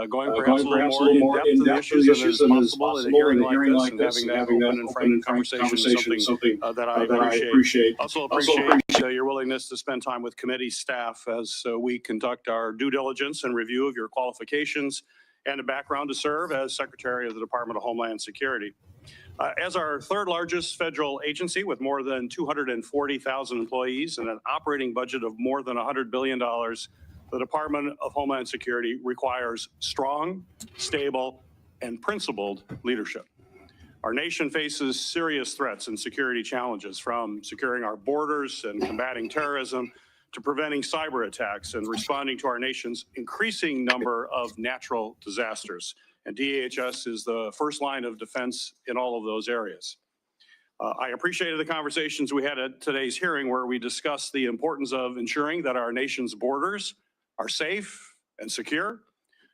going perhaps a little more in depth to the issues than is possible in a hearing like this, and having that open and frank conversation is something that I appreciate. Also appreciate your willingness to spend time with committee staff as we conduct our due diligence and review of your qualifications and a background to serve as Secretary of the Department of Homeland Security. As our third largest federal agency with more than 240,000 employees and an operating budget of more than $100 billion, the Department of Homeland Security requires strong, stable, and principled leadership. Our nation faces serious threats and security challenges, from securing our borders and combating terrorism to preventing cyber attacks and responding to our nation's increasing number of natural disasters. And DHS is the first line of defense in all of those areas. I appreciated the conversations we had at today's hearing, where we discussed the importance of ensuring that our nation's borders are safe and secure.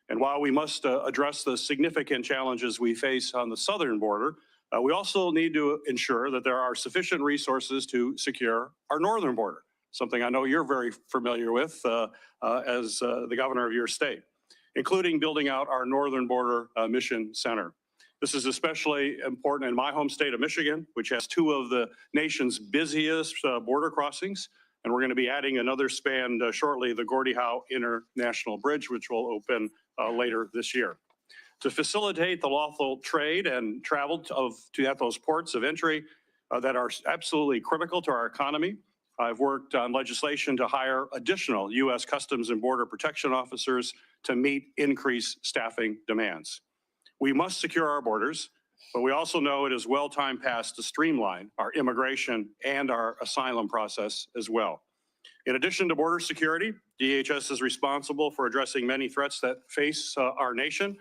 And while we must address the significant challenges we face on the southern border, we also need to ensure that there are sufficient resources to secure our northern border, something I know you're very familiar with as the governor of your state, including building out our Northern Border Mission Center. This is especially important in my home state of Michigan, which has two of the nation's busiest border crossings. And we're going to be adding another span shortly, the Gordie Howe International Bridge, which will open later this year. To facilitate the lawful trade and travel to those ports of entry that are absolutely critical to our economy, I've worked on legislation to hire additional U.S. Customs and Border Protection officers to meet increased staffing demands. We must secure our borders, but we also know it is well time past to streamline our immigration and our asylum process as well. In addition to border security, DHS is responsible for addressing many threats that face our nation.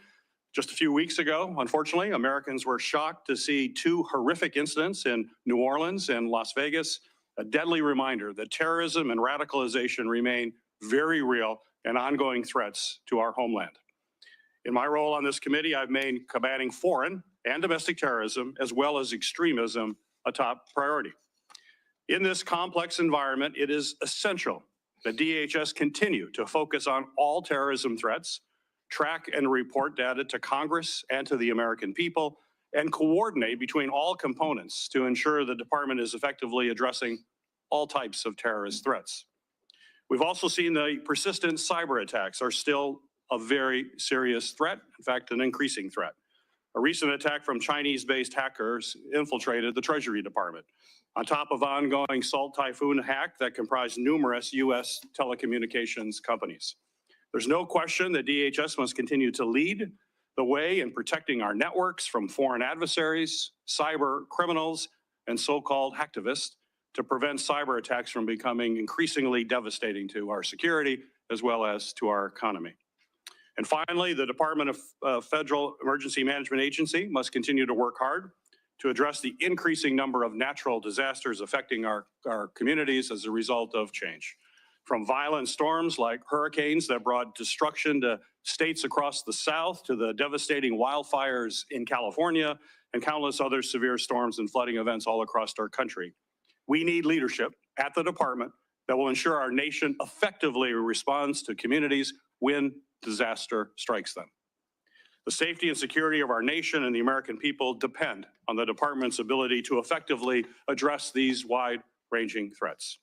Just a few weeks ago, unfortunately, Americans were shocked to see two horrific incidents in New Orleans and Las Vegas, a deadly reminder that terrorism and radicalization remain very real and ongoing threats to our homeland. In my role on this committee, I've made combating foreign and domestic terrorism, as well as extremism, a top priority. In this complex environment, it is essential that DHS continue to focus on all terrorism threats, track and report data to Congress and to the American people, and coordinate between all components to ensure the department is effectively addressing all types of terrorist threats. We've also seen the persistent cyber attacks are still a very serious threat, in fact, an increasing threat. A recent attack from Chinese-based hackers infiltrated the Treasury Department, on top of ongoing Salt Typhoon hack that comprised numerous U.S. telecommunications companies. There's no question that DHS must continue to lead the way in protecting our networks from foreign adversaries, cyber criminals, and so-called hacktivists to prevent cyber attacks from becoming increasingly devastating to our security as well as to our economy. And finally, the Department of Federal Emergency Management Agency must continue to work hard to address the increasing number of natural disasters affecting our communities as a result of change. From violent storms like hurricanes that brought destruction to states across the South, to the devastating wildfires in California, and countless other severe storms and flooding events all across our country. We need leadership at the department that will ensure our nation effectively responds to communities when disaster strikes them. The safety and security of our nation and the American people depend on the department's ability to effectively address these wide-ranging threats.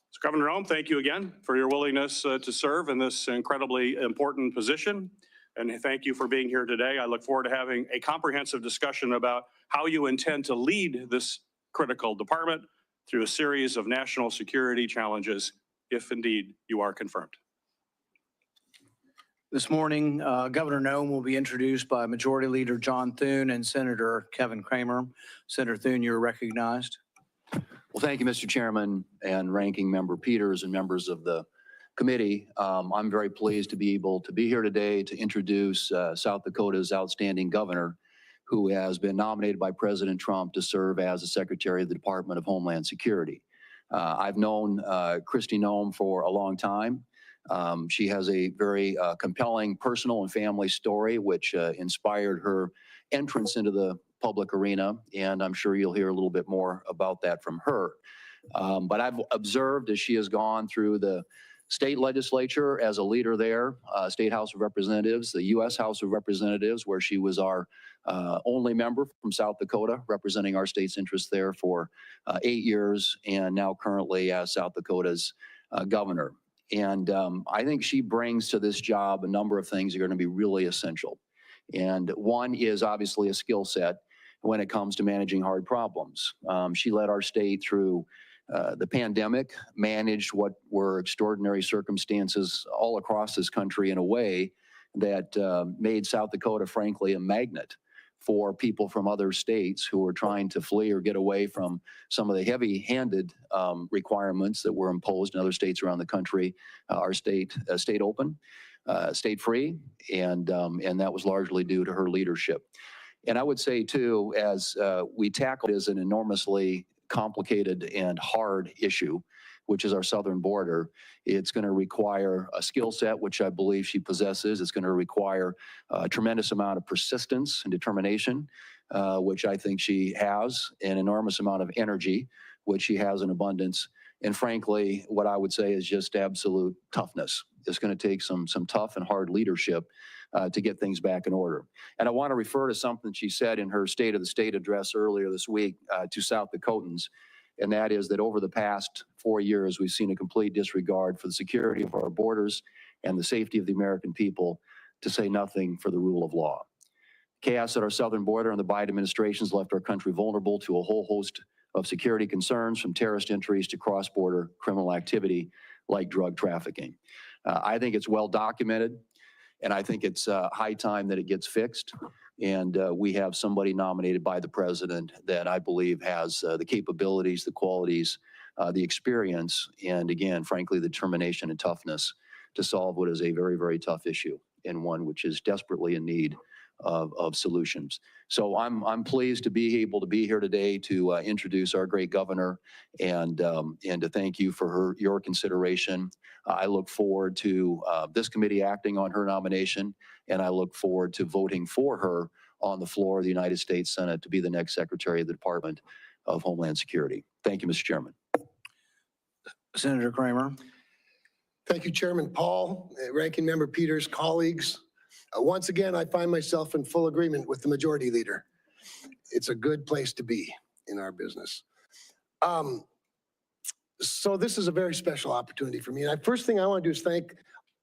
So, Governor Noem, thank you again for your willingness to serve in this incredibly important position. And thank you for being here today. I look forward to having a comprehensive discussion about how you intend to lead this critical department through a series of national security challenges, if indeed you are confirmed. This morning, Governor Noem will be introduced by Majority Leader John Thune and Senator Kevin Kramer. Senator Thune, you're recognized. Well, thank you, Mr. Chairman and Ranking Member Peters and members of the committee. I'm very pleased to be able to be here today to introduce South Dakota's outstanding governor, who has been nominated by President Trump to serve as the Secretary of the Department of Homeland Security. I've known Kristi Noem for a long time. She has a very compelling personal and family story, which inspired her entrance into the public arena, and I'm sure you'll hear a little bit more about that from her. But I've observed as she has gone through the state legislature as a leader there, State House of Representatives, the U.S. House of Representatives, where she was our only member from South Dakota, representing our state's interests there for 8 years, and now currently as South Dakota's governor. And I think she brings to this job a number of things that are going to be really essential. And one is obviously a skill set when it comes to managing hard problems. She led our state through the pandemic, managed what were extraordinary circumstances all across this country in a way that made South Dakota, frankly, a magnet for people from other states who were trying to flee or get away from some of the heavy-handed requirements that were imposed in other states around the country. Our state stayed open, stayed free, and that was largely due to her leadership. And I would say, too, as we tackle it as an enormously complicated and hard issue, which is our southern border, it's going to require a skill set, which I believe she possesses. It's going to require a tremendous amount of persistence and determination, which I think she has, an enormous amount of energy, which she has in abundance. And frankly, what I would say is just absolute toughness. It's going to take some tough and hard leadership to get things back in order. And I want to refer to something she said in her State of the State address earlier this week to South Dakotans, and that is that over the past 4 years, we've seen a complete disregard for the security of our borders and the safety of the American people, to say nothing for the rule of law. Chaos at our southern border and the Biden administration has left our country vulnerable to a whole host of security concerns, from terrorist entries to cross-border criminal activity like drug trafficking. I think it's well documented, and I think it's high time that it gets fixed. And we have somebody nominated by the president that I believe has the capabilities, the qualities, the experience, and again, frankly, the determination and toughness to solve what is a very, very tough issue, and one which is desperately in need of solutions. So I'm pleased to be able to be here today to introduce our great governor and to thank you for your consideration. I look forward to this committee acting on her nomination, and I look forward to voting for her on the floor of the United States Senate to be the next Secretary of the Department of Homeland Security. Thank you, Mr. Chairman. Senator Kramer. Thank you, Chairman Paul, Ranking Member Peters, colleagues. Once again, I find myself in full agreement with the Majority Leader. It's a good place to be in our business. So this is a very special opportunity for me. And first thing I want to do is thank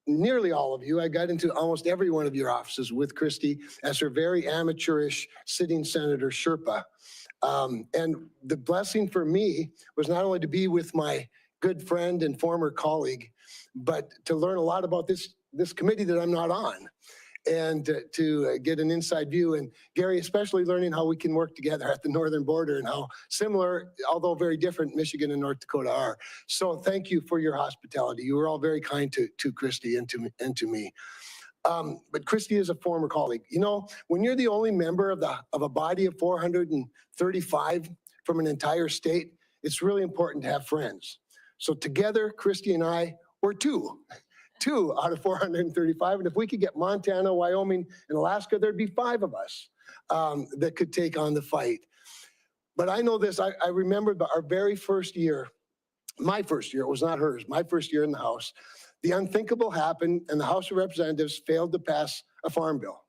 nearly all of you. I got into almost every one of your offices with Kristi as her very amateurish sitting Senator Sherpa. And the blessing for me was not only to be with my good friend and former colleague, but to learn a lot about this committee that I'm not on, and to get an inside view. And Gary, especially learning how we can work together at the northern border and how similar, although very different, Michigan and North Dakota are. So thank you for your hospitality. You were all very kind to Kristi and to me. But Kristi is a former colleague. You know, when you're the only member of a body of 435 from an entire state, it's really important to have friends. So together, Kristi and I were two out of 435. And if we could get Montana, Wyoming, and Alaska, there'd be 5 of us that could take on the fight. But I know this, I remember our very first year, my first year, it was not hers, my first year in the House, the unthinkable happened and the House of Representatives failed to pass a farm bill.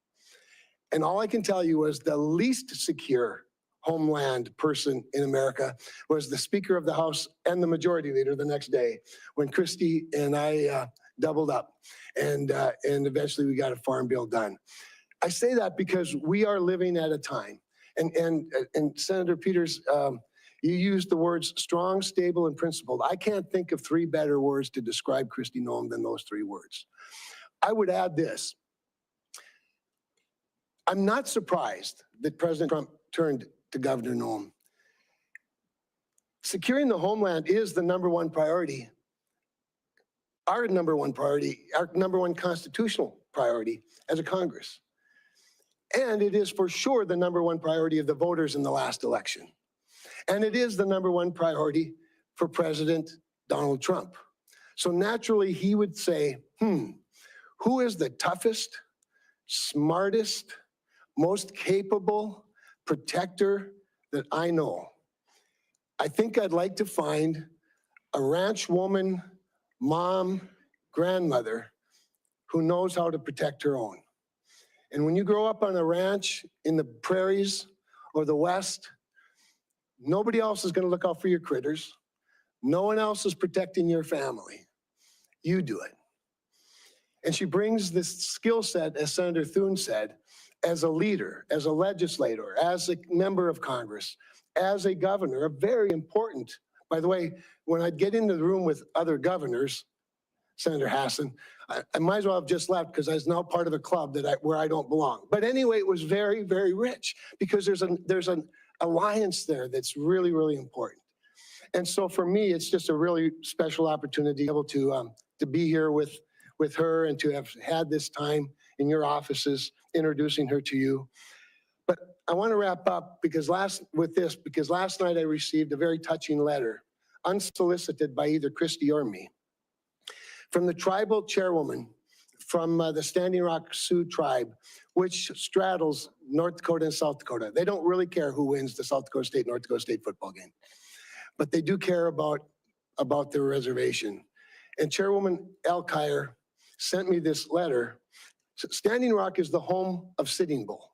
And all I can tell you was the least secure Homeland person in America was the Speaker of the House and the Majority Leader the next day, when Kristi and I doubled up, and eventually we got a farm bill done. I say that because we are living at a time, and Senator Peters, you used the words strong, stable, and principled. I can't think of 3 better words to describe Kristi Noem than those 3 words. I would add this. I'm not surprised that President Trump turned to Governor Noem. Securing the homeland is the #1 priority, our #1 priority, our #1 constitutional priority as a Congress. And it is for sure the #1 priority of the voters in the last election. And it is the #1 priority for President Donald Trump. So naturally, he would say, who is the toughest, smartest, most capable protector that I know? I think I'd like to find a ranch woman, mom, grandmother who knows how to protect her own. And when you grow up on a ranch in the prairies or the West, nobody else is going to look out for your critters. No one else is protecting your family. You do it. And she brings this skill set, as Senator Thune said, as a leader, as a legislator, as a member of Congress, as a governor, a very important, by the way, when I'd get into the room with other governors, Senator Hassan, I might as well have just left because I was now part of a club where I don't belong. But anyway, it was very, very rich because there's an alliance there that's really, really important. And so for me, it's just a really special opportunity to be able to be here with her and to have had this time in your offices, introducing her to you. But I want to wrap up because last night I received a very touching letter, unsolicited by either Kristi or me, from the tribal chairwoman from the Standing Rock Sioux tribe, which straddles North Dakota and South Dakota. They don't really care who wins the South Dakota State, North Dakota State football game, but they do care about their reservation. And Chairwoman Alkire sent me this letter. Standing Rock is the home of Sitting Bull,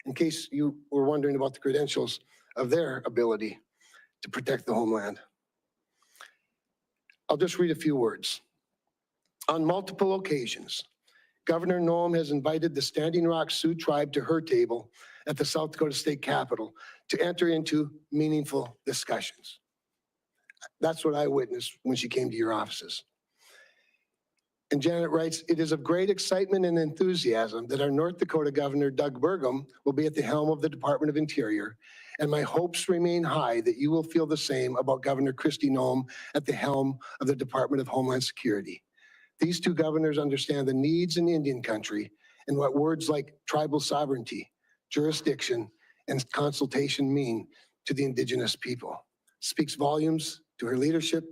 in case you were wondering about the credentials of their ability to protect the homeland. I'll just read a few words. On multiple occasions, Governor Noem has invited the Standing Rock Sioux tribe to her table at the South Dakota State Capitol to enter into meaningful discussions. That's what I witnessed when she came to your offices. And Janet writes, it is of great excitement and enthusiasm that our North Dakota Governor Doug Burgum will be at the helm of the Department of Interior, and my hopes remain high that you will feel the same about Governor Kristi Noem at the helm of the Department of Homeland Security. These two governors understand the needs in Indian country and what words like tribal sovereignty, jurisdiction, and consultation mean to the indigenous people. Speaks volumes to her leadership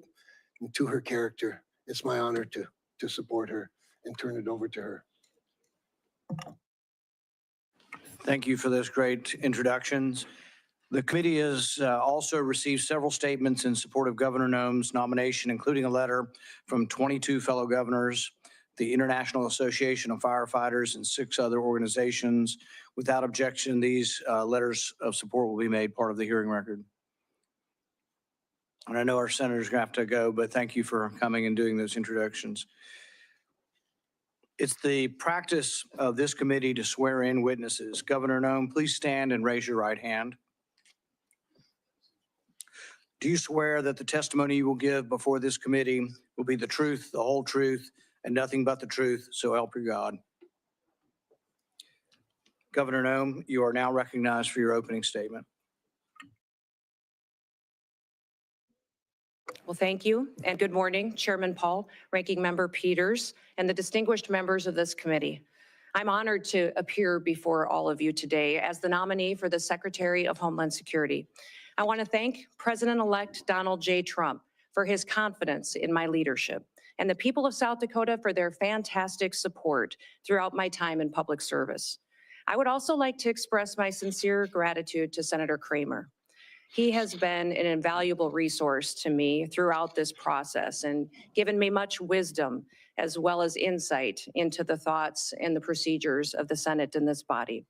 and to her character. It's my honor to support her and turn it over to her. Thank you for those great introductions. The committee has also received several statements in support of Governor Noem's nomination, including a letter from 22 fellow governors, the International Association of Firefighters, and 6 other organizations. Without objection, these letters of support will be made part of the hearing record. And I know our senators are going to have to go, but thank you for coming and doing those introductions. It's the practice of this committee to swear in witnesses. Governor Noem, please stand and raise your right hand. Do you swear that the testimony you will give before this committee will be the truth, the whole truth, and nothing but the truth, so help you God? Governor Noem, you are now recognized for your opening statement. Well, thank you, and good morning, Chairman Paul, Ranking Member Peters, and the distinguished members of this committee. I'm honored to appear before all of you today as the nominee for the Secretary of Homeland Security. I want to thank President-elect Donald J. Trump for his confidence in my leadership and the people of South Dakota for their fantastic support throughout my time in public service. I would also like to express my sincere gratitude to Senator Kramer. He has been an invaluable resource to me throughout this process and given me much wisdom as well as insight into the thoughts and the procedures of the Senate and this body.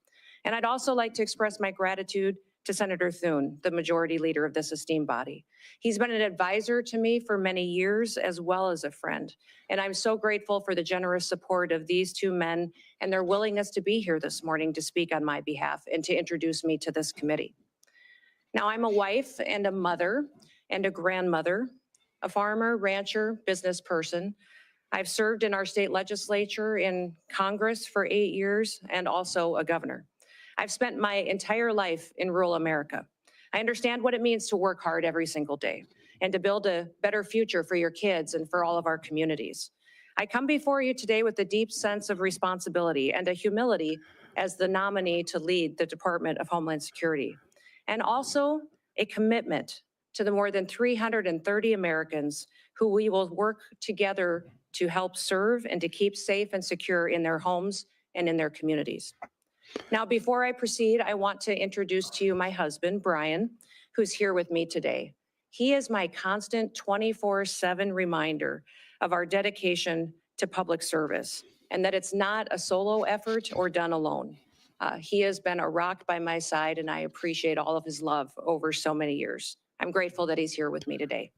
And I'd also like to express my gratitude to Senator Thune, the majority leader of this esteemed body. He's been an advisor to me for many years as well as a friend. And I'm so grateful for the generous support of these two men and their willingness to be here this morning to speak on my behalf and to introduce me to this committee. Now, I'm a wife and a mother and a grandmother, a farmer, rancher, business person. I've served in our state legislature, in Congress for 8 years, and also a governor. I've spent my entire life in rural America. I understand what it means to work hard every single day and to build a better future for your kids and for all of our communities. I come before you today with a deep sense of responsibility and a humility as the nominee to lead the Department of Homeland Security, and also a commitment to the more than 330 Americans who we will work together to help serve and to keep safe and secure in their homes and in their communities. Now, before I proceed, I want to introduce to you my husband, Brian, who's here with me today. He is my constant 24/7 reminder of our dedication to public service, and that it's not a solo effort or done alone. He has been a rock by my side, and I appreciate all of his love over so many years. I'm grateful that he's here with me today.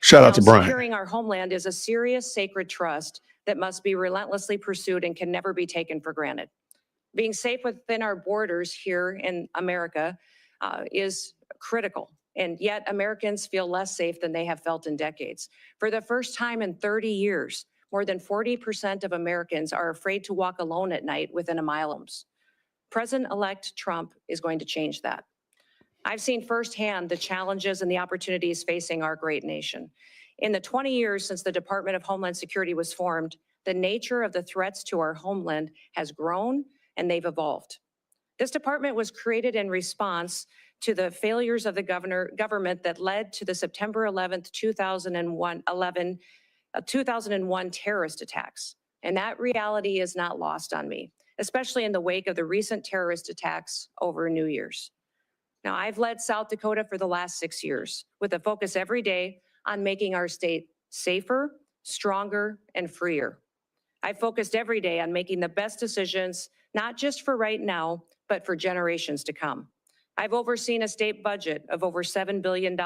Shout out to Brian. Securing our homeland is a serious, sacred trust that must be relentlessly pursued and can never be taken for granted. Being safe within our borders here in America is critical, and yet Americans feel less safe than they have felt in decades. For the first time in 30 years, more than 40% of Americans are afraid to walk alone at night within a mile of homes. President-elect Trump is going to change that. I've seen firsthand the challenges and the opportunities facing our great nation. In the 20 years since the Department of Homeland Security was formed, the nature of the threats to our homeland has grown and they've evolved. This department was created in response to the failures of the government that led to the September 11th, 2001 terrorist attacks. And that reality is not lost on me, especially in the wake of the recent terrorist attacks over New Year's. Now, I've led South Dakota for the last 6 years with a focus every day on making our state safer, stronger, and freer. I've focused every day on making the best decisions, not just for right now, but for generations to come. I've overseen a state budget of over $7 billion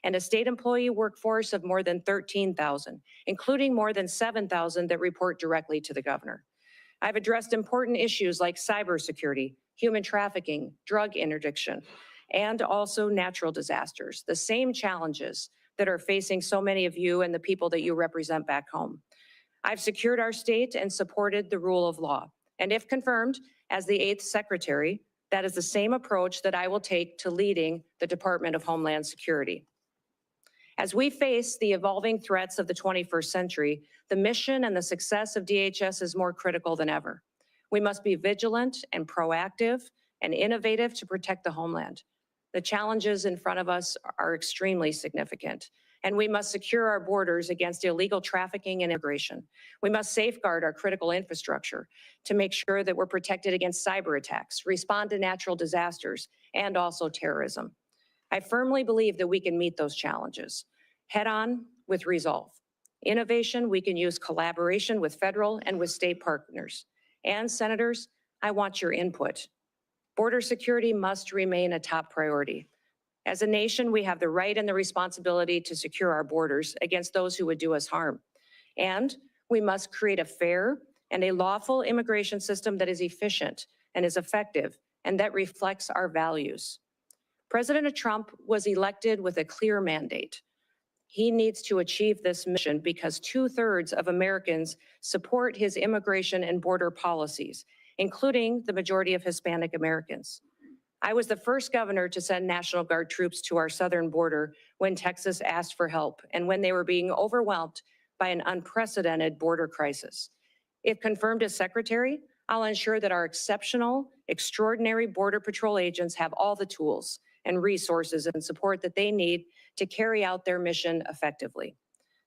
and a state employee workforce of more than 13,000, including more than 7,000 that report directly to the governor. I've addressed important issues like cybersecurity, human trafficking, drug interdiction, and also natural disasters, the same challenges that are facing so many of you and the people that you represent back home. I've secured our state and supported the rule of law. And if confirmed as the 8th Secretary, that is the same approach that I will take to leading the Department of Homeland Security. As we face the evolving threats of the 21st century, the mission and the success of DHS is more critical than ever. We must be vigilant and proactive and innovative to protect the homeland. The challenges in front of us are extremely significant, and we must secure our borders against illegal trafficking and immigration. We must safeguard our critical infrastructure to make sure that we're protected against cyber attacks, respond to natural disasters, and also terrorism. I firmly believe that we can meet those challenges head on with resolve. Innovation, we can use collaboration with federal and with state partners. And senators, I want your input. Border security must remain a top priority. As a nation, we have the right and the responsibility to secure our borders against those who would do us harm. And we must create a fair and a lawful immigration system that is efficient and is effective and that reflects our values. President Trump was elected with a clear mandate. He needs to achieve this mission because 2/3 of Americans support his immigration and border policies, including the majority of Hispanic Americans. I was the first governor to send National Guard troops to our southern border when Texas asked for help and when they were being overwhelmed by an unprecedented border crisis. If confirmed as secretary, I'll ensure that our exceptional, extraordinary Border Patrol agents have all the tools and resources and support that they need to carry out their mission effectively.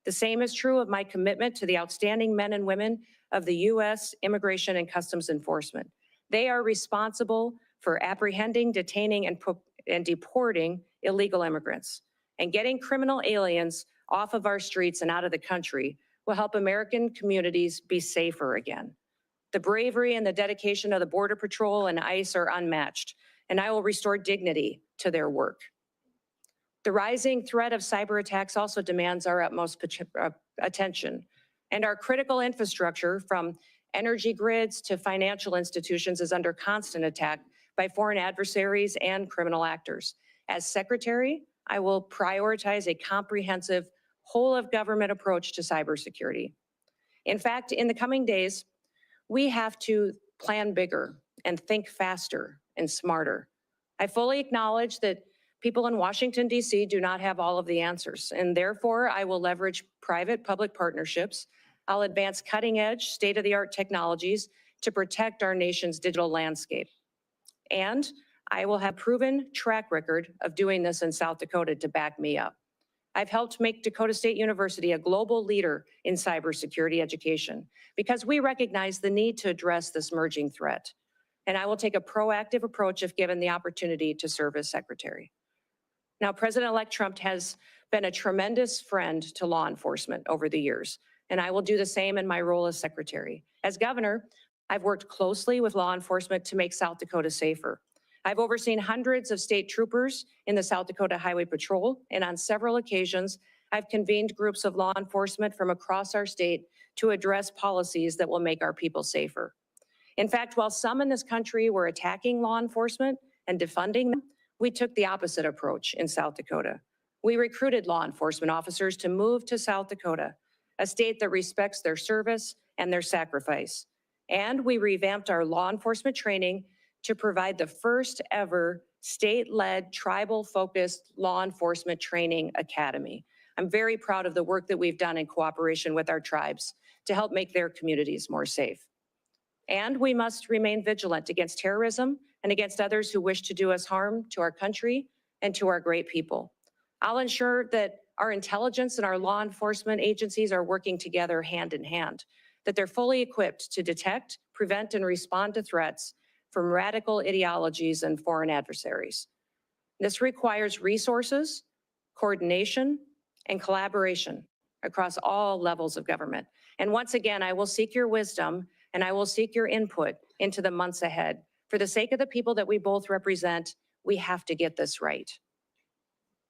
The same is true of my commitment to the outstanding men and women of the U.S. Immigration and Customs Enforcement. They are responsible for apprehending, detaining, and deporting illegal immigrants. And getting criminal aliens off of our streets and out of the country will help American communities be safer again. The bravery and the dedication of the Border Patrol and ICE are unmatched, and I will restore dignity to their work. The rising threat of cyber attacks also demands our utmost attention, and our critical infrastructure, from energy grids to financial institutions, is under constant attack by foreign adversaries and criminal actors. As secretary, I will prioritize a comprehensive whole-of-government approach to cybersecurity. In fact, in the coming days, we have to plan bigger and think faster and smarter. I fully acknowledge that people in Washington, D.C. do not have all of the answers, and therefore I will leverage private-public partnerships. I'll advance cutting-edge, state-of-the-art technologies to protect our nation's digital landscape. And I will have a proven track record of doing this in South Dakota to back me up. I've helped make Dakota State University a global leader in cybersecurity education because we recognize the need to address this emerging threat. And I will take a proactive approach if given the opportunity to serve as secretary. Now, President-elect Trump has been a tremendous friend to law enforcement over the years. and I will do the same in my role as secretary. As governor, I've worked closely with law enforcement to make South Dakota safer. I've overseen hundreds of state troopers in the South Dakota Highway Patrol, and on several occasions, I've convened groups of law enforcement from across our state to address policies that will make our people safer. In fact, while some in this country were attacking law enforcement and defunding them, we took the opposite approach in South Dakota. We recruited law enforcement officers to move to South Dakota, a state that respects their service and their sacrifice. And we revamped our law enforcement training to provide the first ever state-led, tribal-focused law enforcement training academy. I'm very proud of the work that we've done in cooperation with our tribes to help make their communities more safe. And we must remain vigilant against terrorism and against others who wish to do us harm to our country and to our great people. I'll ensure that our intelligence and our law enforcement agencies are working together hand in hand, that they're fully equipped to detect, prevent, and respond to threats from radical ideologies and foreign adversaries. This requires resources, coordination, and collaboration across all levels of government. And once again, I will seek your wisdom and I will seek your input into the months ahead. For the sake of the people that we both represent, we have to get this right.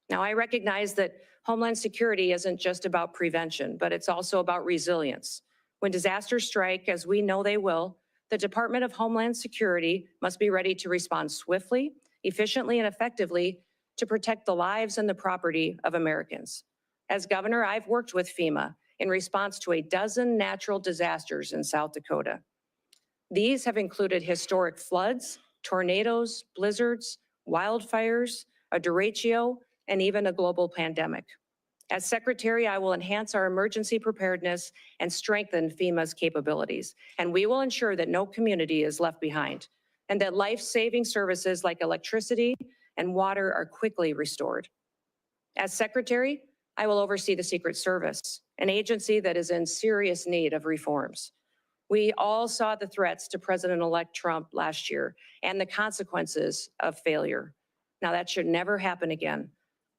Now, I recognize that Homeland Security isn't just about prevention, but it's also about resilience. When disasters strike, as we know they will, the Department of Homeland Security must be ready to respond swiftly, efficiently, and effectively to protect the lives and the property of Americans. As governor, I've worked with FEMA in response to a dozen natural disasters in South Dakota. These have included historic floods, tornadoes, blizzards, wildfires, a derecho, and even a global pandemic. As secretary, I will enhance our emergency preparedness and strengthen FEMA's capabilities. And we will ensure that no community is left behind and that life-saving services like electricity and water are quickly restored. As secretary, I will oversee the Secret Service, an agency that is in serious need of reforms. We all saw the threats to President-elect Trump last year and the consequences of failure. Now, that should never happen again.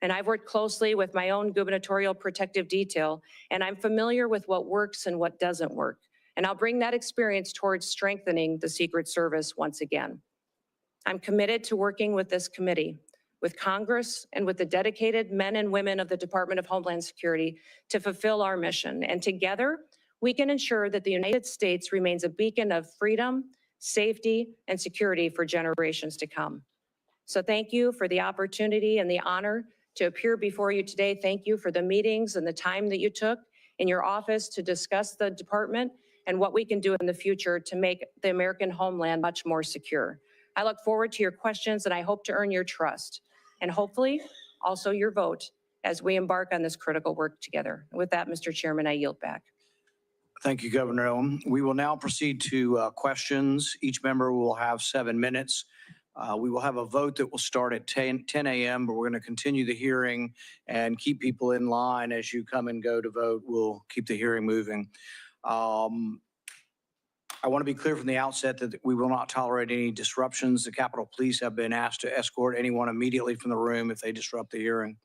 And I've worked closely with my own gubernatorial protective detail, and I'm familiar with what works and what doesn't work. And I'll bring that experience towards strengthening the Secret Service once again. I'm committed to working with this committee, with Congress, and with the dedicated men and women of the Department of Homeland Security to fulfill our mission. And together, we can ensure that the United States remains a beacon of freedom, safety, and security for generations to come. So thank you for the opportunity and the honor to appear before you today. Thank you for the meetings and the time that you took in your office to discuss the department and what we can do in the future to make the American homeland much more secure. I look forward to your questions and I hope to earn your trust and hopefully also your vote as we embark on this critical work together. With that, Mr. Chairman, I yield back. Thank you, Governor Noem. We will now proceed to questions. Each member will have 7 minutes. We will have a vote that will start at 10 a.m., but we're going to continue the hearing and keep people in line as you come and go to vote. We'll keep the hearing moving. I want to be clear from the outset that we will not tolerate any disruptions. The Capitol Police have been asked to escort anyone immediately from the room if they disrupt the hearing.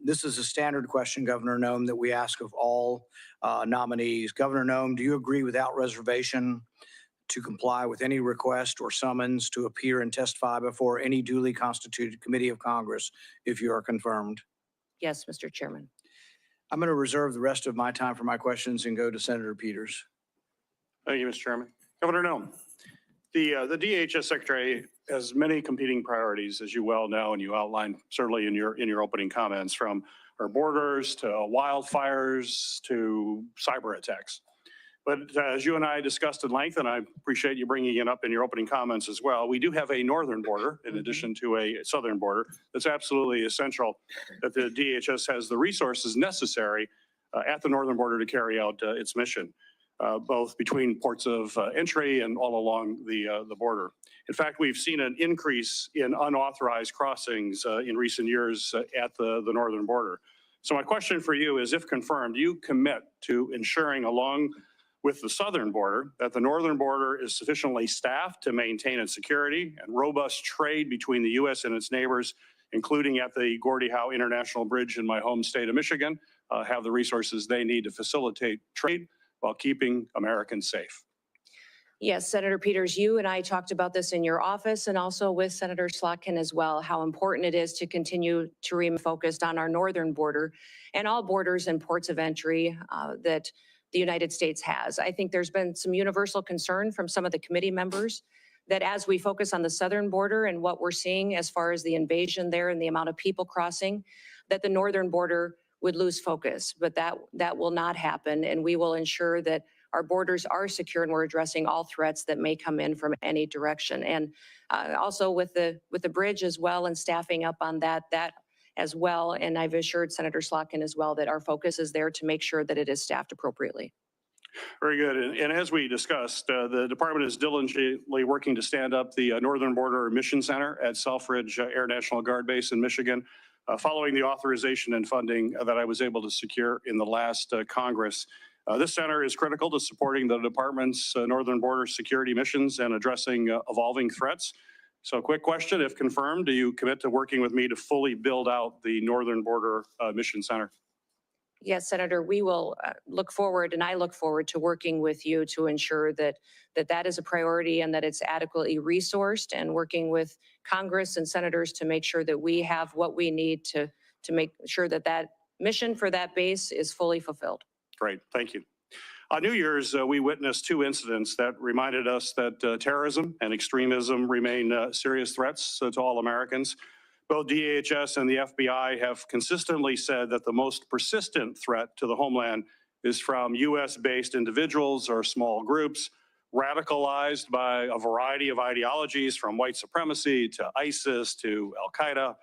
This is a standard question, Governor Noem, that we ask of all nominees. Governor Noem, do you agree without reservation to comply with any request or summons to appear and testify before any duly constituted committee of Congress if you are confirmed? Yes, Mr. Chairman. I'm going to reserve the rest of my time for my questions and go to Senator Peters. Thank you, Mr. Chairman. Governor Noem, the DHS Secretary has many competing priorities, as you well know, and you outlined certainly in your opening comments, from our borders to wildfires to cyber attacks. But as you and I discussed at length, and I appreciate you bringing it up in your opening comments as well, we do have a northern border in addition to a southern border. That's absolutely essential that the DHS has the resources necessary at the northern border to carry out its mission, both between ports of entry and all along the border. In fact, we've seen an increase in unauthorized crossings in recent years at the northern border. So my question for you is, if confirmed, do you commit to ensuring along with the southern border that the northern border is sufficiently staffed to maintain its security and robust trade between the U.S. and its neighbors, including at the Gordie Howe International Bridge in my home state of Michigan, have the resources they need to facilitate trade while keeping Americans safe. Yes, Senator Peters, you and I talked about this in your office and also with Senator Slotkin as well, how important it is to continue to remain focused on our northern border and all borders and ports of entry that the United States has. I think there's been some universal concern from some of the committee members that as we focus on the southern border and what we're seeing as far as the invasion there and the amount of people crossing, that the northern border would lose focus. But that will not happen, and we will ensure that our borders are secure and we're addressing all threats that may come in from any direction. And also with the bridge as well and staffing up on that as well. And I've assured Senator Slotkin as well that our focus is there to make sure that it is staffed appropriately. Very good. And as we discussed, the department is diligently working to stand up the Northern Border Mission Center at Selfridge Air National Guard Base in Michigan, following the authorization and funding that I was able to secure in the last Congress. This center is critical to supporting the department's northern border security missions and addressing evolving threats. So quick question, if confirmed, do you commit to working with me to fully build out the Northern Border Mission Center? Yes, Senator, we will look forward, and I look forward to working with you to ensure that that is a priority and that it's adequately resourced, and working with Congress and senators to make sure that we have what we need to make sure that that mission for that base is fully fulfilled. Great, thank you. On New Year's, we witnessed two incidents that reminded us that terrorism and extremism remain serious threats to all Americans. Both DHS and the FBI have consistently said that the most persistent threat to the homeland is from US-based individuals or small groups radicalized by a variety of ideologies, from white supremacy to ISIS to Al-Qaeda.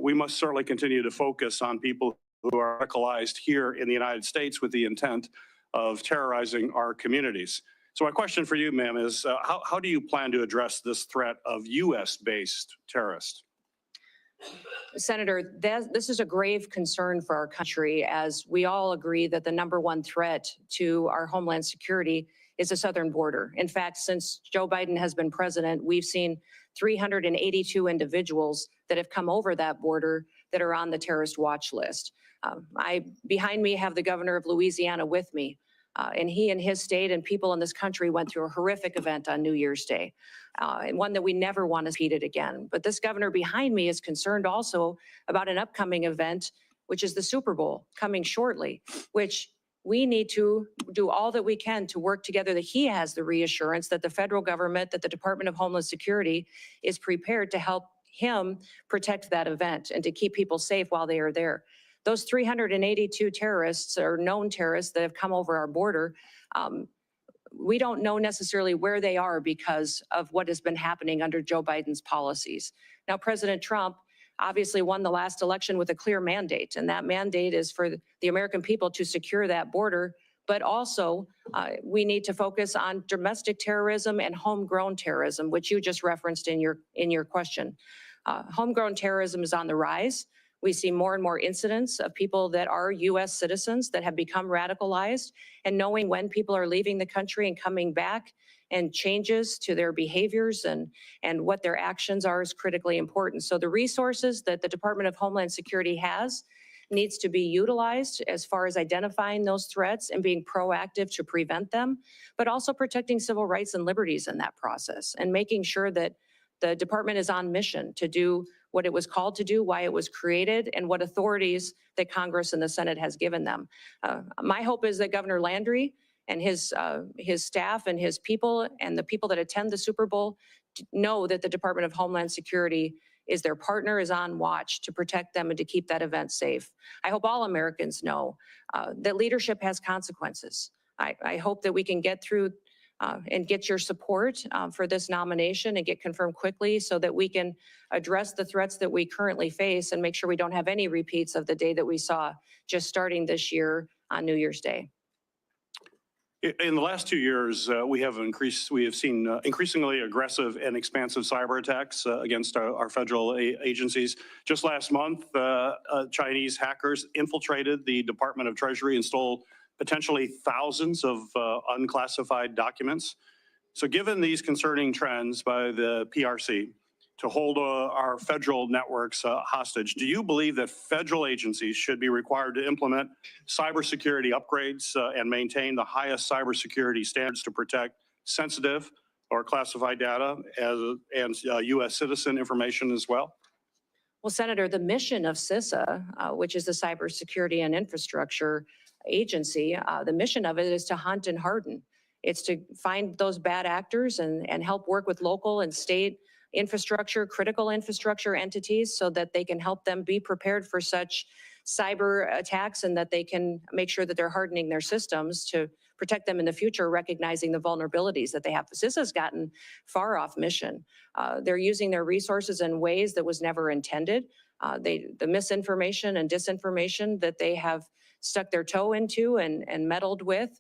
We must certainly continue to focus on people who are radicalized here in the United States with the intent of terrorizing our communities. So my question for you, ma'am, is how do you plan to address this threat of US-based terrorists? Senator, this is a grave concern for our country, as we all agree that the #1 threat to our homeland security is the southern border. In fact, since Joe Biden has been president, we've seen 382 individuals that have come over that border that are on the terrorist watch list. Behind me have the governor of Louisiana with me, and he and his state and people in this country went through a horrific event on New Year's Day, and one that we never want to repeat it again. But this governor behind me is concerned also about an upcoming event, which is the Super Bowl coming shortly, which we need to do all that we can to work together, that he has the reassurance that the federal government, that the Department of Homeland Security is prepared to help him protect that event and to keep people safe while they are there. Those 382 terrorists or known terrorists that have come over our border, we don't know necessarily where they are because of what has been happening under Joe Biden's policies. Now, President Trump obviously won the last election with a clear mandate, and that mandate is for the American people to secure that border. But also, we need to focus on domestic terrorism and homegrown terrorism, which you just referenced in your question. Homegrown terrorism is on the rise. We see more and more incidents of people that are U.S. citizens that have become radicalized, and knowing when people are leaving the country and coming back and changes to their behaviors and what their actions are is critically important. So the resources that the Department of Homeland Security has needs to be utilized as far as identifying those threats and being proactive to prevent them, but also protecting civil rights and liberties in that process, and making sure that the department is on mission to do what it was called to do, why it was created, and what authorities that Congress and the Senate has given them. My hope is that Governor Landry and his staff and his people and the people that attend the Super Bowl know that the Department of Homeland Security is their partner, is on watch to protect them and to keep that event safe. I hope all Americans know that leadership has consequences. I hope that we can get through and get your support for this nomination and get confirmed quickly so that we can address the threats that we currently face and make sure we don't have any repeats of the day that we saw just starting this year on New Year's Day. In the last 2 years, we have seen increasingly aggressive and expansive cyber attacks against our federal agencies. Just last month, Chinese hackers infiltrated the Department of Treasury and stole potentially thousands of unclassified documents. So given these concerning trends by the PRC, to hold our federal networks hostage. Do you believe that federal agencies should be required to implement cybersecurity upgrades and maintain the highest cybersecurity standards to protect sensitive or classified data and U.S. citizen information as well? Well, Senator, the mission of CISA, which is the Cybersecurity and Infrastructure Agency, the mission of it is to hunt and harden. It's to find those bad actors and help work with local and state infrastructure, critical infrastructure entities so that they can help them be prepared for such cyber attacks and that they can make sure that they're hardening their systems to protect them in the future, recognizing the vulnerabilities that they have. CISA's gotten far off mission. They're using their resources in ways that was never intended. The misinformation and disinformation that they have stuck their toe into and meddled with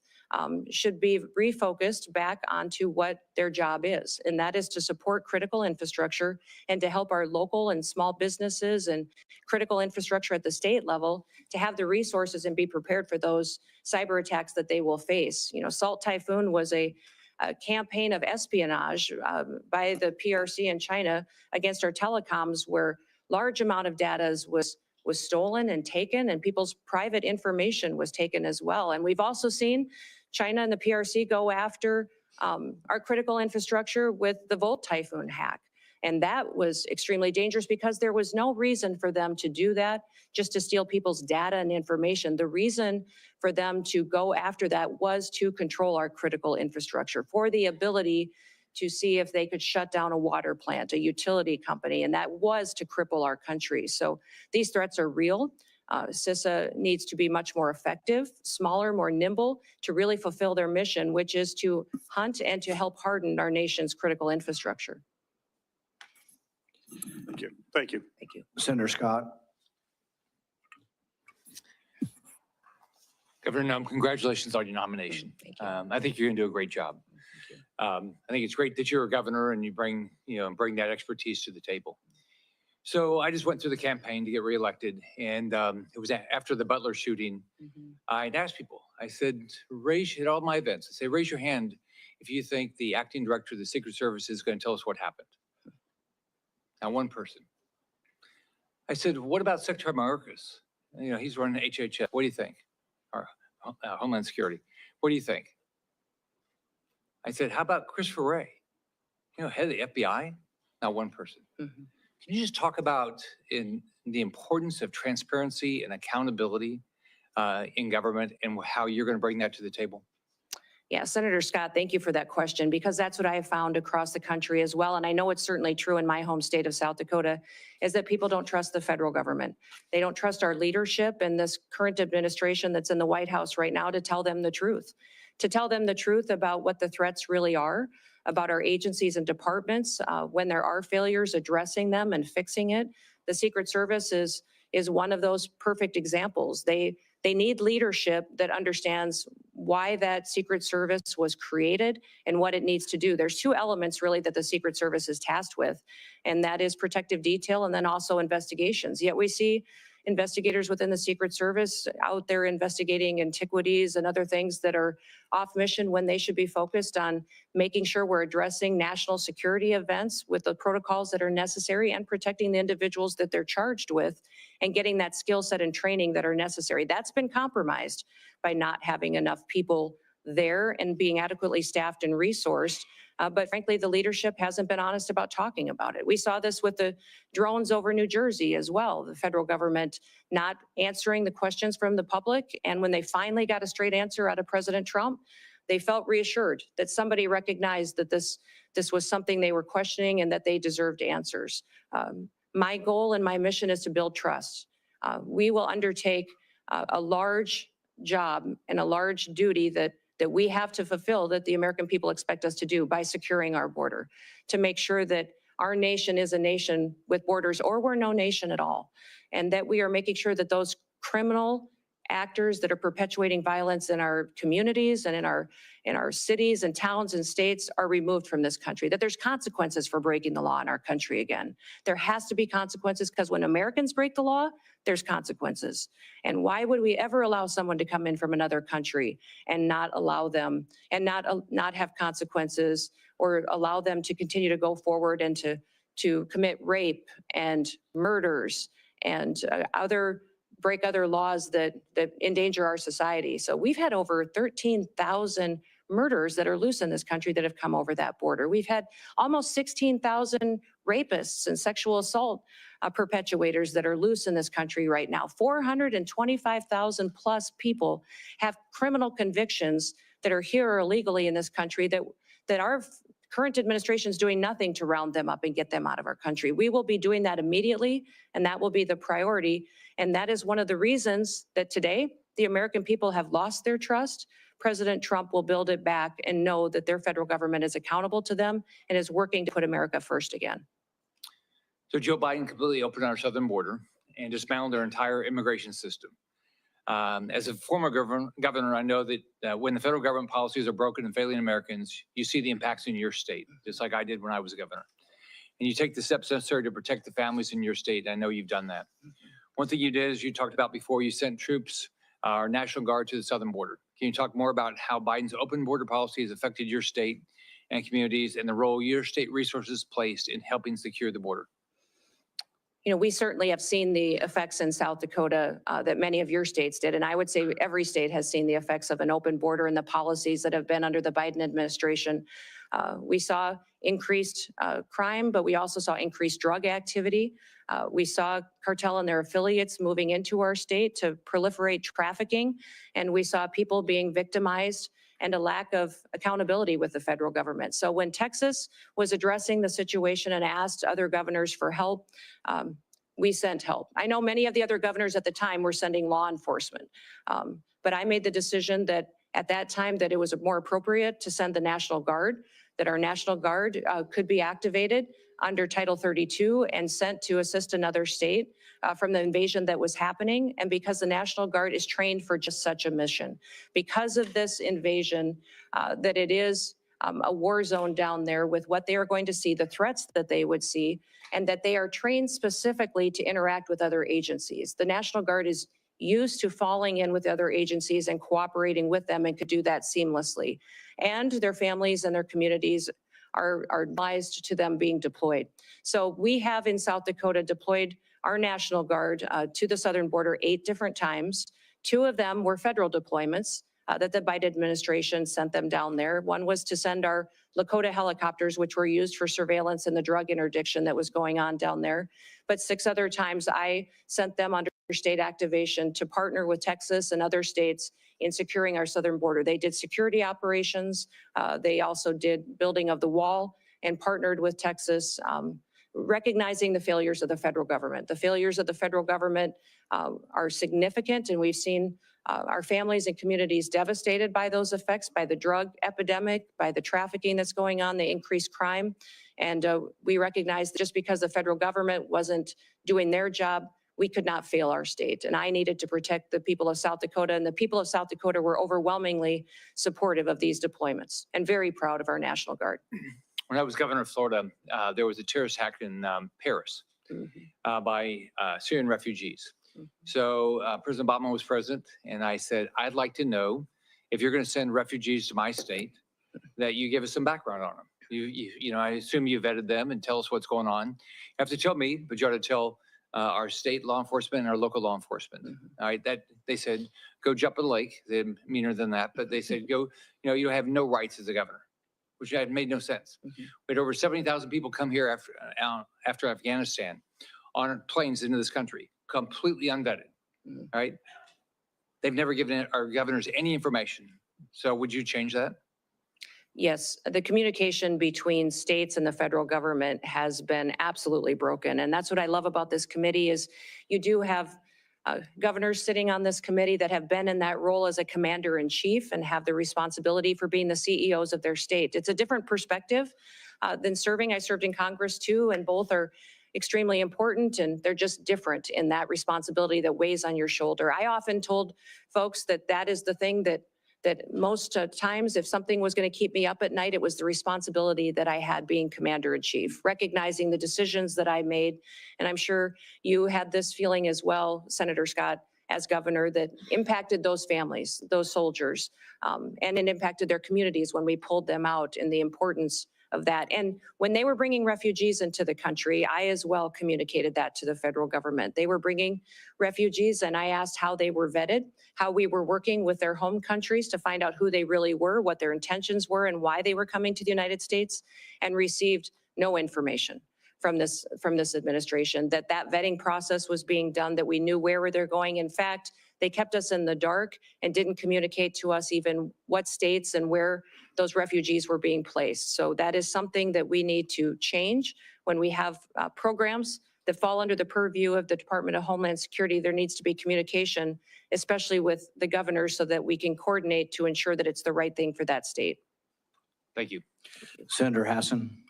should be refocused back onto what their job is, and that is to support critical infrastructure and to help our local and small businesses and critical infrastructure at the state level to have the resources and be prepared for those cyber attacks that they will face. You know, Salt Typhoon was a campaign of espionage by the PRC in China against our telecoms, where large amount of data was stolen and taken, and people's private information was taken as well. And we've also seen China and the PRC go after our critical infrastructure with the Volt Typhoon hack. And that was extremely dangerous because there was no reason for them to do that, just to steal people's data and information. The reason for them to go after that was to control our critical infrastructure, for the ability to see if they could shut down a water plant, a utility company, and that was to cripple our country. So these threats are real. CISA needs to be much more effective, smaller, more nimble, to really fulfill their mission, which is to hunt and to help harden our nation's critical infrastructure. Thank you. Thank you. Thank you. Senator Scott. Governor Noem, congratulations on your nomination. Thank you. I think you're going to do a great job. I think it's great that you're a governor and you bring that expertise to the table. So I just went through the campaign to get reelected, and it was after the Butler shooting. I'd asked people, I said, at all my events, I say, raise your hand if you think the acting director of the Secret Service is going to tell us what happened. Not one person. I said, what about Secretary Mayorkas? You know, he's running HHS. What do you think? Or Homeland Security. What do you think? I said, how about Christopher Wray? You know, head of the FBI? Not one person. Can you just talk about the importance of transparency and accountability in government and how you're going to bring that to the table? Yeah, Senator Scott, thank you for that question, because that's what I have found across the country as well. And I know it's certainly true in my home state of South Dakota, is that people don't trust the federal government. They don't trust our leadership and this current administration that's in the White House right now to tell them the truth about what the threats really are, about our agencies and departments, when there are failures, addressing them and fixing it. The Secret Service is one of those perfect examples. They need leadership that understands why that Secret Service was created and what it needs to do. There's two elements really that the Secret Service is tasked with, and that is protective detail and then also investigations. Yet we see investigators within the Secret Service out there investigating antiquities and other things that are off mission when they should be focused on making sure we're addressing national security events with the protocols that are necessary and protecting the individuals that they're charged with and getting that skill set and training that are necessary. That's been compromised by not having enough people there and being adequately staffed and resourced. But frankly, the leadership hasn't been honest about talking about it. We saw this with the drones over New Jersey as well, the federal government not answering the questions from the public. And when they finally got a straight answer out of President Trump, they felt reassured that somebody recognized that this was something they were questioning and that they deserved answers. My goal and my mission is to build trust. We will undertake a large job and a large duty that we have to fulfill, that the American people expect us to do by securing our border, to make sure that our nation is a nation with borders, or we're no nation at all. And that we are making sure that those criminal actors that are perpetuating violence in our communities and in our cities and towns and states are removed from this country, that there's consequences for breaking the law in our country again. There has to be consequences, because when Americans break the law, there's consequences. And why would we ever allow someone to come in from another country and not allow them and not have consequences, or allow them to continue to go forward and to to commit rape and murders and break other laws that endanger our society. So we've had over 13,000 murders that are loose in this country that have come over that border. We've had almost 16,000 rapists and sexual assault perpetuators that are loose in this country right now. 425,000 plus people have criminal convictions that are here illegally in this country that our current administration is doing nothing to round them up and get them out of our country. We will be doing that immediately, and that will be the priority. And that is one of the reasons that today the American people have lost their trust. President Trump will build it back and know that their federal government is accountable to them and is working to put America first again. So Joe Biden completely opened our southern border and dismantled our entire immigration system. As a former governor, I know that when the federal government policies are broken and failing Americans, you see the impacts in your state, just like I did when I was a governor. And you take the steps necessary to protect the families in your state. I know you've done that. One thing you did, as you talked about before, you sent troops, our National Guard, to the southern border. Can you talk more about how Biden's open border policy has affected your state and communities and the role your state resources placed in helping secure the border? You know, we certainly have seen the effects in South Dakota that many of your states did. And I would say every state has seen the effects of an open border and the policies that have been under the Biden administration. We saw increased crime, but we also saw increased drug activity. We saw cartel and their affiliates moving into our state to proliferate trafficking. And we saw people being victimized and a lack of accountability with the federal government. So when Texas was addressing the situation and asked other governors for help, we sent help. I know many of the other governors at the time were sending law enforcement, but I made the decision that at that time that it was more appropriate to send the National Guard, that our National Guard could be activated under Title 32 and sent to assist another state from the invasion that was happening. And because the National Guard is trained for just such a mission. Because of this invasion, that it is a war zone down there with what they are going to see, the threats that they would see, and that they are trained specifically to interact with other agencies. The National Guard is used to falling in with other agencies and cooperating with them and could do that seamlessly. And their families and their communities are advised to them being deployed. So we have in South Dakota deployed our National Guard to the southern border 8 different times. 2 of them were federal deployments that the Biden administration sent them down there. One was to send our Lakota helicopters, which were used for surveillance and the drug interdiction that was going on down there. But 6 other times I sent them under state activation to partner with Texas and other states in securing our southern border. They did security operations. They also did building of the wall and partnered with Texas, recognizing the failures of the federal government. The failures of the federal government are significant, and we've seen our families and communities devastated by those effects, by the drug epidemic, by the trafficking that's going on, the increased crime. And we recognize that just because the federal government wasn't doing their job, we could not fail our state. And I needed to protect the people of South Dakota, and the people of South Dakota were overwhelmingly supportive of these deployments and very proud of our National Guard. When I was governor of Florida, there was a terrorist attack in Paris by Syrian refugees. So President Obama was president, and I said, I'd like to know if you're going to send refugees to my state, that you give us some background on them. You know, I assume you vetted them and tell us what's going on. You have to tell me, but you ought to tell our state law enforcement and our local law enforcement. All right, that they said, go jump in the lake. They're meaner than that, but they said, go, you know, you have no rights as a governor, which had made no sense. We had over 70,000 people come here after Afghanistan on planes into this country, completely unvetted. All right, they've never given our governors any information. So would you change that? Yes, the communication between states and the federal government has been absolutely broken. And that's what I love about this committee is you do have governors sitting on this committee that have been in that role as a commander in chief and have the responsibility for being the CEOs of their state. It's a different perspective than serving. I served in Congress too, and both are extremely important, and they're just different in that responsibility that weighs on your shoulder. I often told folks that that is the thing that most times if something was going to keep me up at night, it was the responsibility that I had being commander in chief, recognizing the decisions that I made. And I'm sure you had this feeling as well, Senator Scott, as governor, that impacted those families, those soldiers, and it impacted their communities when we pulled them out, and the importance of that. And when they were bringing refugees into the country, I as well communicated that to the federal government. They were bringing refugees, and I asked how they were vetted, how we were working with their home countries to find out who they really were, what their intentions were, and why they were coming to the United States, and received no information from this administration, that vetting process was being done, that we knew where they're going. In fact, they kept us in the dark and didn't communicate to us even what states and where those refugees were being placed. So that is something that we need to change. When we have programs that fall under the purview of the Department of Homeland Security, there needs to be communication, especially with the governors, so that we can coordinate to ensure that it's the right thing for that state. Thank you. Senator Hassan.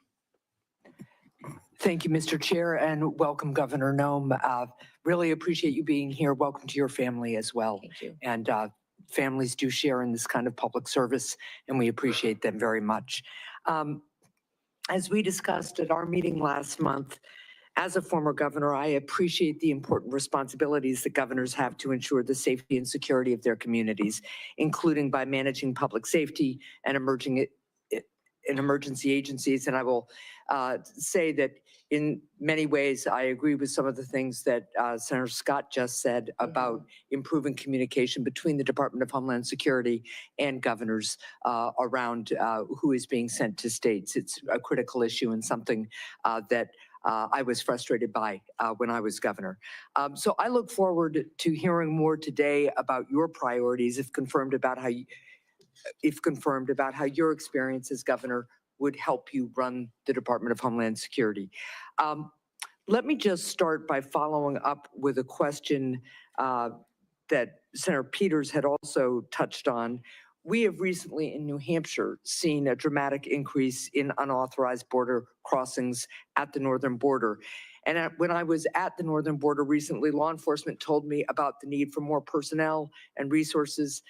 Thank you, Mr. Chair, and welcome, Governor Noem. Really appreciate you being here. Welcome to your family as well. Thank you. And families do share in this kind of public service, and we appreciate them very much. As we discussed at our meeting last month, as a former governor, I appreciate the important responsibilities that governors have to ensure the safety and security of their communities, including by managing public safety and emergency agencies. And I will say that in many ways, I agree with some of the things that Senator Scott just said about improving communication between the Department of Homeland Security and governors around who is being sent to states. It's a critical issue and something that I was frustrated by when I was governor. So I look forward to hearing more today about your priorities, if confirmed, about how your experience as governor would help you run the Department of Homeland Security. Let me just start by following up with a question that Senator Peters had also touched on. We have recently in New Hampshire seen a dramatic increase in unauthorized border crossings at the northern border. And when I was at the northern border recently, law enforcement told me about the need for more personnel and resources.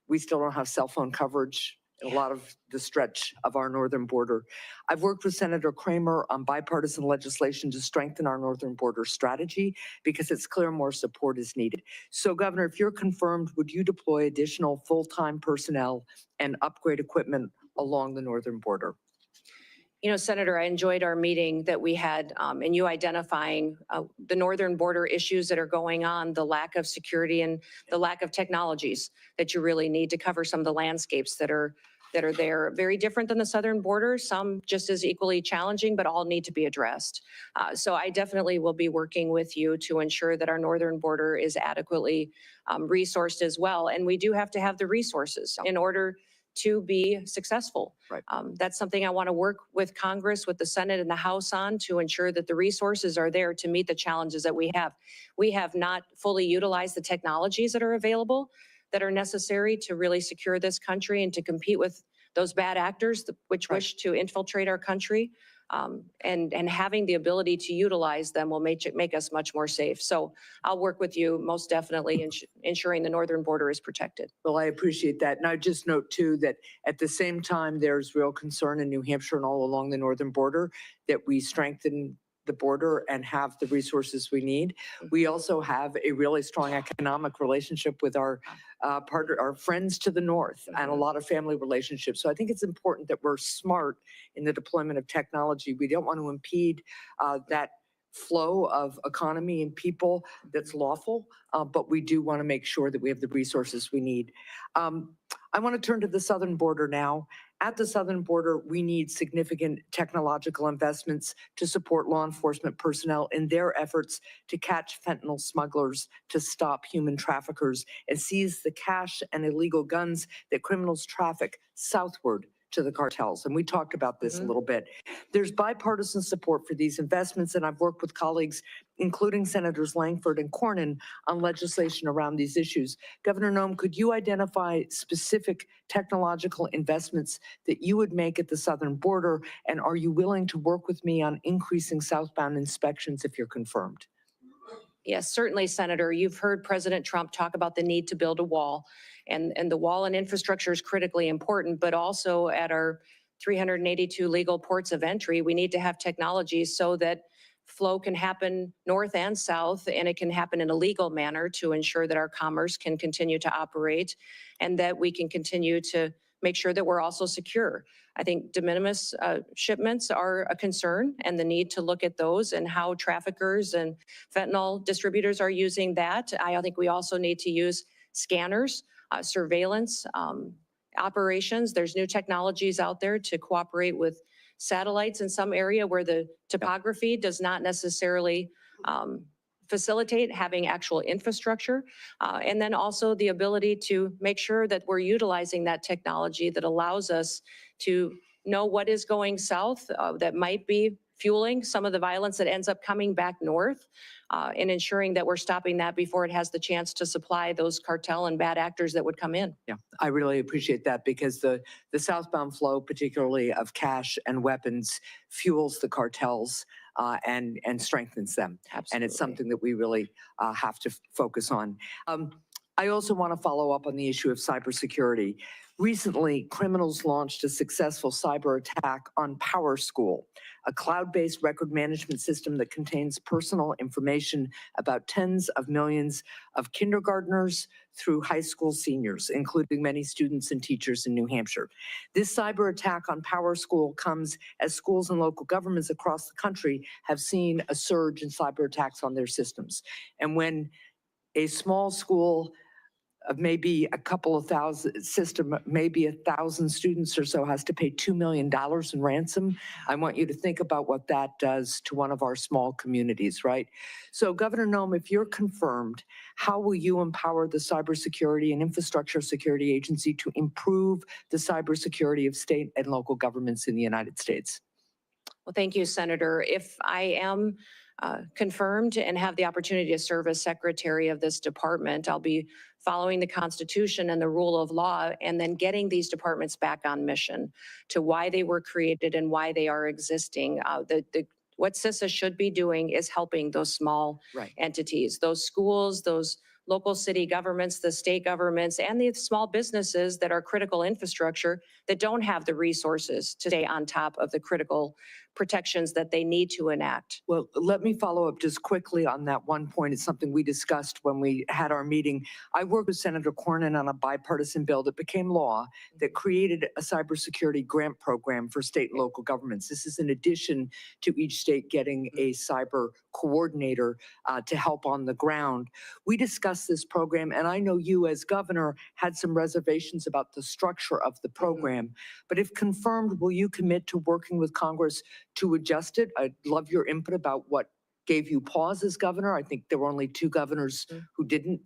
We still don't have cell phone coverage in a lot of the stretch of our northern border. I've worked with Senator Kramer on bipartisan legislation to strengthen our northern border strategy because it's clear more support is needed. So Governor, if you're confirmed, would you deploy additional full-time personnel and upgrade equipment along the northern border? You know, Senator, I enjoyed our meeting that we had and you identifying the northern border issues that are going on, the lack of security and the lack of technologies that you really need to cover some of the landscapes that are there. Very different than the southern border, some just as equally challenging, but all need to be addressed. So I definitely will be working with you to ensure that our northern border is adequately resourced as well. And we do have to have the resources in order to be successful. Right. That's something I want to work with Congress, with the Senate and the House on, to ensure that the resources are there to meet the challenges that we have. We have not fully utilized the technologies that are available, that are necessary to really secure this country and to compete with those bad actors which wish to infiltrate our country. And having the ability to utilize them will make us much more safe. So I'll work with you most definitely in ensuring the northern border is protected. Well, I appreciate that. And I just note too that at the same time, there's real concern in New Hampshire and all along the northern border that we strengthen the border and have the resources we need. We also have a really strong economic relationship with our friends to the north, and a lot of family relationships. So I think it's important that we're smart in the deployment of technology. We don't want to impede that flow of economy and people that's lawful, but we do want to make sure that we have the resources we need. I want to turn to the southern border now. At the southern border, we need significant technological investments to support law enforcement personnel in their efforts to catch fentanyl smugglers, to stop human traffickers, and seize the cash and illegal guns that criminals traffic southward to the cartels. And we talked about this a little bit. There's bipartisan support for these investments, and I've worked with colleagues, including Senators Langford and Cornyn, on legislation around these issues. Governor Noem, could you identify specific technological investments that you would make at the southern border? And are you willing to work with me on increasing southbound inspections if you're confirmed? Yes, certainly, Senator. You've heard President Trump talk about the need to build a wall, and the wall and infrastructure is critically important, but also at our 382 legal ports of entry, we need to have technology so that flow can happen north and south, and it can happen in a legal manner to ensure that our commerce can continue to operate and that we can continue to make sure that we're also secure. I think de minimis shipments are a concern, and the need to look at those and how traffickers and fentanyl distributors are using that. I think we also need to use scanners, surveillance operations. There's new technologies out there to cooperate with satellites in some area where the topography does not necessarily facilitate having actual infrastructure. And then also the ability to make sure that we're utilizing that technology that allows us to know what is going south that might be fueling some of the violence that ends up coming back north, and ensuring that we're stopping that before it has the chance to supply those cartel and bad actors that would come in. Yeah, I really appreciate that because the southbound flow, particularly of cash and weapons, fuels the cartels and strengthens them. Absolutely. And it's something that we really have to focus on. I also want to follow up on the issue of cybersecurity. Recently, criminals launched a successful cyber attack on PowerSchool, a cloud-based record management system that contains personal information about tens of millions of kindergartners through high school seniors, including many students and teachers in New Hampshire. This cyber attack on PowerSchool comes as schools and local governments across the country have seen a surge in cyber attacks on their systems. And when a small school of maybe a couple of thousand system, maybe 1,000 students or so has to pay $2 million in ransom. I want you to think about what that does to one of our small communities, right? So Governor Noem, if you're confirmed, how will you empower the Cybersecurity and Infrastructure Security Agency to improve the cybersecurity of state and local governments in the United States? Well, thank you, Senator. If I am confirmed and have the opportunity to serve as secretary of this department, I'll be following the Constitution and the rule of law, and then getting these departments back on mission to why they were created and why they are existing. What CISA should be doing is helping those small entities, those schools, those local city governments, the state governments, and the small businesses that are critical infrastructure that don't have the resources to stay on top of the critical protections that they need to enact. Well, let me follow up just quickly on that one point. It's something we discussed when we had our meeting. I worked with Senator Cornyn on a bipartisan bill that became law that created a cybersecurity grant program for state and local governments. This is in addition to each state getting a cyber coordinator to help on the ground. We discussed this program, and I know you as governor had some reservations about the structure of the program. But if confirmed, will you commit to working with Congress to adjust it? I'd love your input about what gave you pause as governor. I think there were only 2 governors who didn't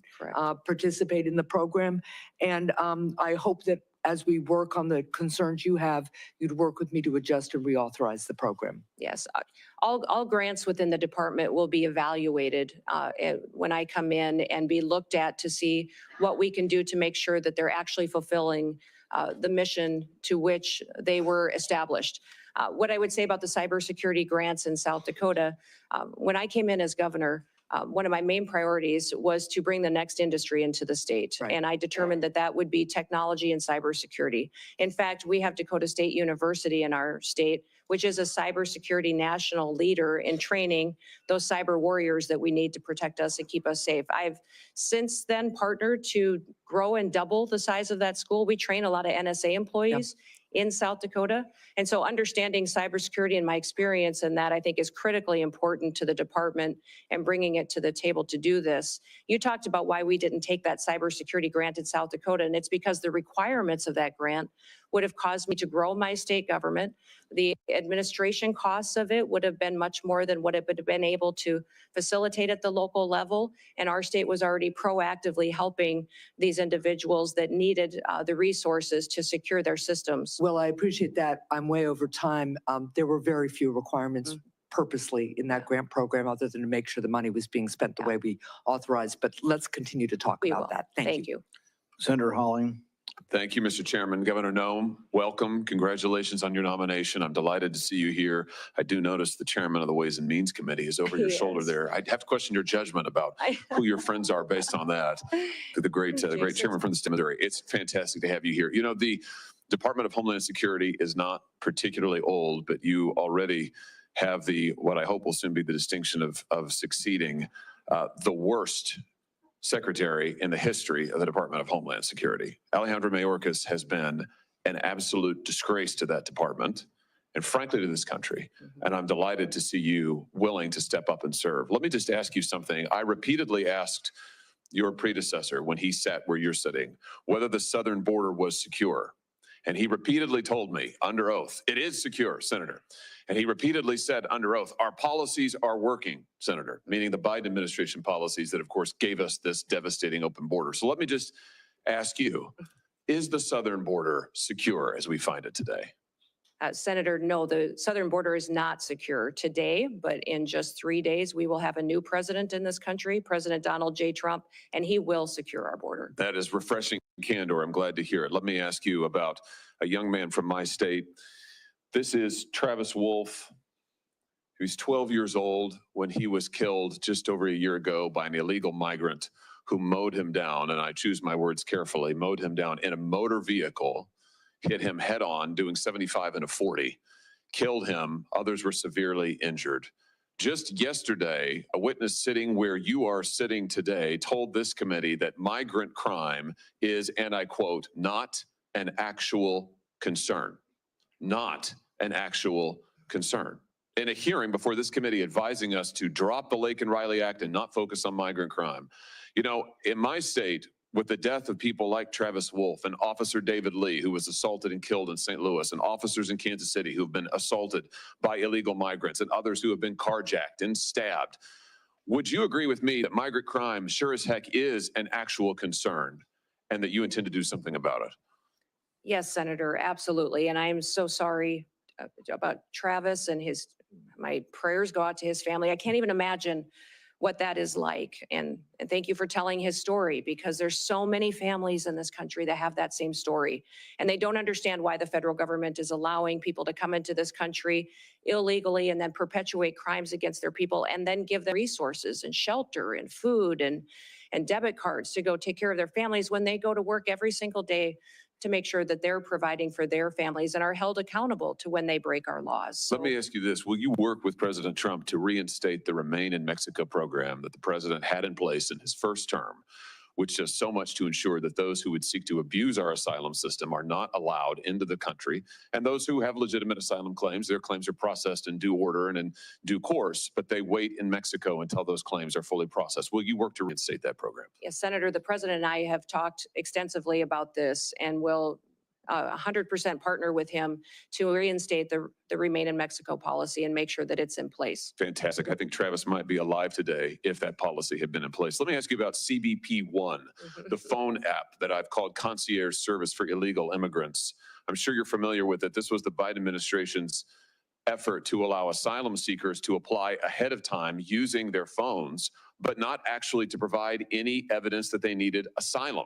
participate in the program. And I hope that as we work on the concerns you have, you'd work with me to adjust and reauthorize the program. Yes, all grants within the department will be evaluated when I come in and be looked at to see what we can do to make sure that they're actually fulfilling the mission to which they were established. What I would say about the cybersecurity grants in South Dakota, when I came in as governor, one of my main priorities was to bring the next industry into the state. And I determined that that would be technology and cybersecurity. In fact, we have Dakota State University in our state, which is a cybersecurity national leader in training those cyber warriors that we need to protect us and keep us safe. I've since then partnered to grow and double the size of that school. We train a lot of NSA employees in South Dakota. And so understanding cybersecurity and my experience in that, I think, is critically important to the department and bringing it to the table to do this. You talked about why we didn't take that cybersecurity grant in South Dakota, and it's because the requirements of that grant would have caused me to grow my state government. The administration costs of it would have been much more than what it would have been able to facilitate at the local level. And our state was already proactively helping these individuals that needed the resources to secure their systems. Well, I appreciate that. I'm way over time. There were very few requirements purposely in that grant program other than to make sure the money was being spent the way we authorized. But let's continue to talk about that. Thank you. Senator Hawley. Thank you, Mr. Chairman. Governor Noem, welcome. Congratulations on your nomination. I'm delighted to see you here. I do notice the chairman of the Ways and Means Committee is over your shoulder there. I'd have to question your judgment about who your friends are based on that. The great chairman from the state of Missouri. It's fantastic to have you here. You know, the Department of Homeland Security is not particularly old, but you already have what I hope will soon be the distinction of succeeding the worst secretary in the history of the Department of Homeland Security. Alejandro Mayorkas has been an absolute disgrace to that department and frankly to this country. And I'm delighted to see you willing to step up and serve. Let me just ask you something. I repeatedly asked your predecessor when he sat where you're sitting whether the southern border was secure. And he repeatedly told me under oath, it is secure, Senator. And he repeatedly said under oath, our policies are working, Senator, meaning the Biden administration policies that, of course, gave us this devastating open border. So let me just ask you, is the southern border secure as we find it today? Senator, no, the southern border is not secure today, but in just 3 days, we will have a new president in this country, President Donald J. Trump, and he will secure our border. That is refreshing candor. I'm glad to hear it. Let me ask you about a young man from my state. This is Travis Wolf. He was 12 years old when he was killed just over a year ago by an illegal migrant who mowed him down, and I choose my words carefully, mowed him down in a motor vehicle, hit him head on, doing 75 and a 40, killed him. Others were severely injured. Just yesterday, a witness sitting where you are sitting today told this committee that migrant crime is, and I quote, not an actual concern. Not an actual concern. In a hearing before this committee advising us to drop the Lake and Riley Act and not focus on migrant crime. You know, in my state, with the death of people like Travis Wolf and Officer David Lee, who was assaulted and killed in St. Louis, and officers in Kansas City who have been assaulted by illegal migrants, and others who have been carjacked and stabbed. Would you agree with me that migrant crime sure as heck is an actual concern and that you intend to do something about it? Yes, Senator, absolutely. And I am so sorry about Travis and my prayers go out to his family. I can't even imagine what that is like. And thank you for telling his story, because there's so many families in this country that have that same story. And they don't understand why the federal government is allowing people to come into this country illegally and then perpetuate crimes against their people and then give them resources and shelter and food and debit cards to go take care of their families when they go to work every single day to make sure that they're providing for their families and are held accountable to when they break our laws. So, let me ask you this. Will you work with President Trump to reinstate the Remain in Mexico program that the president had in place in his first term, which does so much to ensure that those who would seek to abuse our asylum system are not allowed into the country, and those who have legitimate asylum claims, their claims are processed in due order and in due course, but they wait in Mexico until those claims are fully processed. Will you work to reinstate that program? yes, Senator, the president and I have talked extensively about this and will 100% partner with him to reinstate the Remain in Mexico policy and make sure that it's in place. Fantastic. I think Travis might be alive today if that policy had been in place. Let me ask you about CBP-1, the phone app that I've called Concierge Service for Illegal Immigrants. I'm sure you're familiar with it. This was the Biden administration's effort to allow asylum seekers to apply ahead of time using their phones, but not actually to provide any evidence that they needed asylum.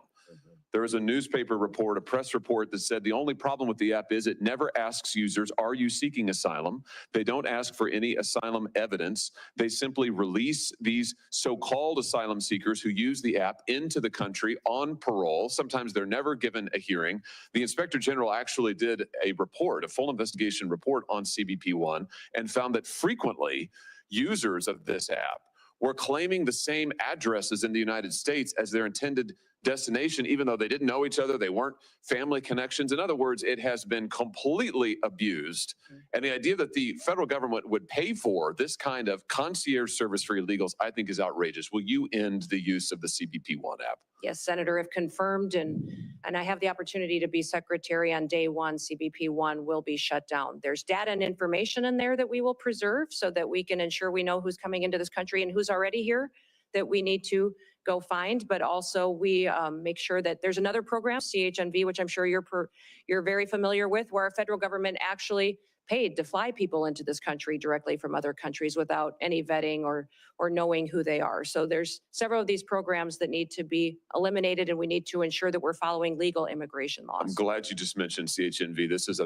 There was a newspaper report, a press report that said the only problem with the app is it never asks users, are you seeking asylum? They don't ask for any asylum evidence. They simply release these so-called asylum seekers who use the app into the country on parole. Sometimes they're never given a hearing. The Inspector General actually did a report, a full investigation report on CBP-1, and found that frequently users of this app were claiming the same addresses in the United States as their intended destination, even though they didn't know each other, they weren't family connections. In other words, it has been completely abused. And the idea that the federal government would pay for this kind of concierge service for illegals, I think is outrageous. Will you end the use of the CBP-1 app? Yes, Senator, if confirmed, and I have the opportunity to be secretary on day one, CBP-1 will be shut down. There's data and information in there that we will preserve so that we can ensure we know who's coming into this country and who's already here that we need to go find, but also we make sure that there's another program, CHNV, which I'm sure you're very familiar with, where our federal government actually paid to fly people into this country directly from other countries without any vetting or knowing who they are. So there's several of these programs that need to be eliminated, and we need to ensure that we're following legal immigration laws. I'm glad you just mentioned CHNV. This is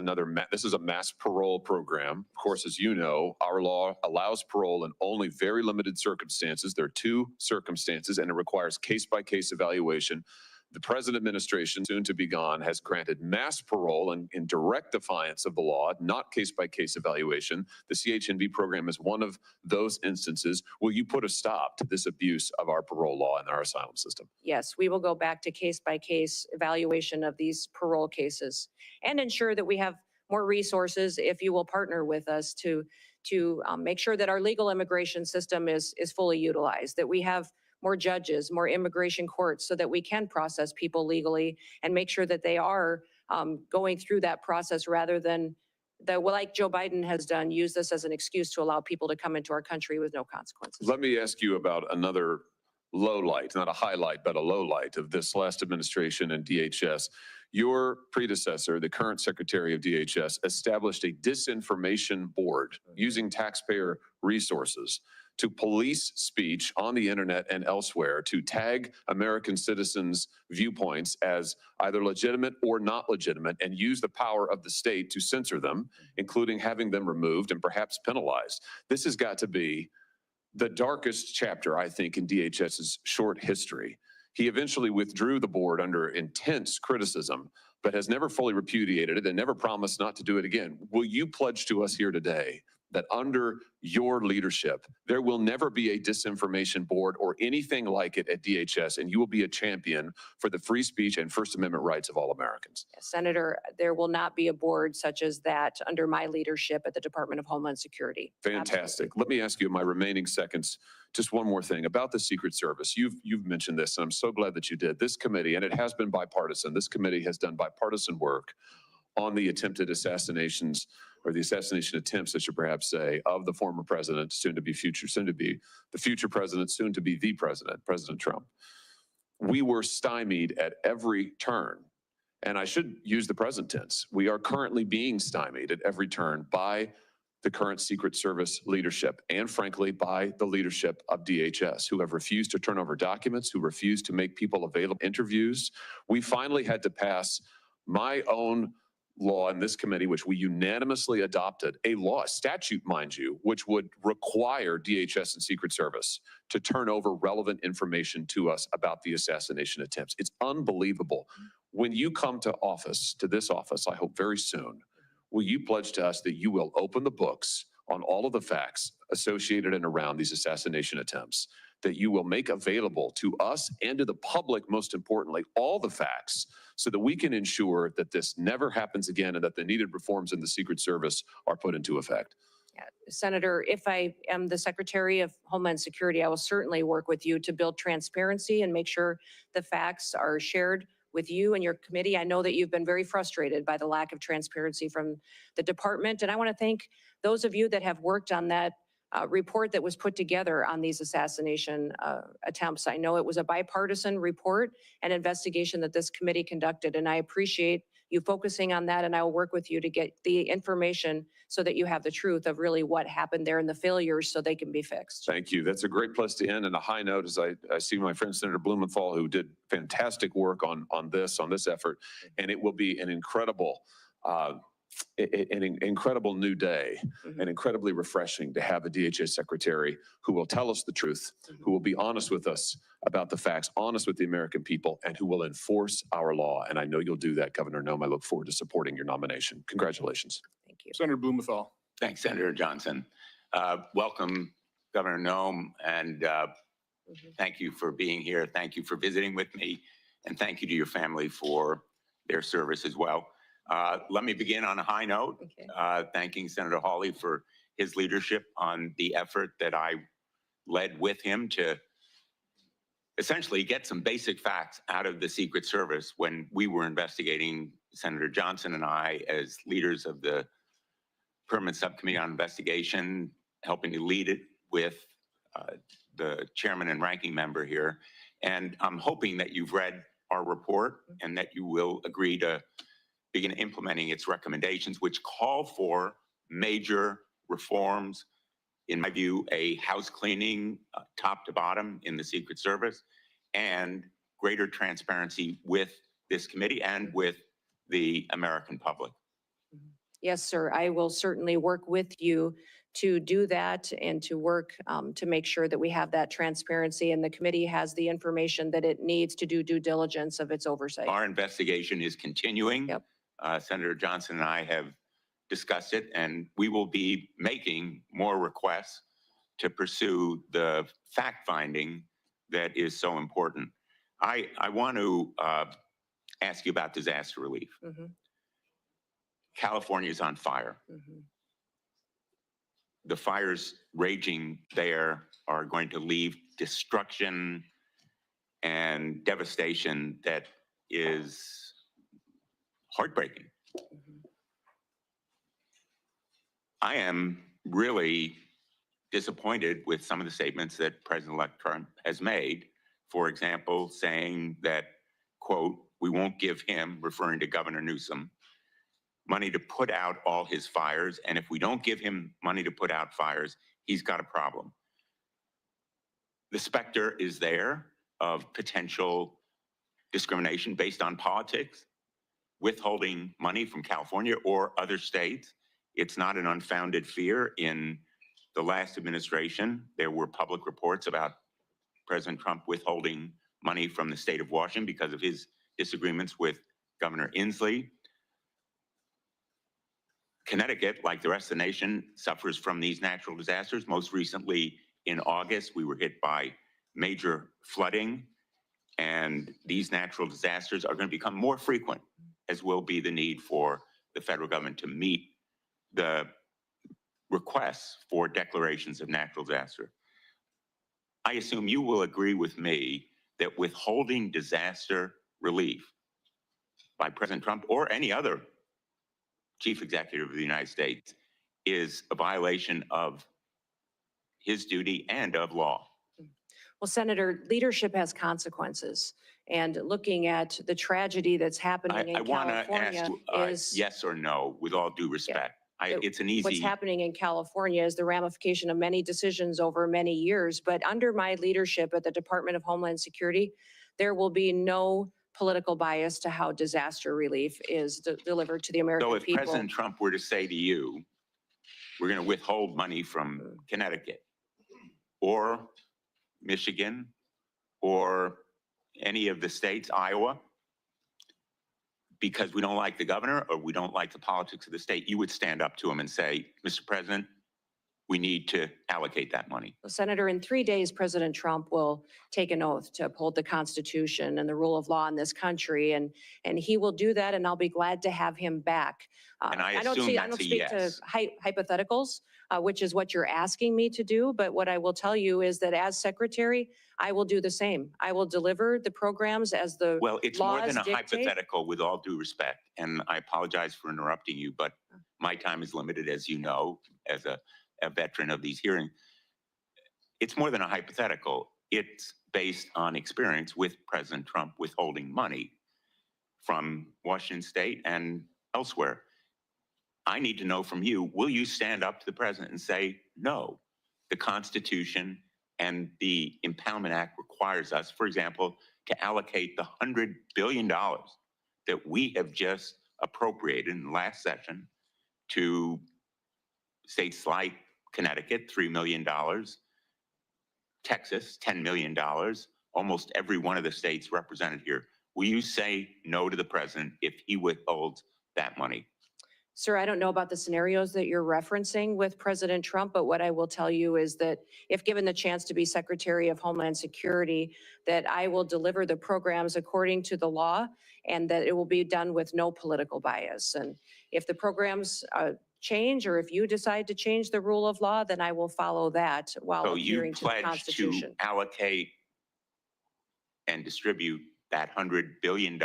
this is a mass parole program. Of course, as you know, our law allows parole in only very limited circumstances. There are two circumstances, and it requires case-by-case evaluation. The present administration, soon to be gone, has granted mass parole in direct defiance of the law, not case-by-case evaluation. The CHNV program is one of those instances. Will you put a stop to this abuse of our parole law and our asylum system? Yes, we will go back to case-by-case evaluation of these parole cases and ensure that we have more resources if you will partner with us to make sure that our legal immigration system is fully utilized, that we have more judges, more immigration courts so that we can process people legally and make sure that they are going through that process rather than like Joe Biden has done, use this as an excuse to allow people to come into our country with no consequences. Let me ask you about another low light, not a highlight, but a low light of this last administration and DHS. Your predecessor, the current Secretary of DHS, established a disinformation board using taxpayer resources to police speech on the internet and elsewhere, to tag American citizens' viewpoints as either legitimate or not legitimate, and use the power of the state to censor them, including having them removed and perhaps penalized. This has got to be the darkest chapter, I think, in DHS's short history. He eventually withdrew the board under intense criticism, but has never fully repudiated it and never promised not to do it again. Will you pledge to us here today that under your leadership, there will never be a disinformation board or anything like it at DHS, and you will be a champion for the free speech and First Amendment rights of all Americans? Senator, there will not be a board such as that under my leadership at the Department of Homeland Security. Fantastic. Absolutely. Let me ask you in my remaining seconds, just one more thing about the Secret Service. You've mentioned this, and I'm so glad that you did. This committee, and it has been bipartisan, this committee has done bipartisan work on the attempted assassinations, or the assassination attempts, I should perhaps say, of the former president, soon to be the future president, soon to be the president, President Trump. We were stymied at every turn. And I should use the present tense. We are currently being stymied at every turn by the current Secret Service leadership and, frankly, by the leadership of DHS, who have refused to turn over documents, who refused to make people available interviews. We finally had to pass my own law in this committee, which we unanimously adopted, a law, a statute, mind you, which would require DHS and Secret Service to turn over relevant information to us about the assassination attempts. It's unbelievable. When you come to office, to this office, I hope very soon, will you pledge to us that you will open the books on all of the facts associated and around these assassination attempts, that you will make available to us and to the public, most importantly, all the facts, so that we can ensure that this never happens again and that the needed reforms in the Secret Service are put into effect? Yeah. Senator, if I am the Secretary of Homeland Security, I will certainly work with you to build transparency and make sure the facts are shared with you and your committee. I know that you've been very frustrated by the lack of transparency from the department, and I want to thank those of you that have worked on that report that was put together on these assassination attempts. I know it was a bipartisan report and investigation that this committee conducted, and I appreciate you focusing on that, and I will work with you to get the information so that you have the truth of really what happened there and the failures so they can be fixed. Thank you. That's a great place to end. And a high note, as I see my friend Senator Blumenthal, who did fantastic work on this effort, and it will be an incredible new day, and incredibly refreshing to have a DHS secretary who will tell us the truth, who will be honest with us about the facts, honest with the American people, and who will enforce our law. And I know you'll do that, Governor Noem. I look forward to supporting your nomination. Congratulations. Thank you. Senator Blumenthal. Thanks, Senator Johnson. Welcome, Governor Noem, and thank you for being here. Thank you for visiting with me, and thank you to your family for their service as well. Let me begin on a high note, thanking Senator Hawley for his leadership on the effort that I led with him to essentially get some basic facts out of the Secret Service when we were investigating, Senator Johnson and I, as leaders of the Permanent Subcommittee on Investigation, helping to lead it with the chairman and ranking member here. And I'm hoping that you've read our report and that you will agree to begin implementing its recommendations, which call for major reforms, in my view, a house cleaning top to bottom in the Secret Service, and greater transparency with this committee and with the American public. Yes, sir. I will certainly work with you to do that and to work to make sure that we have that transparency and the committee has the information that it needs to do due diligence of its oversight. Our investigation is continuing. Yep. Senator Johnson and I have discussed it, and we will be making more requests to pursue the fact-finding that is so important. I want to ask you about disaster relief. Mhm, California is on fire. mhm. The fires raging there are going to leave destruction and devastation that is heartbreaking. I am really disappointed with some of the statements that President-elect Trump has made. For example, saying that, quote, we won't give him, referring to Governor Newsom, money to put out all his fires. And if we don't give him money to put out fires, he's got a problem. The specter is there of potential discrimination based on politics, withholding money from California or other states. It's not an unfounded fear. In the last administration, there were public reports about President Trump withholding money from the state of Washington because of his disagreements with Governor Inslee. Connecticut, like the rest of the nation, suffers from these natural disasters. Most recently, in August, we were hit by major flooding, and these natural disasters are going to become more frequent, as will be the need for the federal government to meet the requests for declarations of natural disaster. I assume you will agree with me that withholding disaster relief by President Trump or any other chief executive of the United States is a violation of his duty and of law. Well, Senator, leadership has consequences. And looking at the tragedy that's happening I in want to California ask is yes or no, with all due respect. It's an what's easy. happening in California is the ramification of many decisions over many years. But under my leadership at the Department of Homeland Security, there will be no political bias to how disaster relief is delivered to the American So if people. President Trump were to say to you, we're going to withhold money from Connecticut or Michigan or any of the states, Iowa, because we don't like the governor or we don't like the politics of the state, you would stand up to him and say, Mr. President, we need to allocate that money. Senator, in 3 days, President Trump will take an oath to uphold the Constitution and the rule of law in this country, and he will do that, and I'll be glad to have him back. And I don't assume I don't that's a speak yes. to hypotheticals, which is what you're asking me to do, but what I will tell you is that as secretary, I will do the same. I will deliver the programs as the Well, it's more laws than a dictate. hypothetical, with all due respect, and I apologize for interrupting you, but my time is limited, as you know, as a veteran of these hearings. It's more than a hypothetical. It's based on experience with President Trump withholding money from Washington State and elsewhere. I need to know from you, will you stand up to the president and say, no, the Constitution and the Impoundment Act requires us, for example, to allocate the $100 billion that we have just appropriated in the last session to states like Connecticut, $3 million, Texas, $10 million, almost every one of the states represented here. Will you say no to the president if he withholds that money? Sir, I don't know about the scenarios that you're referencing with President Trump, but what I will tell you is that if given the chance to be Secretary of Homeland Security, that I will deliver the programs according to the law and that it will be done with no political bias. And if the programs change, or if you decide to change the rule of law, then I will follow that while So you adhering to the pledge to Constitution. allocate and distribute that $100 billion.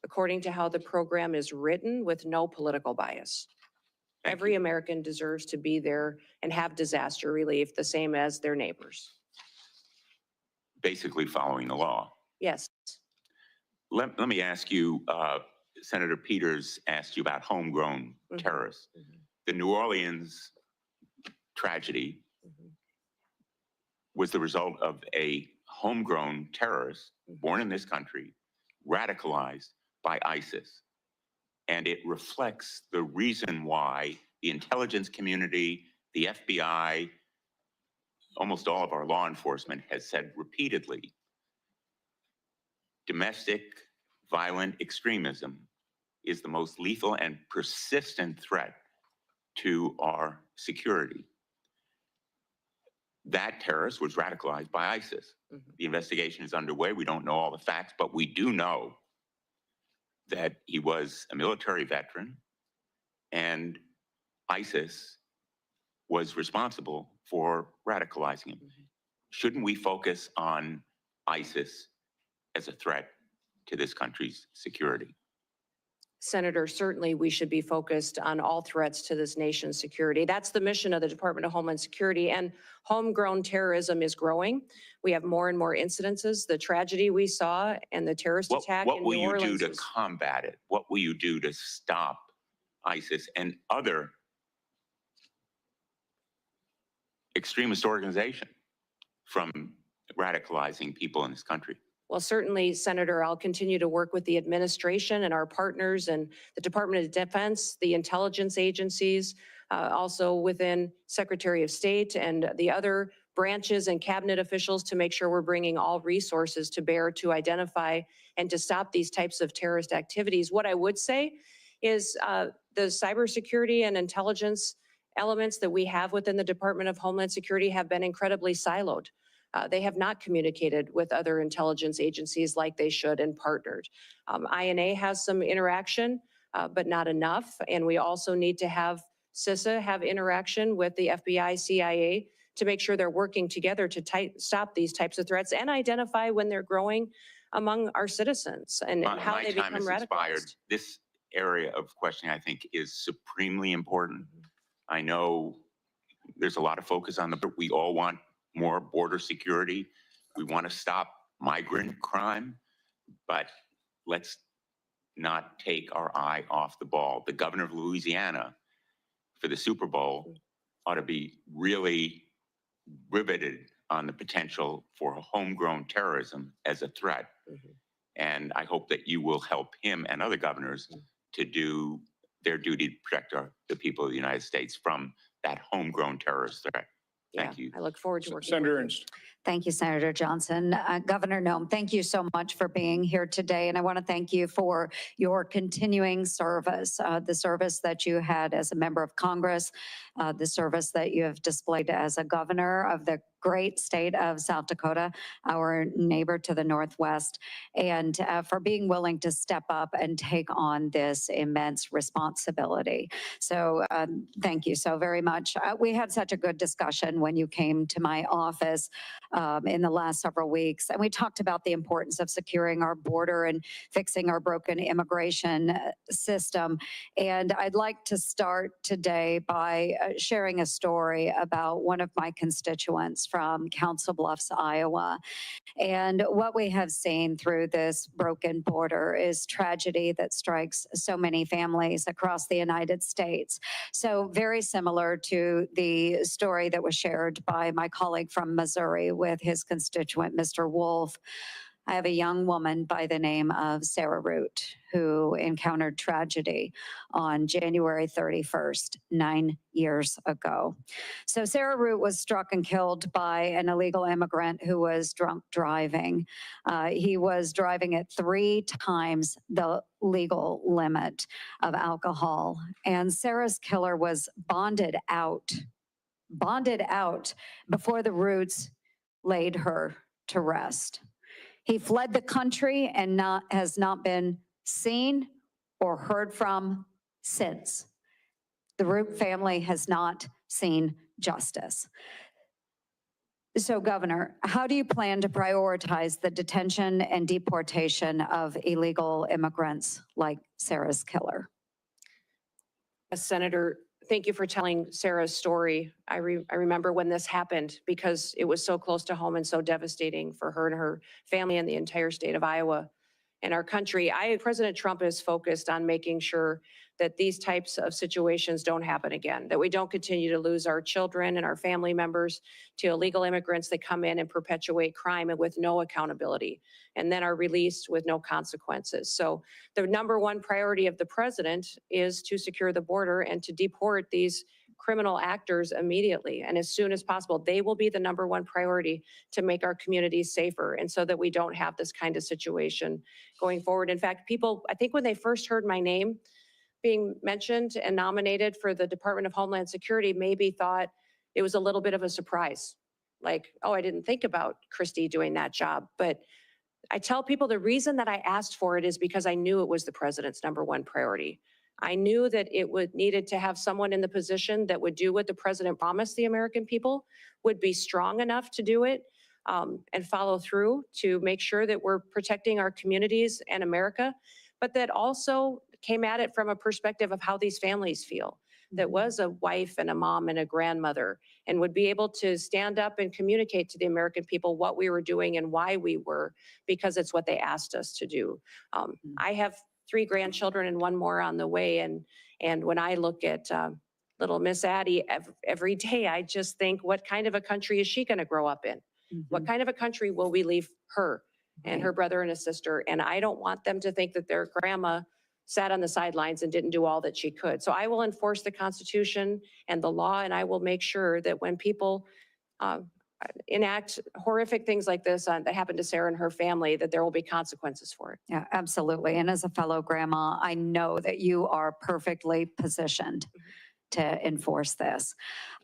According to how the program is written, with no political bias. Thank Every you. American deserves to be there and have disaster relief, the same as their neighbors. Basically following the law. Yes. Let me ask you, Senator Peters asked you about homegrown Mhm. terrorists. Mhm. The New Orleans tragedy Mhm. was the result of a homegrown terrorist Mhm. born in this country, radicalized by ISIS. And it reflects the reason why the intelligence community, the FBI, almost all of our law enforcement has said repeatedly, domestic violent extremism is the most lethal and persistent threat to our security. That terrorist was radicalized by ISIS. The investigation is underway. We don't know all the facts, but we do know that he was a military veteran and ISIS was responsible for radicalizing him. Shouldn't we focus on ISIS as a threat to this country's security? Senator, certainly we should be focused on all threats to this nation's security. That's the mission of the Department of Homeland Security, and homegrown terrorism is growing. We have more and more incidences. The tragedy we saw and the terrorist attack What in will New you Orleans do to was- combat it? What will you do to stop ISIS and other extremist organizations from radicalizing people in this country? Well, certainly, Senator, I'll continue to work with the administration and our partners and the Department of Defense, the intelligence agencies, also within Secretary of State and the other branches and cabinet officials to make sure we're bringing all resources to bear to identify and to stop these types of terrorist activities. What I would say is the cybersecurity and intelligence elements that we have within the Department of Homeland Security have been incredibly siloed. They have not communicated with other intelligence agencies like they should and partnered. INA has some interaction, but not enough. And we also need to have CISA have interaction with the FBI, CIA to make sure they're working together to stop these types of threats and identify when they're growing among our citizens and how My they time become has expired. radicalized. This area of questioning, I think, is supremely important. I know there's a lot of focus on we all want more border security. We want to stop migrant crime, but let's not take our eye off the ball. The governor of Louisiana for the Super Bowl ought to be really riveted on the potential for homegrown terrorism as a threat. And I hope that you will help him and other governors to do their duty to protect the people of the United States from that homegrown terrorist threat. Thank you. I look forward to working Senator with you. Ernst. Thank you, Senator Johnson. Governor Noem, thank you so much for being here today. And I want to thank you for your continuing service, the service that you had as a member of Congress, the service that you have displayed as a governor of the great state of South Dakota, our neighbor to the northwest, and for being willing to step up and take on this immense responsibility. So thank you so very much. We had such a good discussion when you came to my office in the last several weeks, and we talked about the importance of securing our border and fixing our broken immigration system. And I'd like to start today by sharing a story about one of my constituents from Council Bluffs, Iowa. And what we have seen through this broken border is tragedy that strikes so many families across the United States. So very similar to the story that was shared by my colleague from Missouri with his constituent, Mr. Wolf. I have a young woman by the name of Sarah Root who encountered tragedy on January 31st, 9 years ago. So Sarah Root was struck and killed by an illegal immigrant who was drunk driving. He was driving at 3 times the legal limit of alcohol. And Sarah's killer was bonded out before the Roots laid her to rest. He fled the country and has not been seen or heard from since. The Root family has not seen justice. So, Governor, how do you plan to prioritize the detention and deportation of illegal immigrants like Sarah's killer? Senator, thank you for telling Sarah's story. I remember when this happened because it was so close to home and so devastating for her and her family and the entire state of Iowa. in our country. President Trump is focused on making sure that these types of situations don't happen again, that we don't continue to lose our children and our family members to illegal immigrants that come in and perpetuate crime and with no accountability, and then are released with no consequences. So the number one priority of the president is to secure the border and to deport these criminal actors immediately and as soon as possible. They will be the number one priority to make our communities safer, and so that we don't have this kind of situation going forward. In fact, people, I think when they first heard my name being mentioned and nominated for the Department of Homeland Security, maybe thought it was a little bit of a surprise. Like, oh, I didn't think about Kristi doing that job. But I tell people the reason that I asked for it is because I knew it was the president's number one priority. I knew that it needed to have someone in the position that would do what the president promised the American people, would be strong enough to do it, and follow through to make sure that we're protecting our communities and America, but that also came at it from a perspective of how these families feel, that was a wife and a mom and a grandmother, and would be able to stand up and communicate to the American people what we were doing and why we were, because it's what they asked us to do. I have 3 grandchildren and 1 more on the way, and when I look at little Miss Addie every day, I just think, what kind of a country is she going to grow up in? What kind of a country will we leave her and her brother and his sister? And I don't want them to think that their grandma sat on the sidelines and didn't do all that she could. So I will enforce the Constitution and the law, and I will make sure that when people enact horrific things like this that happened to Sarah and her family, that there will be consequences for it. Yeah, absolutely. And as a fellow grandma, I know that you are perfectly positioned to enforce this.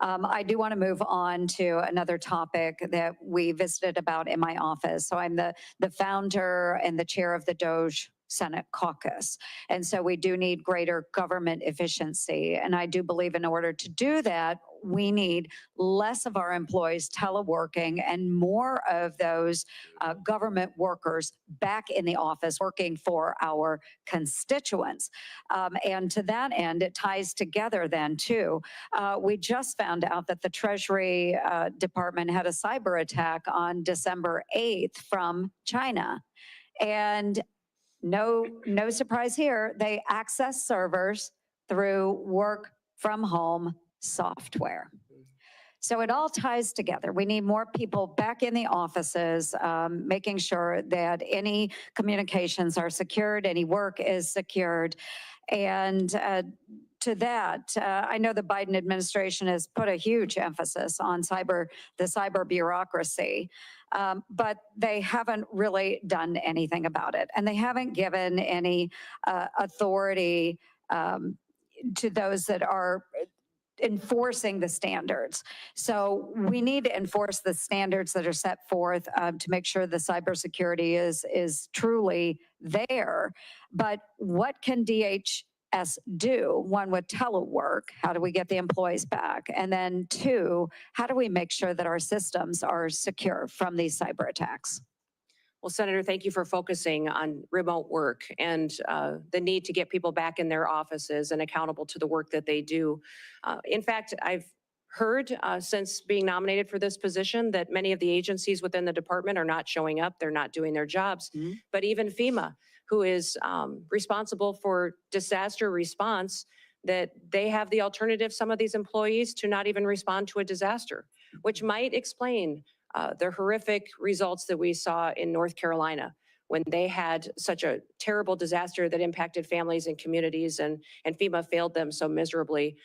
I do want to move on to another topic that we visited about in my office. So I'm the founder and the chair of the DOJ Senate caucus. And so we do need greater government efficiency. And I do believe in order to do that, we need less of our employees teleworking and more of those government workers back in the office working for our constituents. And to that end, it ties together then too. We just found out that the Treasury Department had a cyber attack on December 8th from China. And no surprise here, they access servers through work from home software. So it all ties together. We need more people back in the offices, making sure that any communications are secured, any work is secured. And to that, I know the Biden administration has put a huge emphasis on the cyber bureaucracy, but they haven't really done anything about it. And they haven't given any authority to those that are enforcing the standards. So we need to enforce the standards that are set forth to make sure the cybersecurity is truly there. But what can DHS do? One, with telework, how do we get the employees back? And then 2, how do we make sure that our systems are secure from these cyber attacks? Well, Senator, thank you for focusing on remote work and the need to get people back in their offices and accountable to the work that they do. In fact, I've heard since being nominated for this position that many of the agencies within the department are not showing up. They're not doing their jobs. But even FEMA, who is responsible for disaster response, that they have the alternative, some of these employees, to not even respond to a disaster, which might explain the horrific results that we saw in North Carolina when they had such a terrible disaster that impacted families and communities, and FEMA failed them so miserably.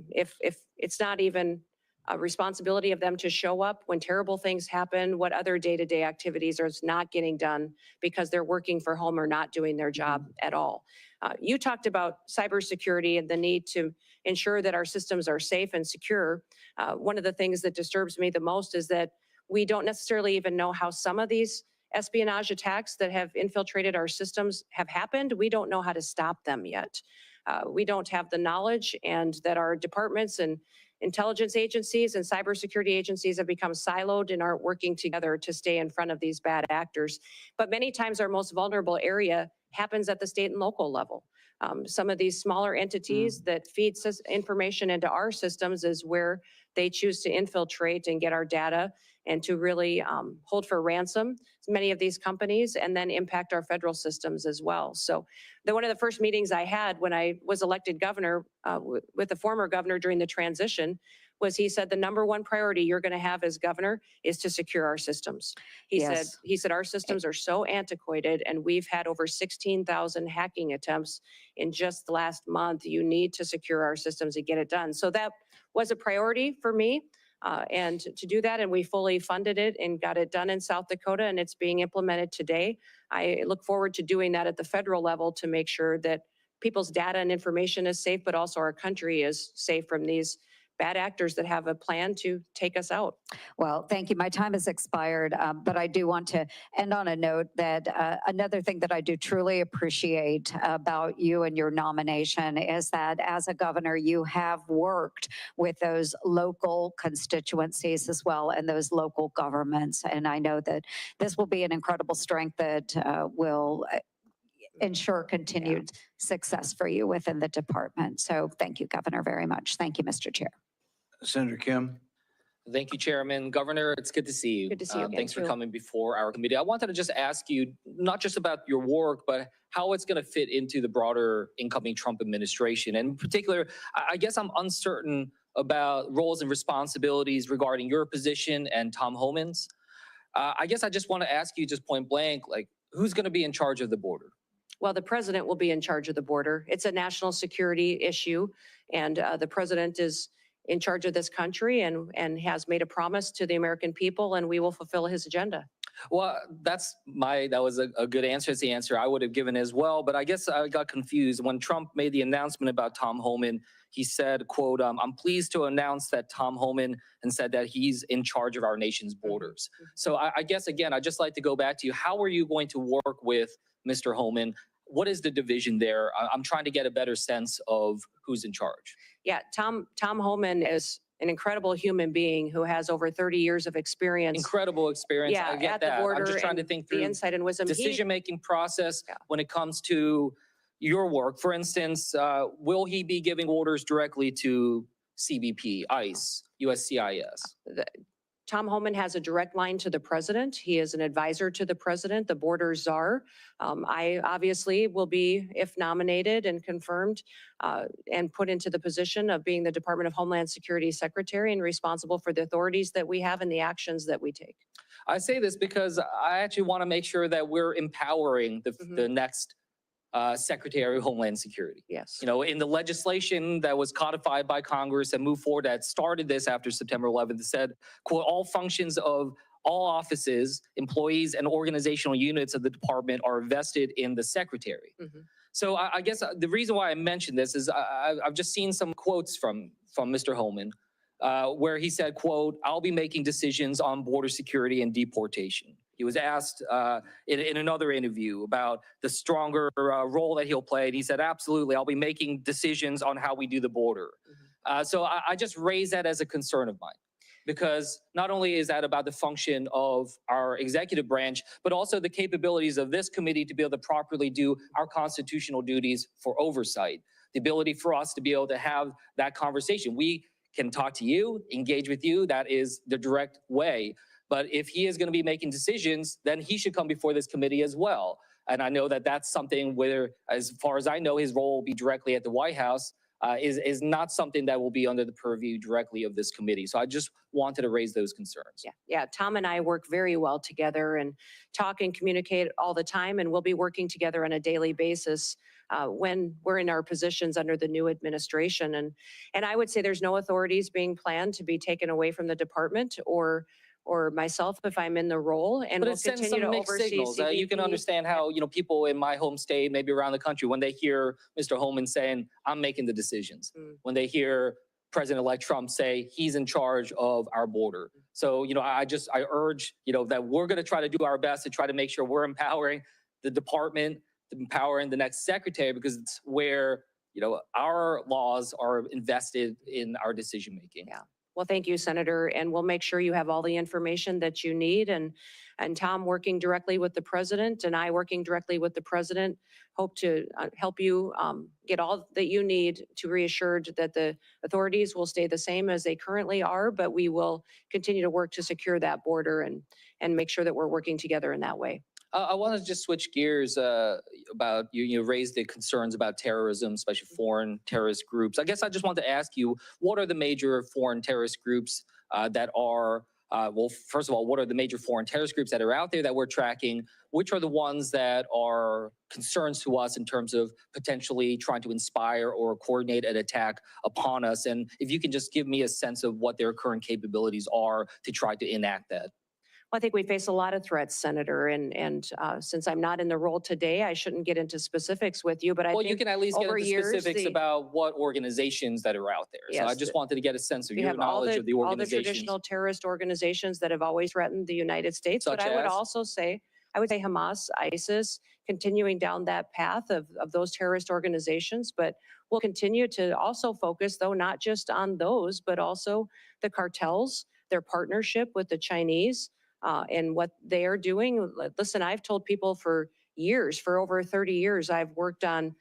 If it's not even a responsibility of them to show up when terrible things happen, what other day-to-day activities are not getting done because they're working for home or not doing their job at all. You talked about cybersecurity and the need to ensure that our systems are safe and secure. One of the things that disturbs me the most is that we don't necessarily even know how some of these espionage attacks that have infiltrated our systems have happened. We don't know how to stop them yet. We don't have the knowledge, and that our departments and intelligence agencies and cybersecurity agencies have become siloed and aren't working together to stay in front of these bad actors. But many times our most vulnerable area happens at the state and local level. Some of these smaller entities that feed information into our systems is where they choose to infiltrate and get our data and to really hold for ransom many of these companies and then impact our federal systems as well. So one of the first meetings I had when I was elected governor with the former governor during the transition was he said the number one priority you're going to have as governor is to secure our systems. He Yes. said our systems are so antiquated and we've had over 16,000 hacking attempts in just the last month. You need to secure our systems and get it done. So that was a priority for me. And to do that, and we fully funded it and got it done in South Dakota, and it's being implemented today. I look forward to doing that at the federal level to make sure that people's data and information is safe, but also our country is safe from these bad actors that have a plan to take us out. Well, thank you. My time has expired, but I do want to end on a note that another thing that I do truly appreciate about you and your nomination is that as a governor, you have worked with those local constituencies as well and those local governments. And I know that this will be an incredible strength that will ensure continued success for you within the department. So thank you, Governor, very much. Thank you, Mr. Chair. Senator Kim. Thank you, Chairman. Governor, it's good to see you. Good to see you again, Thanks for too. coming before our committee. I wanted to just ask you, not just about your work, but how it's going to fit into the broader incoming Trump administration. And in particular, I guess I'm uncertain about roles and responsibilities regarding your position and Tom Homan's. I guess I just want to ask you just point blank, like, who's going to be in charge of the border? Well, the president will be in charge of the border. It's a national security issue, and the president is in charge of this country and has made a promise to the American people, and we will fulfill his agenda. Well, that was a good answer. It's the answer I would have given as well. But I guess I got confused. When Trump made the announcement about Tom Homan, he said, quote, I'm pleased to announce that Tom Homan, and said that he's in charge of our nation's borders. So I guess, again, I'd just like to go back to you. How are you going to work with Mr. Homan? What is the division there? I'm trying to get a better sense of who's in charge. Yeah, Tom Homan is an incredible human being who has over 30 years of experience. Incredible experience. Yeah, I get at the that. border I'm just trying to and think the through insight and wisdom. decision-making process Yeah. when it comes to your work. For instance, will he be giving orders directly to CBP, ICE, USCIS? Tom Homan has a direct line to the president. He is an advisor to the president, the border czar. I obviously will be, if nominated and confirmed, and put into the position of being the Department of Homeland Security Secretary and responsible for the authorities that we have and the actions that we take. I say this because I actually want to make sure that we're empowering the next Secretary of Homeland Security. Yes. You know, in the legislation that was codified by Congress and moved forward that started this after September 11th, it said, quote, all functions of all offices, employees, and organizational units of the department are vested in the secretary. So I guess the reason why I mentioned this is I've just seen some quotes from Mr. Homan where he said, quote, I'll be making decisions on border security and deportation. He was asked in another interview about the stronger role that he'll play. And he said, absolutely, I'll be making decisions on how we do the border. So I just raise that as a concern of mine, because not only is that about the function of our executive branch, but also the capabilities of this committee to be able to properly do our constitutional duties for oversight, the ability for us to be able to have that conversation. We can talk to you, engage with you. That is the direct way. But if he is going to be making decisions, then he should come before this committee as well. And I know that that's something where, as far as I know, his role will be directly at the White House, is not something that will be under the purview directly of this committee. So I just wanted to raise those concerns. Yeah, Tom and I work very well together and talk and communicate all the time, and we'll be working together on a daily basis when we're in our positions under the new administration. And I would say there's no authorities being planned to be taken away from the department or myself if I'm in the role, and But we'll it sends continue some to mixed oversee signals. You can CBP. understand how, people in my home state, maybe around the country, when they hear Mr. Homan saying, I'm making the decisions, when they hear President-elect Trump say he's in charge of our border. So, I urge, that we're going to try to do our best to try to make sure we're empowering the department, empowering the next secretary, because it's where, our laws are invested in our decision-making. Yeah. Well, thank you, Senator, and we'll make sure you have all the information that you need. And Tom working directly with the president and I working directly with the president hope to help you get all that you need to reassured that the authorities will stay the same as they currently are, but we will continue to work to secure that border and make sure that we're working together in that way. I want to just switch gears about you raised the concerns about terrorism, especially foreign terrorist groups. I guess I just want to ask you, what are the major foreign terrorist groups that are, well, first of all, what are the major foreign terrorist groups that are out there that we're tracking? Which are the ones that are concerns to us in terms of potentially trying to inspire or coordinate an attack upon us? And if you can just give me a sense of what their current capabilities are to try to enact that. Well, I think we face a lot of threats, Senator, and since I'm not in the role today, I shouldn't get into specifics with you, but I Well, think you can at least get over into years, specifics about what organizations that are out there. So I Yes, just wanted to get a sense of we your have all knowledge of the all the organizations. traditional terrorist organizations that have always threatened the United States. But Such I would as? also say, I would say Hamas, ISIS, continuing down that path of those terrorist organizations. But we'll continue to also focus, though, not just on those, but also the cartels, their partnership with the Chinese, and what they are doing. Listen, I've told people for years, for over 30 years, I've worked on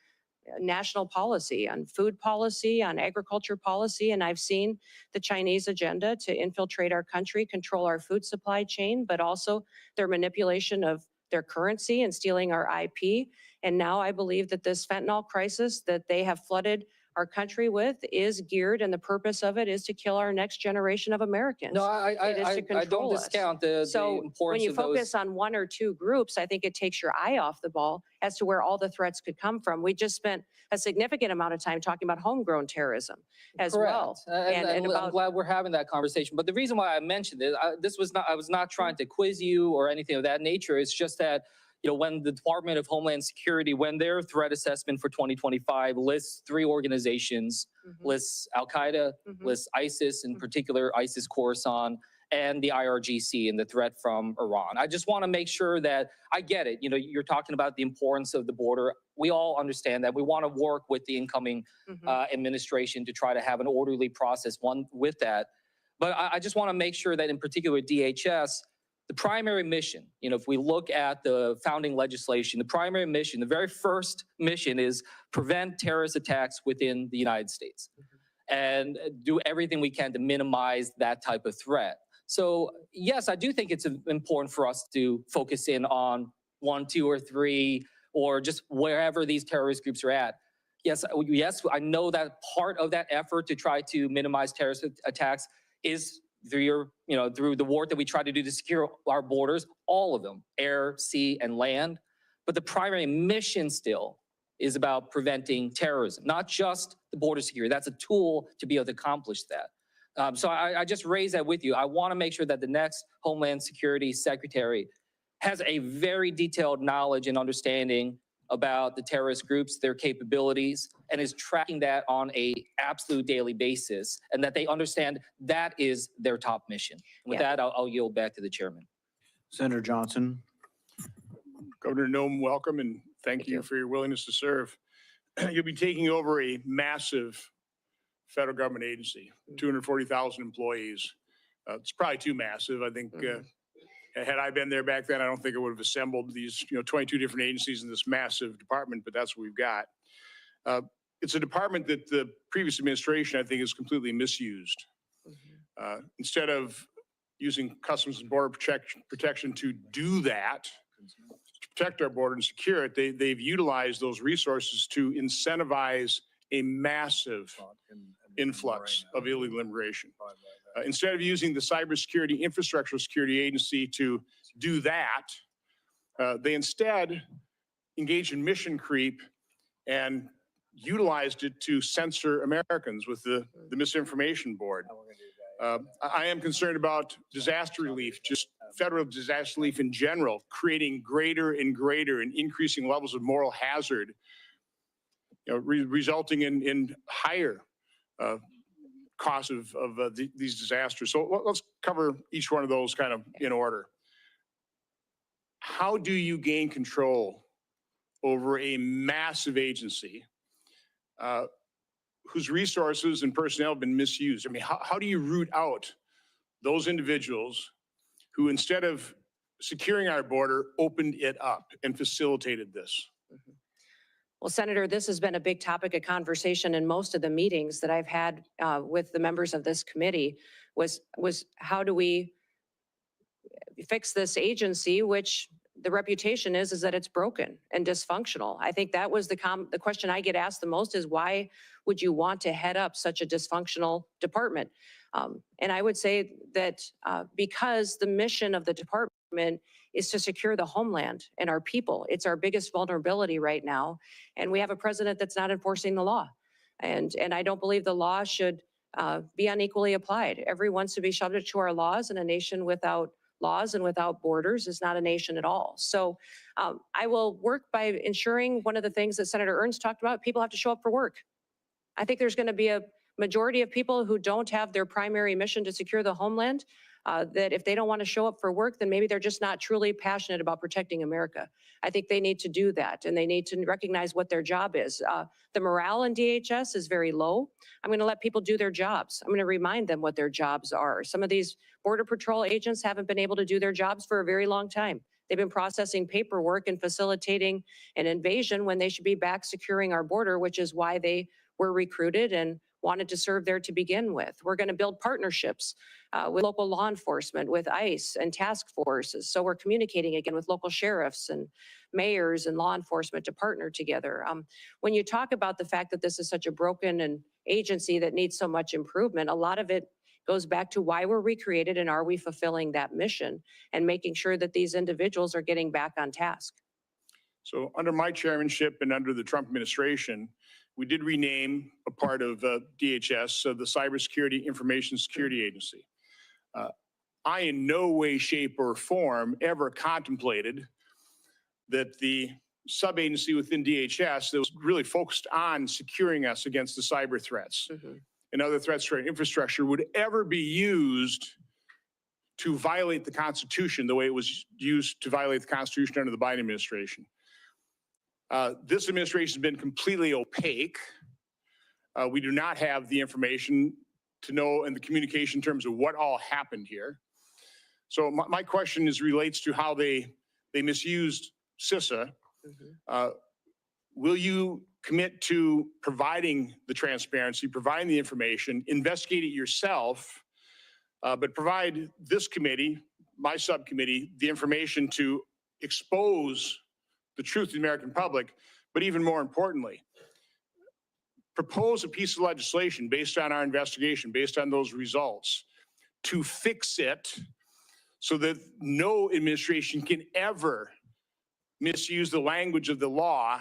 national policy, on food policy, on agriculture policy, and I've seen the Chinese agenda to infiltrate our country, control our food supply chain, but also their manipulation of their currency and stealing our IP. And now I believe that this fentanyl crisis that they have flooded our country with is geared, and the purpose of it is to kill our next generation of Americans. No, It is to I control don't us. discount the So importance when you of focus those. on one or two groups, I think it takes your eye off the ball as to where all the threats could come from. We just spent a significant amount of time talking about homegrown terrorism as well. Correct. And I'm about glad we're having that conversation. But the reason why I mentioned it, I was not trying to quiz you or anything of that nature. It's just that, when the Department of Homeland Security, when their threat assessment for 2025 lists 3 organizations, lists Al-Qaeda, lists ISIS, in particular ISIS Khorasan, and the IRGC and the threat from Iran. I just want to make sure that I get it. You're talking about the importance of the border. We all understand that. We want to work with the incoming administration to try to have an orderly process, one with that. But I just want to make sure that in particular DHS, the primary mission, if we look at the founding legislation, the primary mission, the very first mission is prevent terrorist attacks within the United States and do everything we can to minimize that type of threat. So yes, I do think it's important for us to focus in on 1, 2, or 3, or just wherever these terrorist groups are at. Yes, I know that part of that effort to try to minimize terrorist attacks is through the work that we try to do to secure our borders, all of them, air, sea, and land. But the primary mission still is about preventing terrorism, not just the border security. That's a tool to be able to accomplish that. So I just raise that with you. I want to make sure that the next Homeland Security Secretary has a very detailed knowledge and understanding about the terrorist groups, their capabilities, and is tracking that on a absolute daily basis, and that they understand that is their top mission. With that, I'll yield back to the chairman. Senator Johnson. Governor Noem, welcome, and thank you for your willingness to serve. You'll be taking over a massive federal government agency, 240,000 employees. It's probably too massive. I think had I been there back then, I don't think it would have assembled these 22 different agencies in this massive department, but that's what we've got. It's a department that the previous administration, I think, has completely misused. Instead of using Customs and Border Protection to do that, to protect our border and secure it, they've utilized those resources to incentivize a massive influx of illegal immigration. Instead of using the Cybersecurity Infrastructure Security Agency to do that, they instead engaged in mission creep and utilized it to censor Americans with the Misinformation Board. I am concerned about disaster relief, just federal disaster relief in general, creating greater and greater and increasing levels of moral hazard, resulting in higher costs of these disasters. So let's cover each one of those kind of in order. How do you gain control over a massive agency whose resources and personnel have been misused. I mean, how do you root out those individuals who, instead of securing our border, opened it up and facilitated this? Well, Senator, this has been a big topic of conversation in most of the meetings that I've had with the members of this committee was how do we fix this agency, which the reputation is that it's broken and dysfunctional. I think that was the question I get asked the most is why would you want to head up such a dysfunctional department? And I would say that because the mission of the department is to secure the homeland and our people. It's our biggest vulnerability right now. And we have a president that's not enforcing the law. And I don't believe the law should be unequally applied. Everyone should be subject to our laws, and a nation without laws and without borders is not a nation at all. So I will work by ensuring one of the things that Senator Ernst talked about, people have to show up for work. I think there's going to be a majority of people who don't have their primary mission to secure the homeland, that if they don't want to show up for work, then maybe they're just not truly passionate about protecting America. I think they need to do that, and they need to recognize what their job is. The morale in DHS is very low. I'm going to let people do their jobs. I'm going to remind them what their jobs are. Some of these Border Patrol agents haven't been able to do their jobs for a very long time. They've been processing paperwork and facilitating an invasion when they should be back securing our border, which is why they were recruited and wanted to serve there to begin with. We're going to build partnerships with local law enforcement, with ICE and task forces. So we're communicating again with local sheriffs and mayors and law enforcement to partner together. When you talk about the fact that this is such a broken agency that needs so much improvement, a lot of it goes back to why we're recreated and are we fulfilling that mission and making sure that these individuals are getting back on task. So under my chairmanship and under the Trump administration, we did rename a part of DHS, so the Cybersecurity Information Security Agency. I in no way, shape, or form ever contemplated that the sub-agency within DHS that was really focused on securing us against the cyber threats and other threats to our infrastructure would ever be used to violate the Constitution the way it was used to violate the Constitution under the Biden administration. This administration has been completely opaque. We do not have the information to know and the communication in terms of what all happened here. So my question relates to how they misused CISA. Will you commit to providing the transparency, providing the information, investigate it yourself, but provide this committee, my subcommittee, the information to expose the truth to the American public, but even more importantly, propose a piece of legislation based on our investigation, based on those results, to fix it so that no administration can ever misuse the language of the law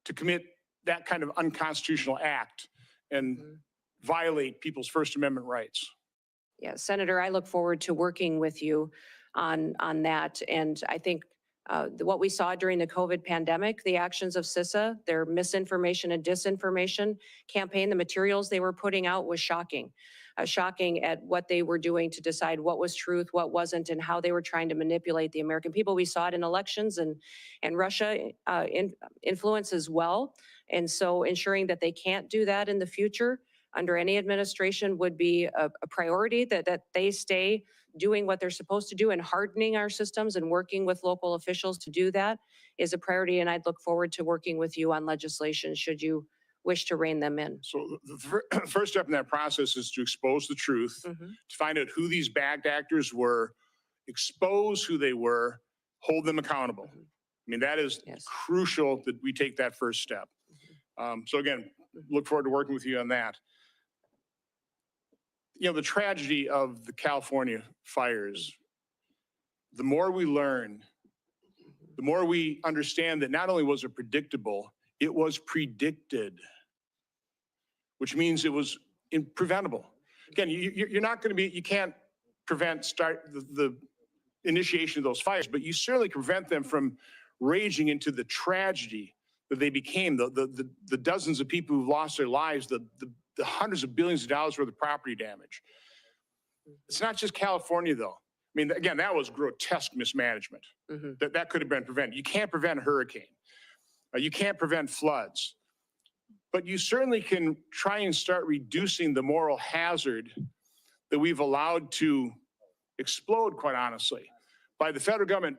to commit that kind of unconstitutional act and violate people's First Amendment rights. Yeah, Senator, I look forward to working with you on that. And I think what we saw during the COVID pandemic, the actions of CISA, their misinformation and disinformation campaign, the materials they were putting out was shocking. Shocking at what they were doing to decide what was truth, what wasn't, and how they were trying to manipulate the American people. We saw it in elections and Russia influence as well. And so ensuring that they can't do that in the future under any administration would be a priority, that they stay doing what they're supposed to do and hardening our systems and working with local officials to do that is a priority. And I'd look forward to working with you on legislation should you wish to rein them in. So the first step in that process is to expose the truth, to find out who these bad actors were, expose who they were, hold them accountable. I mean, that is crucial that we take that first step. So again, look forward to working with you on that. You know, the tragedy of the California fires, the more we learn, the more we understand that not only was it predictable, it was predicted, which means it was preventable. Again, you're not going to be, you can't prevent the initiation of those fires, but you certainly prevent them from raging into the tragedy that they became, the dozens of people who've lost their lives, the hundreds of billions of dollars worth of property damage. It's not just California, though. I mean, again, that was grotesque mismanagement. That could have been prevented. You can't prevent a hurricane. You can't prevent floods. but you certainly can try and start reducing the moral hazard that we've allowed to explode, quite honestly, by the federal government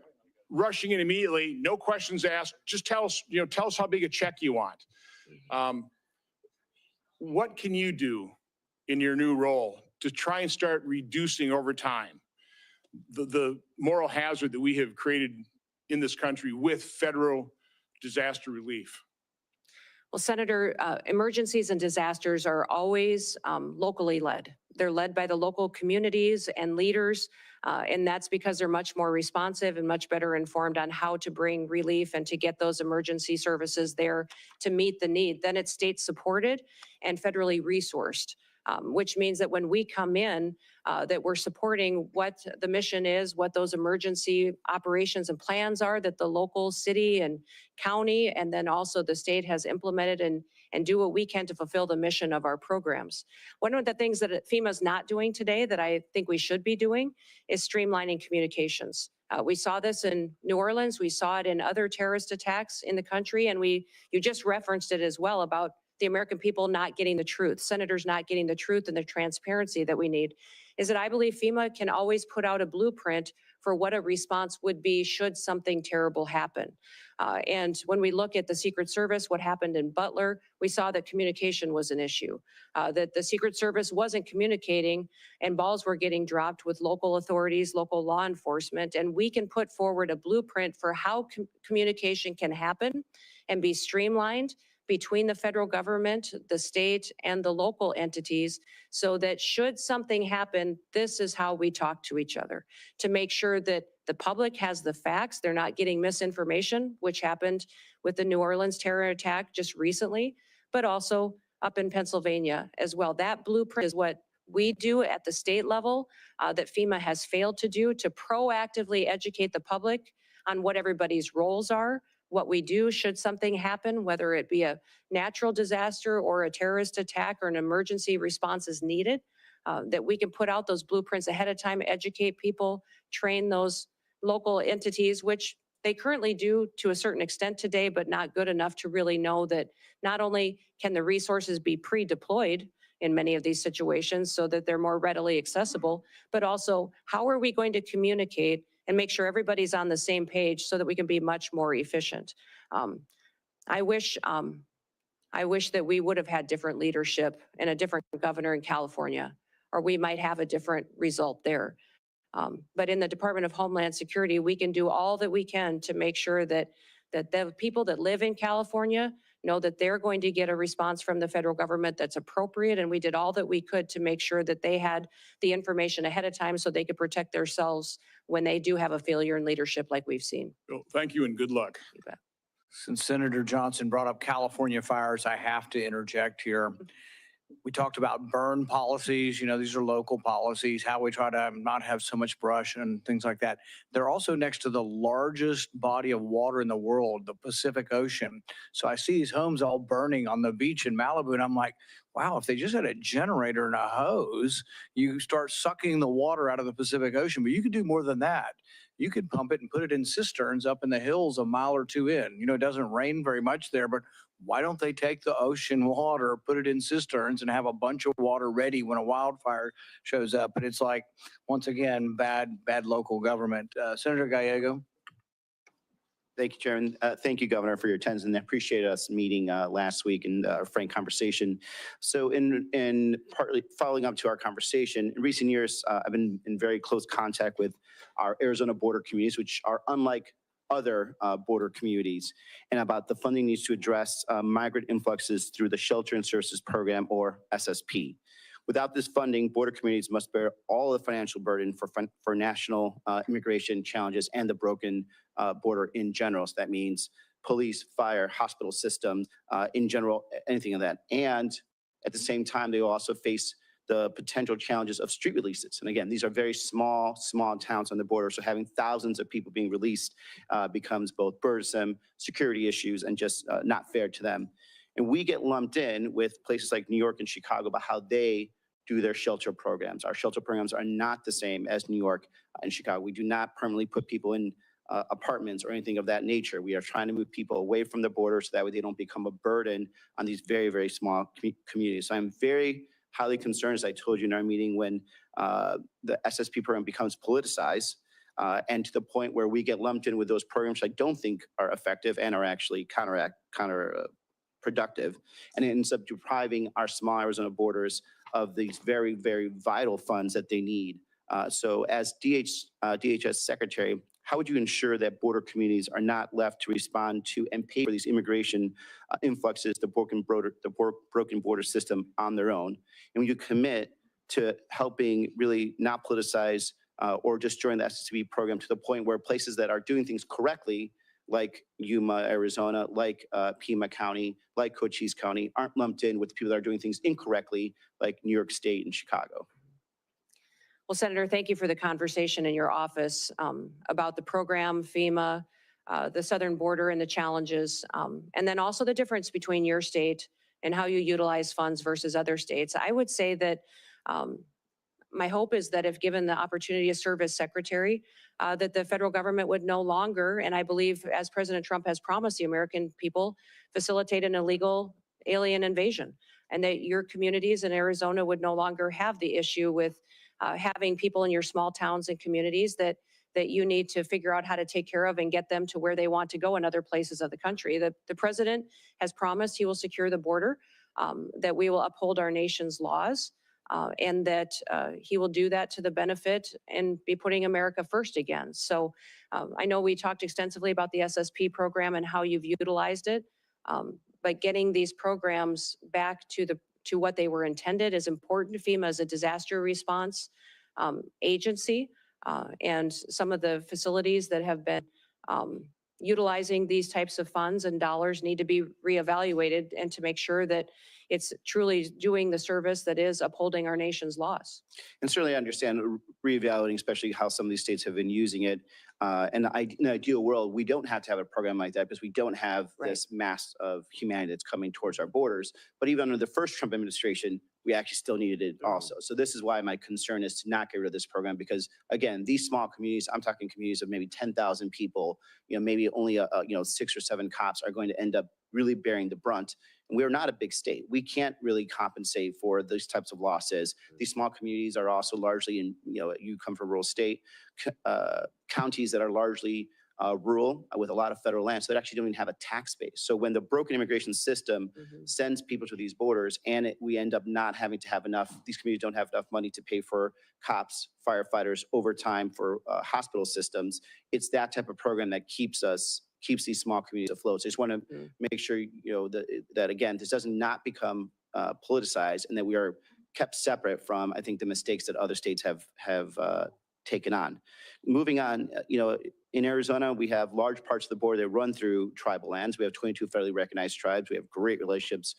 rushing in immediately, no questions asked, just tell us how big a check you want. What can you do in your new role to try and start reducing over time the moral hazard that we have created in this country with federal disaster relief? Well, Senator, emergencies and disasters are always locally led. They're led by the local communities and leaders, and that's because they're much more responsive and much better informed on how to bring relief and to get those emergency services there to meet the need. Then it's state supported and federally resourced, which means that when we come in, that we're supporting what the mission is, what those emergency operations and plans are that the local city and county, and then also the state has implemented and do what we can to fulfill the mission of our programs. One of the things that FEMA is not doing today that I think we should be doing is streamlining communications. We saw this in New Orleans, we saw it in other terrorist attacks in the country, and you just referenced it as well about the American people not getting the truth, senators not getting the truth and the transparency that we need, is that I believe FEMA can always put out a blueprint for what a response would be should something terrible happen. And when we look at the Secret Service, what happened in Butler, we saw that communication was an issue, that the Secret Service wasn't communicating and balls were getting dropped with local authorities, local law enforcement, and we can put forward a blueprint for how communication can happen and be streamlined between the federal government, the state, and the local entities, so that should something happen, this is how we talk to each other, to make sure that the public has the facts, they're not getting misinformation, which happened with the New Orleans terror attack just recently, but also up in Pennsylvania as well. That blueprint is what we do at the state level that FEMA has failed to do, to proactively educate the public on what everybody's roles are, what we do should something happen, whether it be a natural disaster or a terrorist attack or an emergency response is needed, that we can put out those blueprints ahead of time, educate people, train those local entities, which they currently do to a certain extent today, but not good enough to really know that not only can the resources be pre-deployed in many of these situations so that they're more readily accessible, but also how are we going to communicate and make sure everybody's on the same page so that we can be much more efficient. I wish that we would have had different leadership and a different governor in California, or we might have a different result there. But in the Department of Homeland Security, we can do all that we can to make sure that the people that live in California know that they're going to get a response from the federal government that's appropriate. And we did all that we could to make sure that they had the information ahead of time so they could protect themselves when they do have a failure in leadership like we've seen. Well, thank you and good luck. You bet. Since Senator Johnson brought up California fires, I have to interject here. We talked about burn policies, these are local policies, how we try to not have so much brush and things like that. They're also next to the largest body of water in the world, the Pacific Ocean. So I see these homes all burning on the beach in Malibu, and I'm like, wow, if they just had a generator and a hose, you start sucking the water out of the Pacific Ocean, but you could do more than that. You could pump it and put it in cisterns up in the hills a mile or two in. It doesn't rain very much there, but why don't they take the ocean water, put it in cisterns, and have a bunch of water ready when a wildfire shows up? But it's like, once again, bad local government. Senator Gallego. Thank you, Chairman. Thank you, Governor, for your attendance, and I appreciate us meeting last week and our frank conversation. So in partly following up to our conversation, in recent years, I've been in very close contact with our Arizona border communities, which are unlike other border communities, and about the funding needs to address migrant influxes through the Shelter and Services Program, or SSP. Without this funding, border communities must bear all the financial burden for national immigration challenges and the broken border in general. So that means police, fire, hospital systems, in general, anything of that. And at the same time, they will also face the potential challenges of street releases. And again, these are very small towns on the border. So having thousands of people being released becomes both burdensome, security issues, and just not fair to them. And we get lumped in with places like New York and Chicago about how they do their shelter programs. Our shelter programs are not the same as New York and Chicago. We do not permanently put people in apartments or anything of that nature. We are trying to move people away from the border so that way they don't become a burden on these very, very small communities. So I'm very highly concerned, as I told you in our meeting, when the SSP program becomes politicized and to the point where we get lumped in with those programs I don't think are effective and are actually counterproductive. And it ends up depriving our small Arizona borders of these very, very vital funds that they need. So as DHS Secretary, how would you ensure that border communities are not left to respond to and pay for these immigration influxes, the broken border system on their own? And when you commit to helping really not politicize or just join the SSP program to the point where places that are doing things correctly, like Yuma, Arizona, like Pima County, like Cochise County, aren't lumped in with the people that are doing things incorrectly, like New York State and Chicago? Well, Senator, thank you for the conversation in your office about the program, FEMA, the southern border and the challenges, and then also the difference between your state and how you utilize funds versus other states. I would say that my hope is that if given the opportunity to serve as secretary, that the federal government would no longer, and I believe as President Trump has promised the American people, facilitate an illegal alien invasion, and that your communities in Arizona would no longer have the issue with having people in your small towns and communities that you need to figure out how to take care of and get them to where they want to go in other places of the country. The president has promised he will secure the border, that we will uphold our nation's laws, and that he will do that to the benefit and be putting America first again. So I know we talked extensively about the SSP program and how you've utilized it, but getting these programs back to what they were intended is important. FEMA is a disaster response agency, and some of the facilities that have been utilizing these types of funds and dollars need to be reevaluated and to make sure that it's truly doing the service that is upholding our nation's laws. And certainly I understand reevaluating, especially how some of these states have been using it. And in an ideal world, we don't have to have a program like that because we don't have this mass of humanity that's coming towards our borders. But even under the first Trump administration, we actually still needed it also. So this is why my concern is to not get rid of this program, because again, these small communities, I'm talking communities of maybe 10,000 people, maybe only 6 or 7 cops are going to end up really bearing the brunt. And we're not a big state. We can't really compensate for these types of losses. These small communities are also largely in, you come from a rural state, counties that are largely rural with a lot of federal land, so they actually don't even have a tax base. So when the broken immigration system sends people to these borders and we end up not having to have enough, these communities don't have enough money to pay for cops, firefighters, overtime for hospital systems, it's that type of program that keeps these small communities afloat. So I just want to make sure, that again, this does not become politicized and that we are kept separate from, I think, the mistakes that other states have taken on. Moving on, in Arizona, we have large parts of the border that run through tribal lands. We have 22 federally recognized tribes. We have great relationships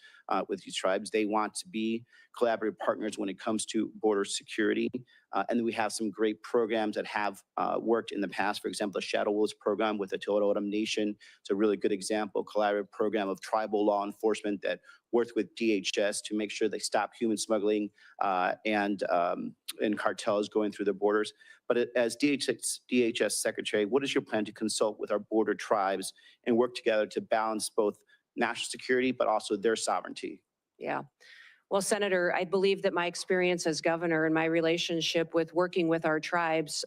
with these tribes. They want to be collaborative partners when it comes to border security. And then we have some great programs that have worked in the past. For example, the Shadow Wolves program with the Tohono O'odham Nation. It's a really good example, collaborative program of tribal law enforcement that worked with DHS to make sure they stop human smuggling and cartels going through the borders. But as DHS Secretary, what is your plan to consult with our border tribes and work together to balance both national security, but also their sovereignty? Yeah. Well, Senator, I believe that my experience as governor and my relationship with working with our tribes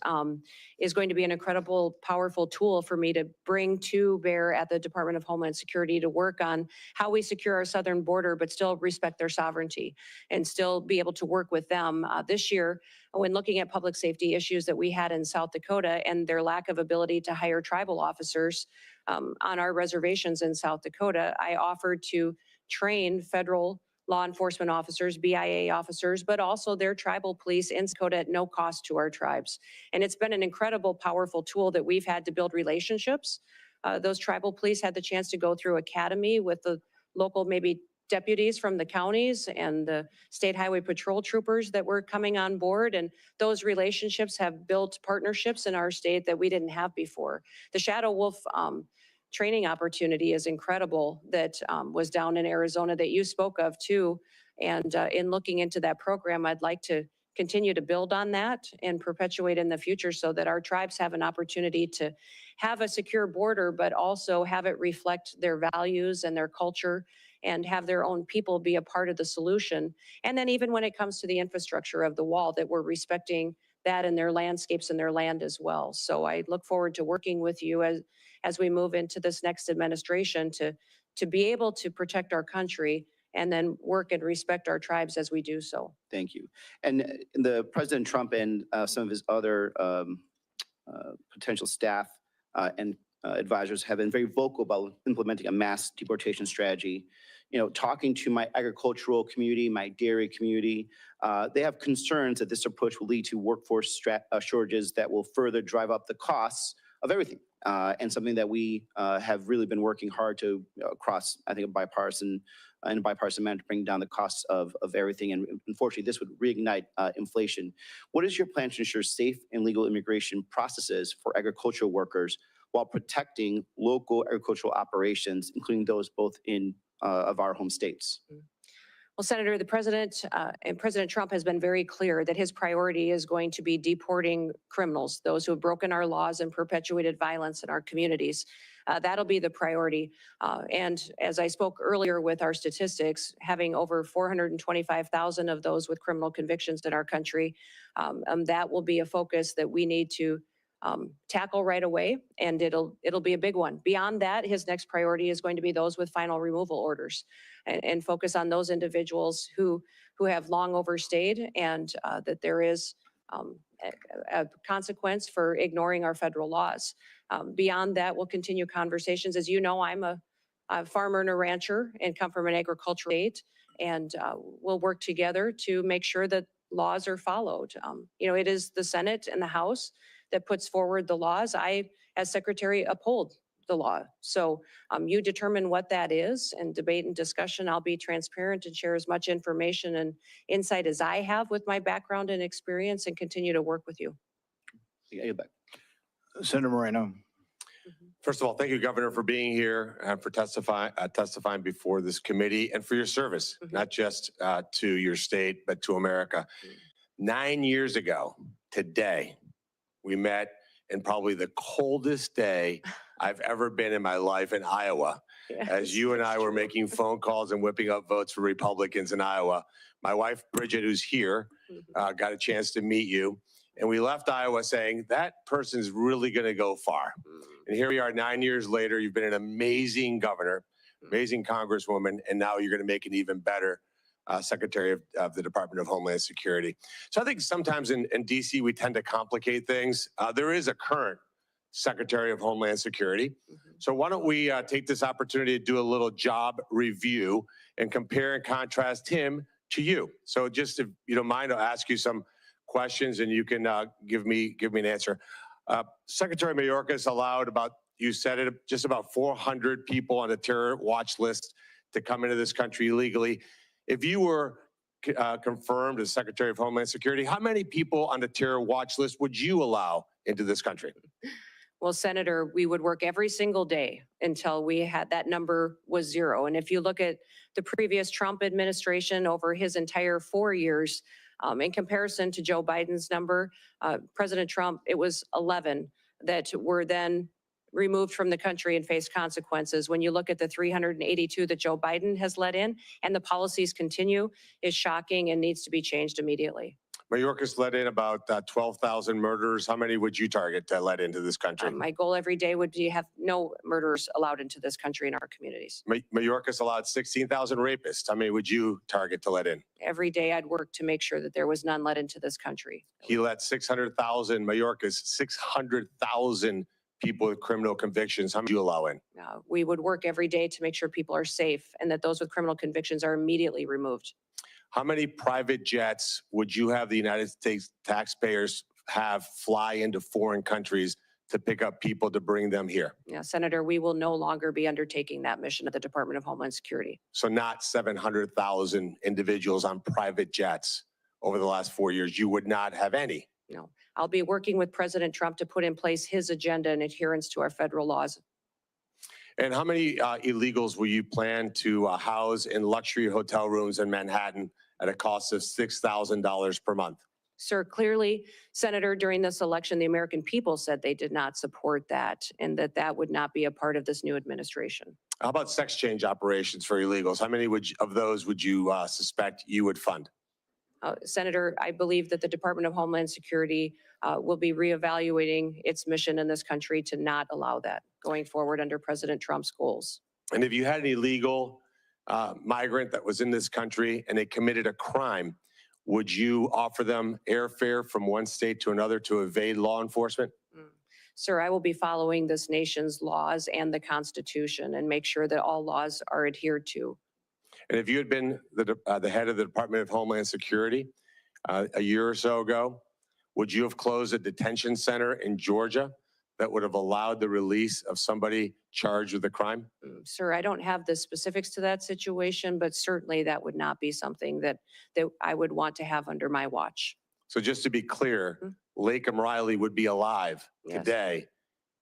is going to be an incredible, powerful tool for me to bring to bear at the Department of Homeland Security to work on how we secure our southern border, but still respect their sovereignty and still be able to work with them. This year, when looking at public safety issues that we had in South Dakota and their lack of ability to hire tribal officers on our reservations in South Dakota, I offered to train federal law enforcement officers, BIA officers, but also their tribal police in Dakota at no cost to our tribes. And it's been an incredible, powerful tool that we've had to build relationships. Those tribal police had the chance to go through academy with the local maybe deputies from the counties and the state highway patrol troopers that were coming on board. And those relationships have built partnerships in our state that we didn't have before. The Shadow Wolf training opportunity is incredible that was down in Arizona that you spoke of too. And in looking into that program, I'd like to continue to build on that and perpetuate in the future so that our tribes have an opportunity to have a secure border, but also have it reflect their values and their culture and have their own people be a part of the solution. And then even when it comes to the infrastructure of the wall, that we're respecting that in their landscapes and their land as well. So I look forward to working with you as we move into this next administration to be able to protect our country and then work and respect our tribes as we do so. Thank you. And the President Trump and some of his other potential staff and advisors have been very vocal about implementing a mass deportation strategy. You know, talking to my agricultural community, my dairy community, they have concerns that this approach will lead to workforce shortages that will further drive up the costs of everything. And something that we have really been working hard to across, I think, a bipartisan manner to bring down the costs of everything. And unfortunately, this would reignite inflation. What is your plan to ensure safe and legal immigration processes for agricultural workers while protecting local agricultural operations, including those both in of our home states? Well, Senator, the President and President Trump has been very clear that his priority is going to be deporting criminals, those who have broken our laws and perpetuated violence in our communities. That'll be the priority. And as I spoke earlier with our statistics, having over 425,000 of those with criminal convictions in our country, that will be a focus that we need to tackle right away, and it'll be a big one. Beyond that, his next priority is going to be those with final removal orders, and focus on those individuals who have long overstayed, and that there is a consequence for ignoring our federal laws. Beyond that, we'll continue conversations. As you know, I'm a farmer and a rancher and come from an agricultural state, and we'll work together to make sure that laws are followed. You know, it is the Senate and the House that puts forward the laws. I, as Secretary, uphold the law. So you determine what that is, and debate and discussion. I'll be transparent and share as much information and insight as I have with my background and experience, and continue to work with you. Senator Moreno. First of all, thank you, Governor, for being here and for testifying before this committee, and for your service, not just to your state, but to America. 9 years ago today, we met in probably the coldest day I've ever been in my life in Iowa. Yes, As you and I were true. making phone calls and whipping up votes for Republicans in Iowa. My wife, Bridget, who's here, got a chance to meet you. And we left Iowa saying, that person's really going to go far. And here we are 9 years later. You've been an amazing governor, amazing congresswoman, and now you're going to make an even better Secretary of the Department of Homeland Security. So I think sometimes in DC, we tend to complicate things. There is a current Secretary of Homeland Security. So why don't we take this opportunity to do a little job review and compare and contrast him to you. So just if you don't mind, I'll ask you some questions and you can give me an answer. Secretary Mayorkas allowed you said it, just about 400 people on a terror watch list to come into this country illegally. If you were confirmed as Secretary of Homeland Security, how many people on the terror watch list would you allow into this country? Well, Senator, we would work every single day until we had that number was zero. And if you look at the previous Trump administration over his entire 4 years, in comparison to Joe Biden's number, President Trump, it was 11 that were then removed from the country and faced consequences. When you look at the 382 that Joe Biden has let in, and the policies continue, is shocking and needs to be changed immediately. Mayorkas let in about 12,000 murders. How many would you target to let into this country? My goal every day would be have no murderers allowed into this country and our communities. Mayorkas allowed 16,000 rapists. How many would you target to let in? Every day I'd work to make sure that there was none let into this country. He let 600,000, Mayorkas, 600,000 people with criminal convictions. How many would you allow in? We would work every day to make sure people are safe and that those with criminal convictions are immediately removed. How many private jets would you have the United States taxpayers have fly into foreign countries to pick up people to bring them here? Yeah, Senator, we will no longer be undertaking that mission at the Department of Homeland Security. So not 700,000 individuals on private jets over the last 4 years. You would not have any. No, I'll be working with President Trump to put in place his agenda and adherence to our federal laws. And how many illegals will you plan to house in luxury hotel rooms in Manhattan at a cost of $6,000 per month? Sir, clearly, Senator, during this election, the American people said they did not support that and that that would not be a part of this new administration. How about sex change operations for illegals? How many of those would you suspect you would fund? Senator, I believe that the Department of Homeland Security will be reevaluating its mission in this country to not allow that going forward under President Trump's goals. And if you had an illegal migrant that was in this country and they committed a crime, would you offer them airfare from one state to another to evade law enforcement? Sir, I will be following this nation's laws and the Constitution and make sure that all laws are adhered to. And if you had been the head of the Department of Homeland Security a year or so ago, would you have closed a detention center in Georgia that would have allowed the release of somebody charged with a crime? Sir, I don't have the specifics to that situation, but certainly that would not be something that I would want to have under my watch. So just to be clear, Lakem Riley would be alive today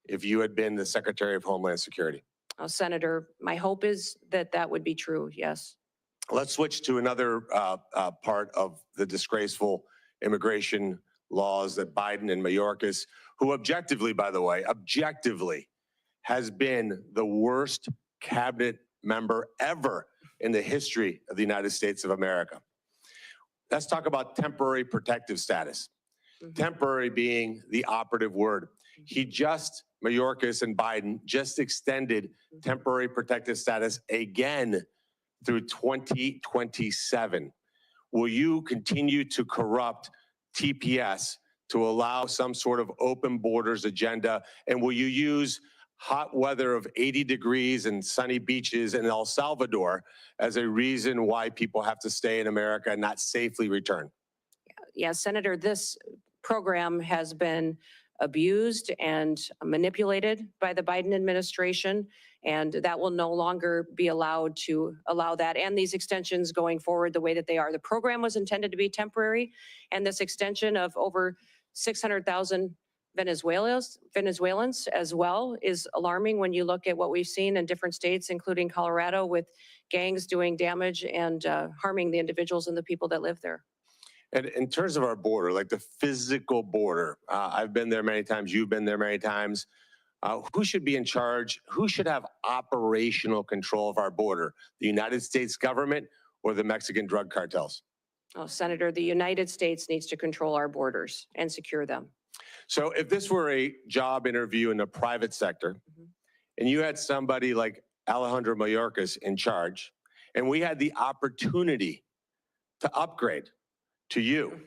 if you had been the Secretary of Homeland Security. Senator, my hope is that that would be true, yes. Let's switch to another part of the disgraceful immigration laws that Biden and Mayorkas, who objectively, by the way, has been the worst cabinet member ever in the history of the United States of America. Let's talk about temporary protective status. Temporary being the operative word. Mayorkas and Biden just extended temporary protective status again through 2027. Will you continue to corrupt TPS to allow some sort of open borders agenda? And will you use hot weather of 80 degrees and sunny beaches in El Salvador as a reason why people have to stay in America and not safely return? Yes, Senator, this program has been abused and manipulated by the Biden administration, and that will no longer be allowed to allow that and these extensions going forward the way that they are. The program was intended to be temporary, and this extension of over 600,000 Venezuelans as well is alarming when you look at what we've seen in different states, including Colorado, with gangs doing damage and harming the individuals and the people that live there. And in terms of our border, like the physical border, I've been there many times, you've been there many times. Who should be in charge? Who should have operational control of our border? The United States government or the Mexican drug cartels? Oh, Senator, the United States needs to control our borders and secure them. So if this were a job interview in the private sector, and you had somebody like Alejandro Mayorkas in charge, and we had the opportunity to upgrade to you,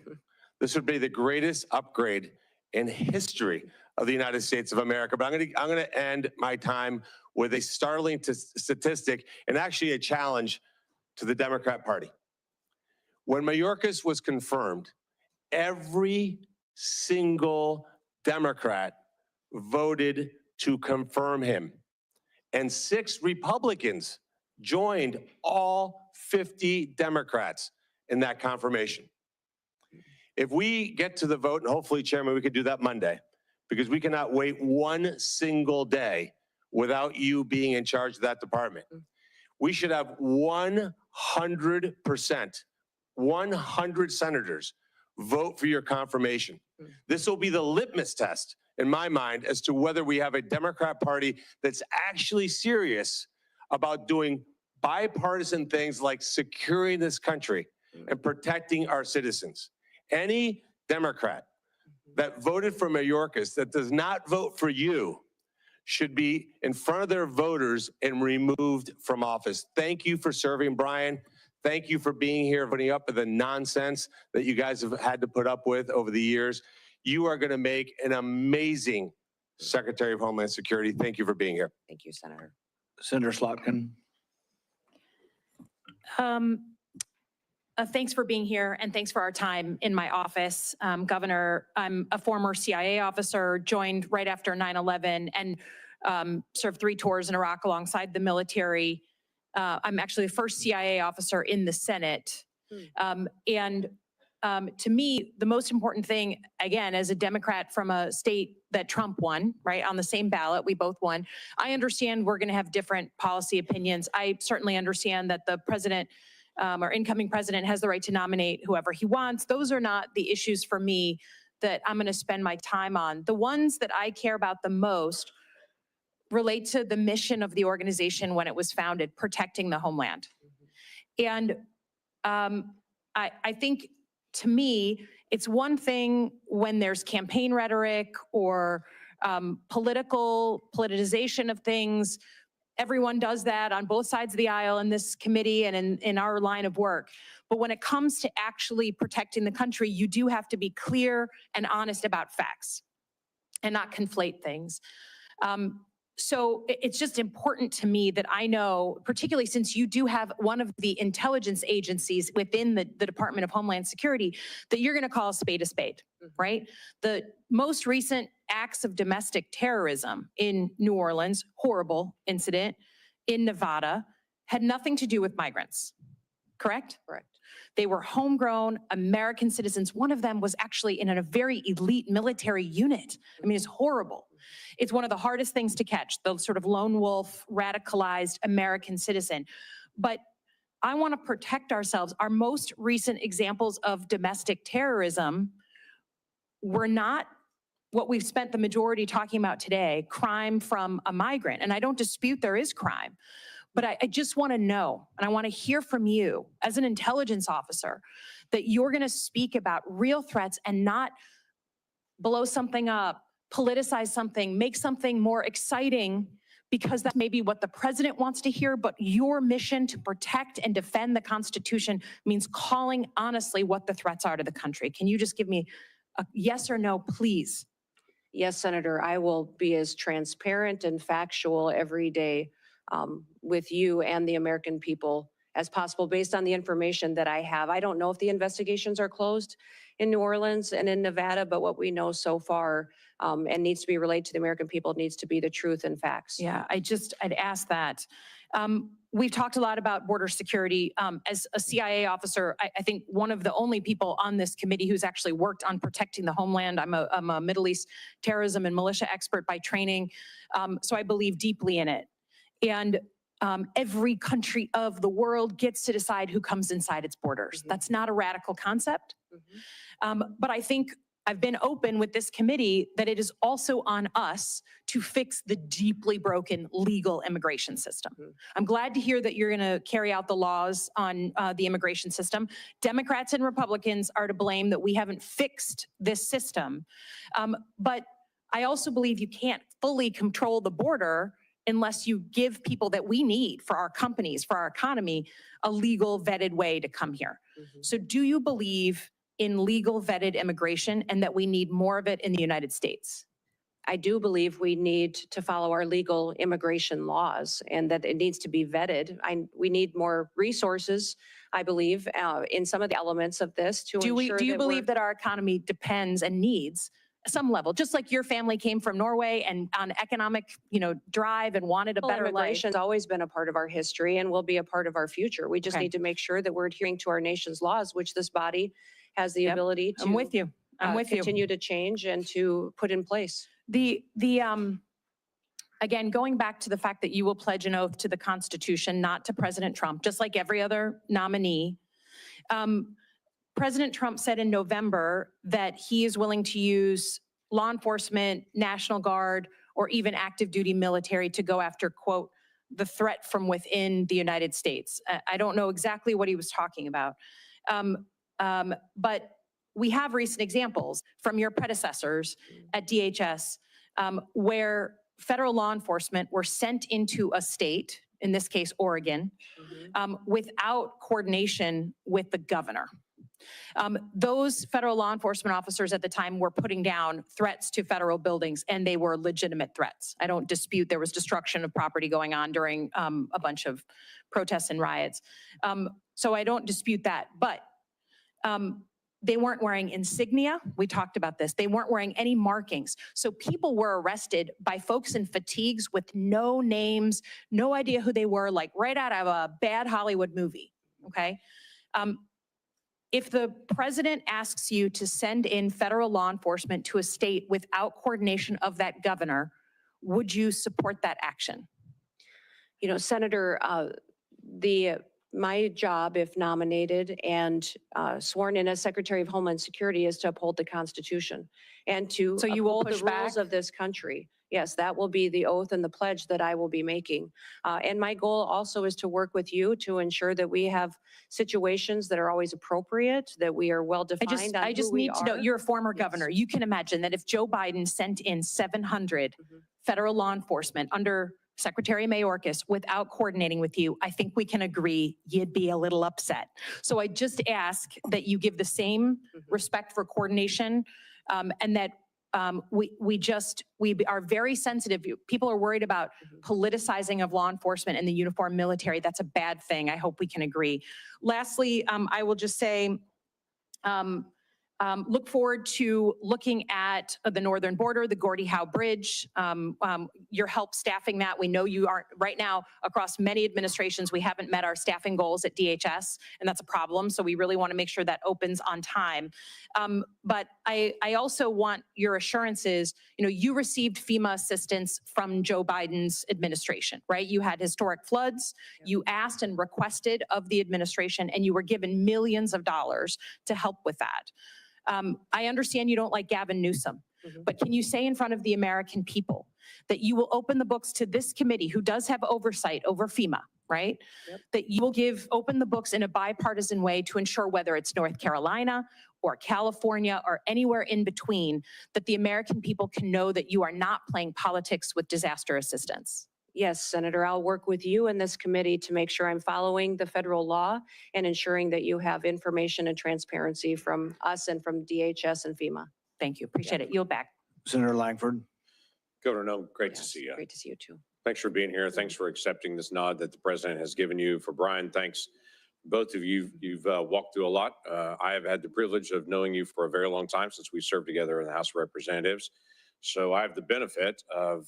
this would be the greatest upgrade in history of the United States of America. But I'm going to end my time with a startling statistic and actually a challenge to the Democrat Party. When Mayorkas was confirmed, every single Democrat voted to confirm him. And 6 Republicans joined all 50 Democrats in that confirmation. If we get to the vote, and hopefully, Chairman, we could do that Monday, because we cannot wait one single day without you being in charge of that department. We should have 100%, 100 senators vote for your confirmation. This will be the litmus test, in my mind, as to whether we have a Democrat Party that's actually serious about doing bipartisan things like securing this country and protecting our citizens. Any Democrat that voted for Mayorkas that does not vote for you should be in front of their voters and removed from office. Thank you for serving, Brian. Thank you for being here, putting up with the nonsense that you guys have had to put up with over the years. You are going to make an amazing Secretary of Homeland Security. Thank you for being here. Thank you, Senator. Senator Slotkin. Thanks for being here, and thanks for our time in my office. Governor, I'm a former CIA officer, joined right after 9/11, and served 3 tours in Iraq alongside the military. I'm actually the first CIA officer in the Senate. To me, the most important thing, again, as a Democrat from a state that Trump won, right, on the same ballot, we both won. I understand we're going to have different policy opinions. I certainly understand that the president or incoming president has the right to nominate whoever he wants. Those are not the issues for me that I'm going to spend my time on. The ones that I care about the most relate to the mission of the organization when it was founded, protecting the homeland. And I think, to me, it's one thing when there's campaign rhetoric or politicization of things. Everyone does that on both sides of the aisle in this committee and in our line of work. But when it comes to actually protecting the country, you do have to be clear and honest about facts and not conflate things. So it's just important to me that I know, particularly since you do have one of the intelligence agencies within the Department of Homeland Security, that you're going to call a spade, right? The most recent acts of domestic terrorism in New Orleans, horrible incident in Nevada, had nothing to do with migrants, correct? Correct. They were homegrown American citizens. One of them was actually in a very elite military unit. I mean, it's horrible. It's one of the hardest things to catch, the sort of lone wolf, radicalized American citizen. But I want to protect ourselves. Our most recent examples of domestic terrorism were not what we've spent the majority talking about today, crime from a migrant. And I don't dispute there is crime. But I just want to know, and I want to hear from you as an intelligence officer, that you're going to speak about real threats and not blow something up, politicize something, make something more exciting because that's maybe what the president wants to hear, but your mission to protect and defend the Constitution means calling honestly what the threats are to the country. Can you just give me a yes or no, please? Yes, Senator, I will be as transparent and factual every day with you and the American people as possible based on the information that I have. I don't know if the investigations are closed in New Orleans and in Nevada, but what we know so far and needs to be relayed to the American people needs to be the truth and facts. Yeah, I'd ask that. We've talked a lot about border security. As a CIA officer, I think one of the only people on this committee who's actually worked on protecting the homeland. I'm a Middle East terrorism and militia expert by training, so I believe deeply in it. And every country of the world gets to decide who comes inside its borders. That's not a radical concept. But I think I've been open with this committee that it is also on us to fix the deeply broken legal immigration system. I'm glad to hear that you're going to carry out the laws on the immigration system. Democrats and Republicans are to blame that we haven't fixed this system. But I also believe you can't fully control the border unless you give people that we need for our companies, for our economy, a legal vetted way to come here. So do you believe in legal vetted immigration and that we need more of it in the United States? I do believe we need to follow our legal immigration laws and that it needs to be vetted. We need more resources, I believe, in some of the elements of this to ensure. Do you believe that our economy depends and needs some level, just like your family came from Norway and on economic, drive and wanted a better life? Immigration has always been a part of our history and will be a part of our future. We just need to make sure that we're adhering to our nation's laws, which this body has the ability to. I'm with you. Continue to change and to put in place. Again, going back to the fact that you will pledge an oath to the Constitution, not to President Trump, just like every other nominee. President Trump said in November that he is willing to use law enforcement, National Guard, or even active duty military to go after, quote, the threat from within the United States. I don't know exactly what he was talking about. But we have recent examples from your predecessors at DHS where federal law enforcement were sent into a state, in this case, Oregon, without coordination with the governor. Those federal law enforcement officers at the time were putting down threats to federal buildings, and they were legitimate threats. I don't dispute there was destruction of property going on during a bunch of protests and riots. So I don't dispute that, but they weren't wearing insignia. We talked about this. They weren't wearing any markings. So people were arrested by folks in fatigues with no names, no idea who they were, like right out of a bad Hollywood movie, okay? If the president asks you to send in federal law enforcement to a state without coordination of that governor, would you support that action? Senator, the My job, if nominated and sworn in as Secretary of Homeland Security, is to uphold the Constitution and to So you will uphold the push rules back? of this country. Yes, that will be the oath and the pledge that I will be making. And my goal also is to work with you to ensure that we have situations that are always appropriate, that we are well defined on I just who we need to know, are. you're a former Yes. governor. You can imagine that if Joe Biden sent in 700 federal law enforcement under Secretary Mayorkas without coordinating with you, I think we can agree you'd be a little upset. So I just ask that you give the same respect for coordination, and that we are very sensitive. People are worried about politicizing of law enforcement and the uniformed military. That's a bad thing. I hope we can agree. Lastly, I will just say, look forward to looking at the northern border, the Gordie Howe Bridge, your help staffing that. We know you aren't, right now, across many administrations, we haven't met our staffing goals at DHS, and that's a problem. So we really want to make sure that opens on time. But I also want your assurances, you received FEMA assistance from Joe Biden's administration, right? You had historic floods, you asked and requested of the administration, and you were given millions of dollars to help with that. I understand you don't like Gavin Newsom, but can you say in front of the American people that you will open the books to this committee, who does have oversight over FEMA, right? Yep. That you will open the books in a bipartisan way to ensure, whether it's North Carolina or California or anywhere in between, that the American people can know that you are not playing politics with disaster assistance. Yes, Senator, I'll work with you in this committee to make sure I'm following the federal law and ensuring that you have information and transparency from us and from DHS and FEMA. Thank you. Appreciate it. Yield back. Senator Langford. Governor Noem, great to Yes, see you. Great to see you too. Thanks for being here. Thanks for accepting this nod that the president has given you. For Brian, thanks. Both of you, you've walked through a lot. I have had the privilege of knowing you for a very long time, since we served together in the House of Representatives. So I have the benefit of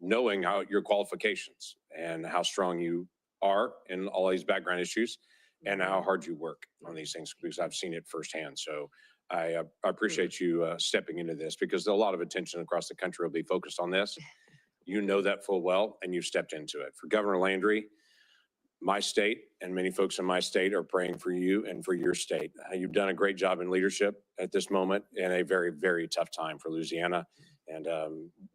knowing your qualifications and how strong you are in all these background issues and how hard you work on these things, because I've seen it firsthand. So I appreciate you stepping into this, because a lot of attention across the country will be focused on this. You know that full well, and you've stepped into it. For Governor Landry, my state and many folks in my state are praying for you and for your state. You've done a great job in leadership at this moment in a very, very tough time for Louisiana. And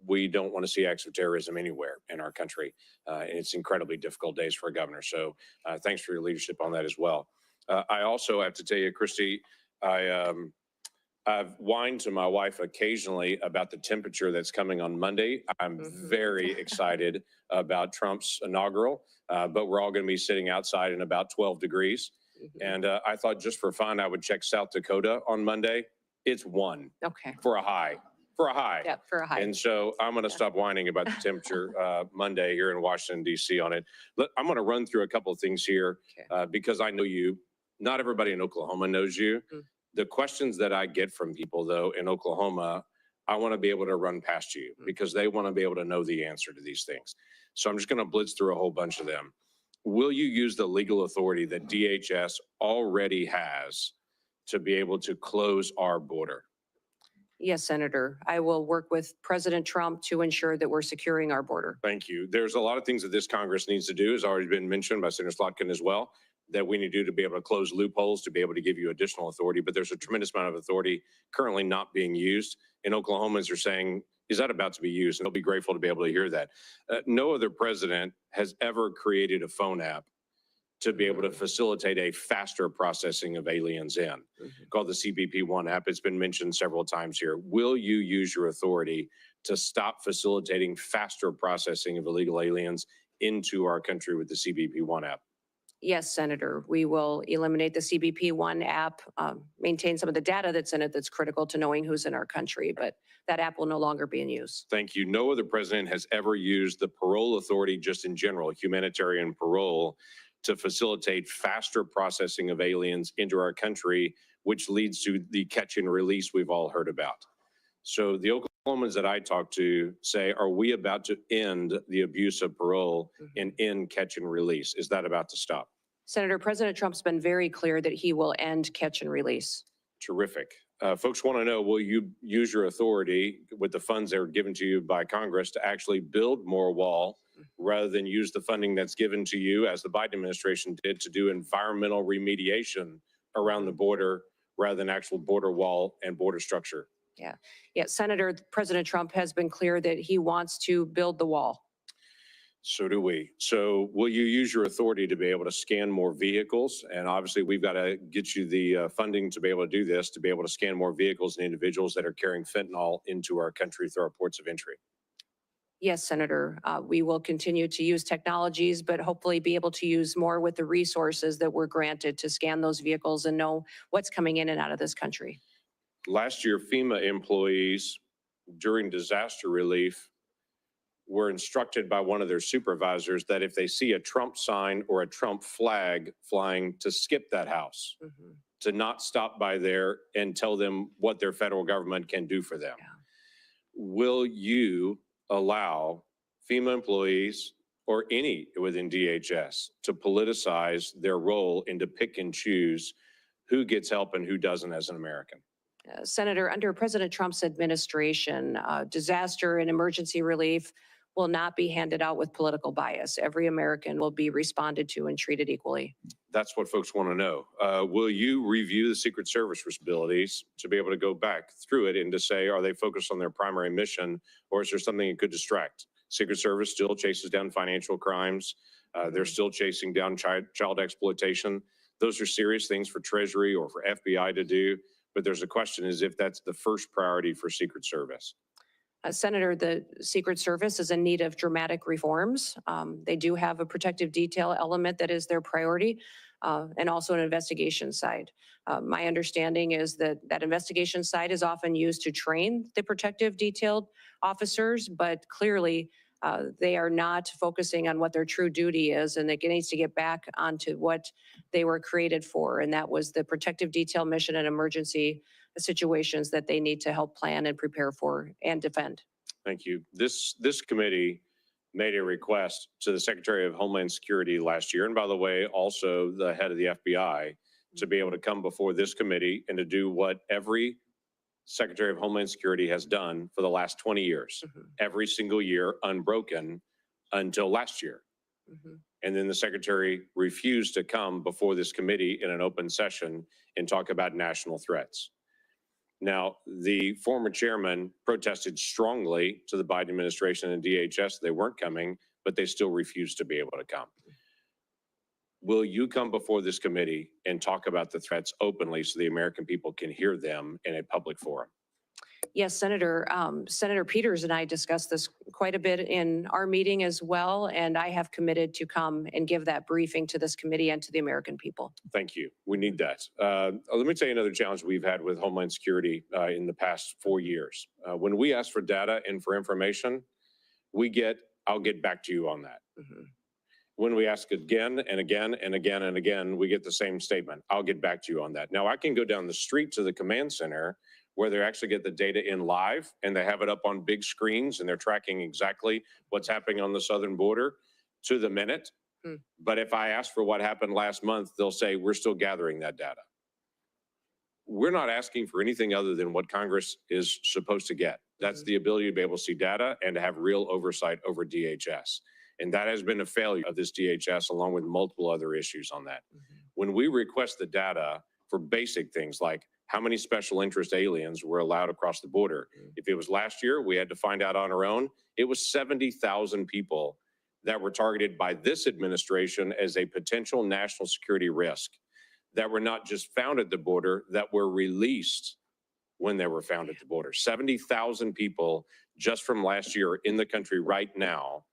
we don't want to see acts of terrorism anywhere in our country. It's incredibly difficult days for a governor. So thanks for your leadership on that as well. I also have to tell you, Kristi, I've whined to my wife occasionally about the temperature that's coming on Monday. I'm very excited about Trump's inaugural, but we're all going to be sitting outside in about 12 degrees. And I thought, just for fun, I would check South Dakota on Monday. It's 1 for a high. Yeah, for a high. And so I'm going to stop whining about the temperature Monday here in Washington, D.C. on it. I'm going to run through a couple of things here because I know you. Not everybody in Oklahoma knows you. The questions that I get from people, though, in Oklahoma, I want to be able to run past you because they want to be able to know the answer to these things. So I'm just going to blitz through a whole bunch of them. Will you use the legal authority that DHS already has to be able to close our border? Yes, Senator. I will work with President Trump to ensure that we're securing our border. Thank you. There's a lot of things that this Congress needs to do, has already been mentioned by Senator Slotkin as well, that we need to do to be able to close loopholes, to be able to give you additional authority. But there's a tremendous amount of authority currently not being used. And Oklahomans are saying, is that about to be used? And they'll be grateful to be able to hear that. No other president has ever created a phone app to be able to facilitate a faster processing of aliens in, called the CBP-1 app. It's been mentioned several times here. Will you use your authority to stop facilitating faster processing of illegal aliens into our country with the CBP-1 app? Yes, Senator. We will eliminate the CBP-1 app, maintain some of the data that's in it that's critical to knowing who's in our country, but that app will no longer be in use. Thank you. No other president has ever used the parole authority, just in general, humanitarian parole, to facilitate faster processing of aliens into our country, which leads to the catch and release we've all heard about. So the Oklahomans that I talk to say, are we about to end the abuse of parole and end catch and release? Is that about to stop? Senator, President Trump's been very clear that he will end catch and release. Terrific. Folks want to know, will you use your authority with the funds that are given to you by Congress to actually build more wall rather than use the funding that's given to you, as the Biden administration did, to do environmental remediation around the border rather than actual border wall and border structure. Yeah. Yeah. Senator, President Trump has been clear that he wants to build the wall. So do we. So will you use your authority to be able to scan more vehicles? And obviously, we've got to get you the funding to be able to do this, to be able to scan more vehicles and individuals that are carrying fentanyl into our country through our ports of entry. Yes, Senator, we will continue to use technologies, but hopefully be able to use more with the resources that we're granted to scan those vehicles and know what's coming in and out of this country. Last year, FEMA employees during disaster relief were instructed by one of their supervisors that if they see a Trump sign or a Trump flag flying, to skip that house, to not stop by there and tell them what their federal government can do for them. Yeah. Will you allow FEMA employees or any within DHS to politicize their role and to pick and choose who gets help and who doesn't as an American? Senator, under President Trump's administration, disaster and emergency relief will not be handed out with political bias. Every American will be responded to and treated equally. That's what folks want to know. Will you review the Secret Service responsibilities to be able to go back through it and to say, are they focused on their primary mission, or is there something that could distract? Secret Service still chases down financial crimes. They're still chasing down child exploitation. Those are serious things for Treasury or for FBI to do. But there's a question is if that's the first priority for Secret Service. Senator, the Secret Service is in need of dramatic reforms. They do have a protective detail element that is their priority, and also an investigation side. My understanding is that that investigation side is often used to train the protective detailed officers, but clearly they are not focusing on what their true duty is, and it needs to get back onto what they were created for, and that was the protective detail mission and emergency situations that they need to help plan and prepare for and defend. Thank you. This committee made a request to the Secretary of Homeland Security last year, and by the way, also the head of the FBI, to be able to come before this committee and to do what every Secretary of Homeland Security has done for the last 20 years, every single year, unbroken until last year. And then the Secretary refused to come before this committee in an open session and talk about national threats. Now, the former chairman protested strongly to the Biden administration and DHS. They weren't coming, but they still refused to be able to come. Will you come before this committee and talk about the threats openly so the American people can hear them in a public forum? Yes, Senator. Senator Peters and I discussed this quite a bit in our meeting as well, and I have committed to come and give that briefing to this committee and to the American people. Thank you. We need that. Let me tell you another challenge we've had with Homeland Security in the past 4 years. When we ask for data and for information, we get, I'll get back to you on that. When we ask again and again and again and again, we get the same statement. I'll get back to you on that. Now, I can go down the street to the command center where they actually get the data in live and they have it up on big screens and they're tracking exactly what's happening on the southern border to the minute. But if I ask for what happened last month, they'll say, we're still gathering that data. We're not asking for anything other than what Congress is supposed to get. That's the ability to be able to see data and to have real oversight over DHS. And that has been a failure of this DHS, along with multiple other issues on that. When we request the data for basic things like how many special interest aliens were allowed across the border, if it was last year, we had to find out on our own. It was 70,000 people that were targeted by this administration as a potential national security risk that were not just found at the border, that were released when they were found at the border. 70,000 people just from last year in the country right now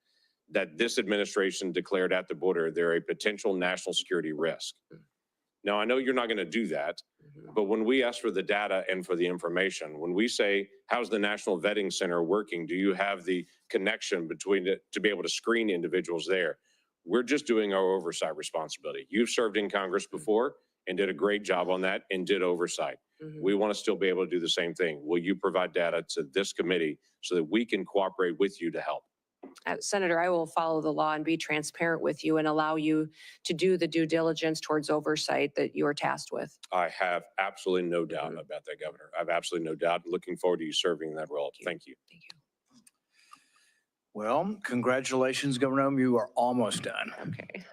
that this administration declared at the border, they're a potential national security risk. Now, I know you're not going to do that, but when we ask for the data and for the information, when we say, how's the National Vetting Center working? Do you have the connection between it to be able to screen individuals there? We're just doing our oversight responsibility. You've served in Congress before and did a great job on that and did oversight. We want to still be able to do the same thing. Will you provide data to this committee so that we can cooperate with you to help? Senator, I will follow the law and be transparent with you and allow you to do the due diligence towards oversight that you are tasked with. I have absolutely no doubt about that, Governor. I have absolutely no doubt. Looking forward to you serving in that role. Thank you. Thank you. Well, congratulations, Governor Noem. You are almost done. Okay.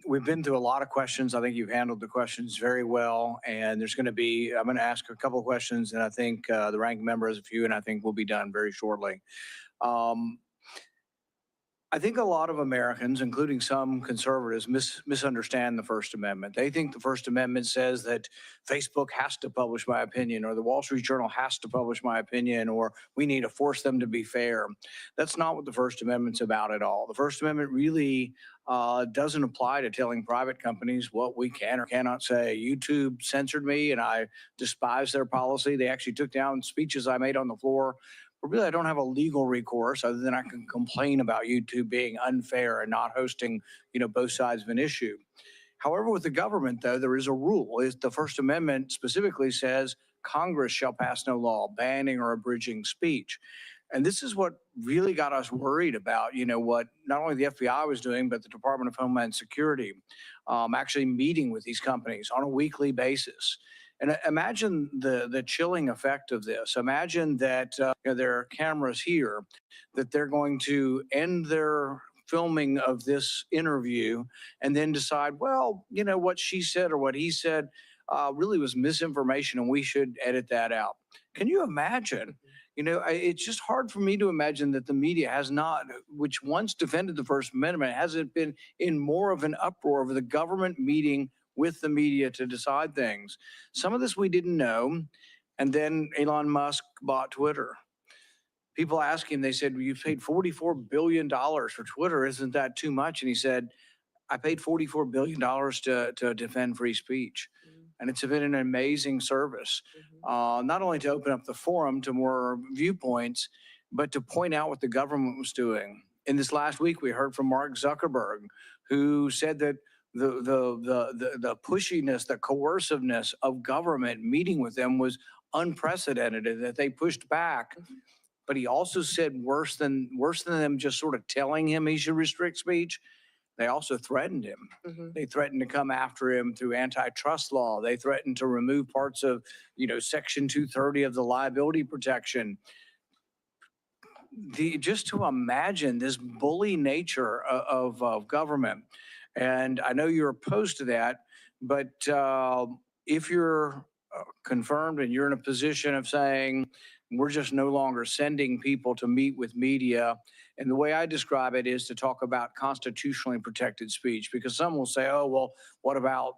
We've been through a lot of questions. I think you've handled the questions very well. And there's going to be, I'm going to ask a couple of questions, and I think the ranking member has a few, and I think we'll be done very shortly. I think a lot of Americans, including some conservatives, misunderstand the First Amendment. They think the First Amendment says that Facebook has to publish my opinion, or the Wall Street Journal has to publish my opinion, or we need to force them to be fair. That's not what the First Amendment's about at all. The First Amendment really doesn't apply to telling private companies what we can or cannot say. YouTube censored me, and I despise their policy. They actually took down speeches I made on the floor. But really, I don't have a legal recourse other than I can complain about YouTube being unfair and not hosting, both sides of an issue. However, with the government, though, there is a rule. The First Amendment specifically says Congress shall pass no law banning or abridging speech. And this is what really got us worried about, what not only the FBI was doing, but the Department of Homeland Security, actually meeting with these companies on a weekly basis. And imagine the chilling effect of this. Imagine that there are cameras here, that they're going to end their filming of this interview and then decide, well, what she said or what he said really was misinformation and we should edit that out. Can you imagine? It's just hard for me to imagine that the media has not, which once defended the First Amendment, hasn't been in more of an uproar over the government meeting with the media to decide things. Some of this we didn't know. And then Elon Musk bought Twitter. People asked him, they said, well, you paid $44 billion for Twitter. Isn't that too much? And he said, I paid $44 billion to defend free speech. And it's been an amazing service, not only to open up the forum to more viewpoints, but to point out what the government was doing. In this last week, we heard from Mark Zuckerberg, who said that the pushiness, the coerciveness of government meeting with them was unprecedented, and that they pushed back. But he also said worse than them just sort of telling him he should restrict speech, they also threatened him. They threatened to come after him through antitrust law. They threatened to remove parts of, Section 230 of the liability protection. Just to imagine this bully nature of government. And I know you're opposed to that, but if you're confirmed and you're in a position of saying, we're just no longer sending people to meet with media. And the way I describe it is to talk about constitutionally protected speech, because some will say, oh, well, what about,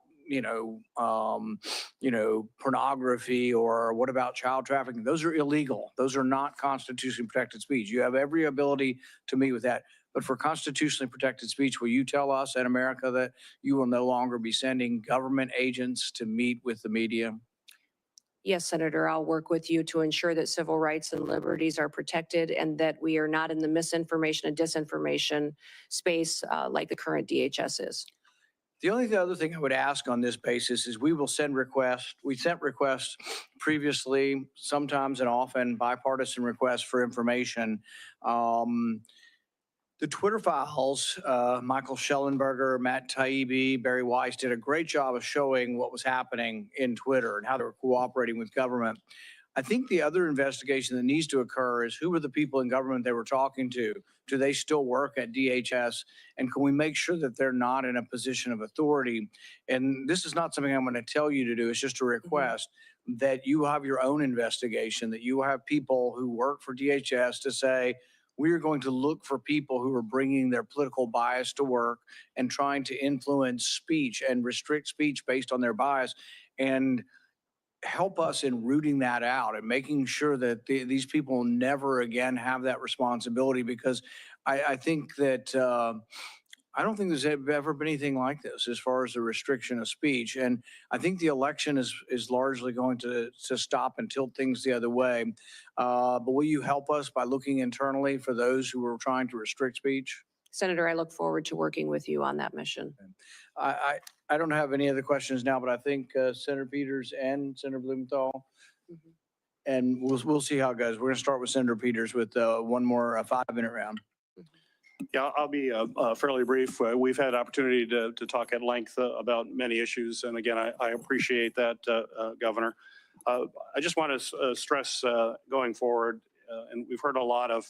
pornography, or what about child trafficking? Those are illegal. Those are not constitutionally protected speech. You have every ability to meet with that. But for constitutionally protected speech, will you tell us in America that you will no longer be sending government agents to meet with the media? Yes, Senator, I'll work with you to ensure that civil rights and liberties are protected and that we are not in the misinformation and disinformation space like the current DHS is. The only other thing I would ask on this basis is we will send requests. We sent requests previously, sometimes and often bipartisan requests for information. The Twitter files, Michael Schellenberger, Matt Taibbi, Barry Weiss did a great job of showing what was happening in Twitter and how they were cooperating with government. I think the other investigation that needs to occur is who were the people in government they were talking to? Do they still work at DHS? And can we make sure that they're not in a position of authority? And this is not something I'm going to tell you to do. It's just a request that you have your own investigation, that you have people who work for DHS to say, we are going to look for people who are bringing their political bias to work and trying to influence speech and restrict speech based on their bias, and help us in rooting that out and making sure that these people never again have that responsibility. Because I think that I don't think there's ever been anything like this as far as the restriction of speech. And I think the election is largely going to stop and tilt things the other way. But will you help us by looking internally for those who are trying to restrict speech? Senator, I look forward to working with you on that mission. I don't have any other questions now, but I think Senator Peters and Senator Blumenthal, and we'll see how it goes. We're going to start with Senator Peters with one more 5-minute round. Yeah, I'll be fairly brief. We've had opportunity to talk at length about many issues. And again, I appreciate that, Governor. I just want to stress going forward, and we've heard a lot of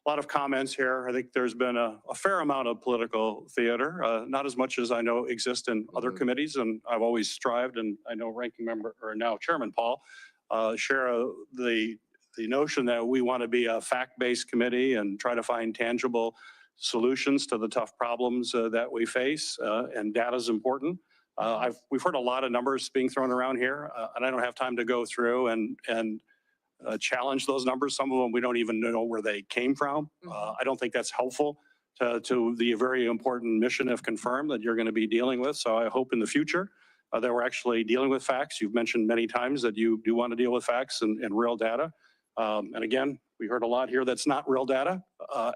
lot of comments here. I think there's been a fair amount of political theater, not as much as I know exists in other committees, and I've always strived, and I know Ranking Member, or now Chairman Paul, share the notion that we want to be a fact-based committee and try to find tangible solutions to the tough problems that we face, and data is important. We've heard a lot of numbers being thrown around here, and I don't have time to go through and challenge those numbers. Some of them we don't even know where they came from. I don't think that's helpful to the very important mission, if confirmed, that you're going to be dealing with. So I hope in the future that we're actually dealing with facts. You've mentioned many times that you do want to deal with facts and real data. And again, we heard a lot here that's not real data,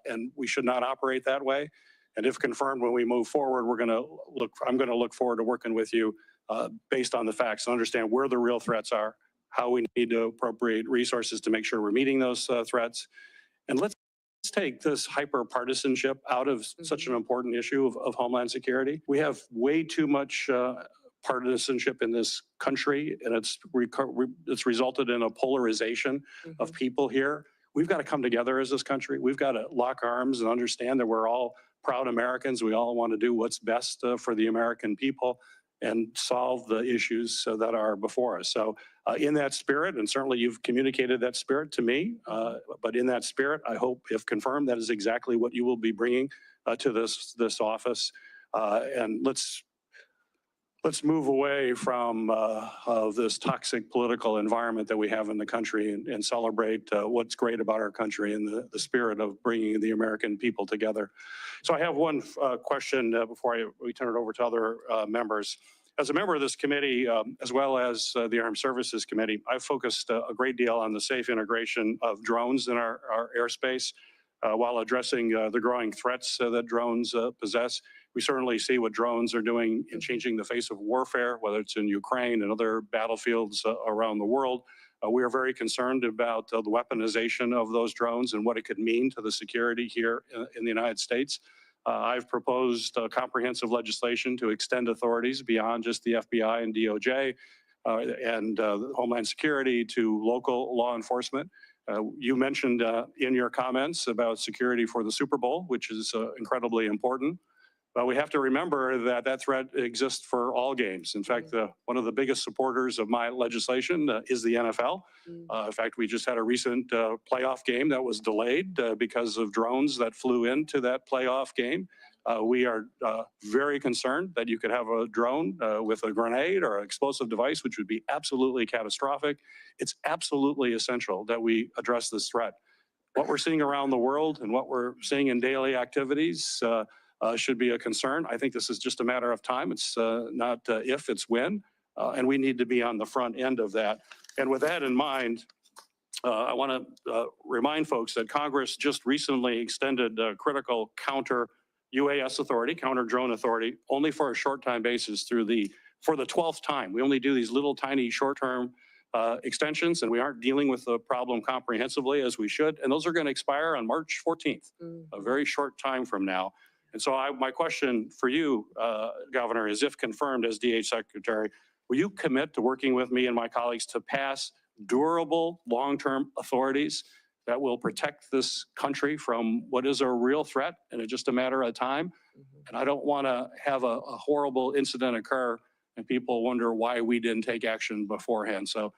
and we should not operate that way. And if confirmed, when we move forward, I'm going to look forward to working with you based on the facts and understand where the real threats are, how we need to appropriate resources to make sure we're meeting those threats. And let's take this hyper-partisanship out of such an important issue of Homeland Security. We have way too much partisanship in this country, and it's resulted in a polarization of people here. We've got to come together as this country. We've got to lock arms and understand that we're all proud Americans. We all want to do what's best for the American people and solve the issues that are before us. So in that spirit, and certainly you've communicated that spirit to me, but in that spirit, I hope, if confirmed, that is exactly what you will be bringing to this office. And let's move away from of this toxic political environment that we have in the country and celebrate what's great about our country and the spirit of bringing the American people together. So I have one question before we turn it over to other members. As a member of this committee, as well as the Armed Services Committee, I've focused a great deal on the safe integration of drones in our airspace while addressing the growing threats that drones possess. We certainly see what drones are doing in changing the face of warfare, whether it's in Ukraine and other battlefields around the world. We are very concerned about the weaponization of those drones and what it could mean to the security here in the United States. I've proposed comprehensive legislation to extend authorities beyond just the FBI and DOJ and Homeland Security to local law enforcement. You mentioned in your comments about security for the Super Bowl, which is incredibly important. But we have to remember that that threat exists for all games. In fact, one of the biggest supporters of my legislation is the NFL. In fact, we just had a recent playoff game that was delayed because of drones that flew into that playoff game. We are very concerned that you could have a drone with a grenade or an explosive device, which would be absolutely catastrophic. It's absolutely essential that we address this threat. What we're seeing around the world and what we're seeing in daily activities should be a concern. I think this is just a matter of time. It's not if, it's when. And we need to be on the front end of that. And with that in mind, I want to remind folks that Congress just recently extended critical counter UAS authority, counter drone authority, only for a short time basis for the 12th time. We only do these little tiny short-term extensions, and we aren't dealing with the problem comprehensively as we should. And those are going to expire on March 14th, a very short time from now. And so my question for you, Governor, is if confirmed as DH Secretary, will you commit to working with me and my colleagues to pass durable long-term authorities that will protect this country from what is a real threat and it's just a matter of time? And I don't want to have a horrible incident occur and people wonder why we didn't take action beforehand. So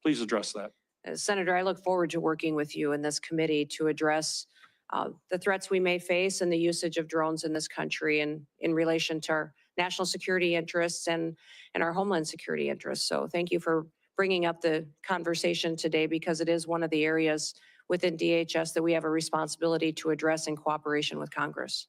please address that. Senator, I look forward to working with you in this committee to address the threats we may face and the usage of drones in this country and in relation to our national security interests and our Homeland Security interests. So thank you for bringing up the conversation today, because it is one of the areas within DHS that we have a responsibility to address in cooperation with Congress.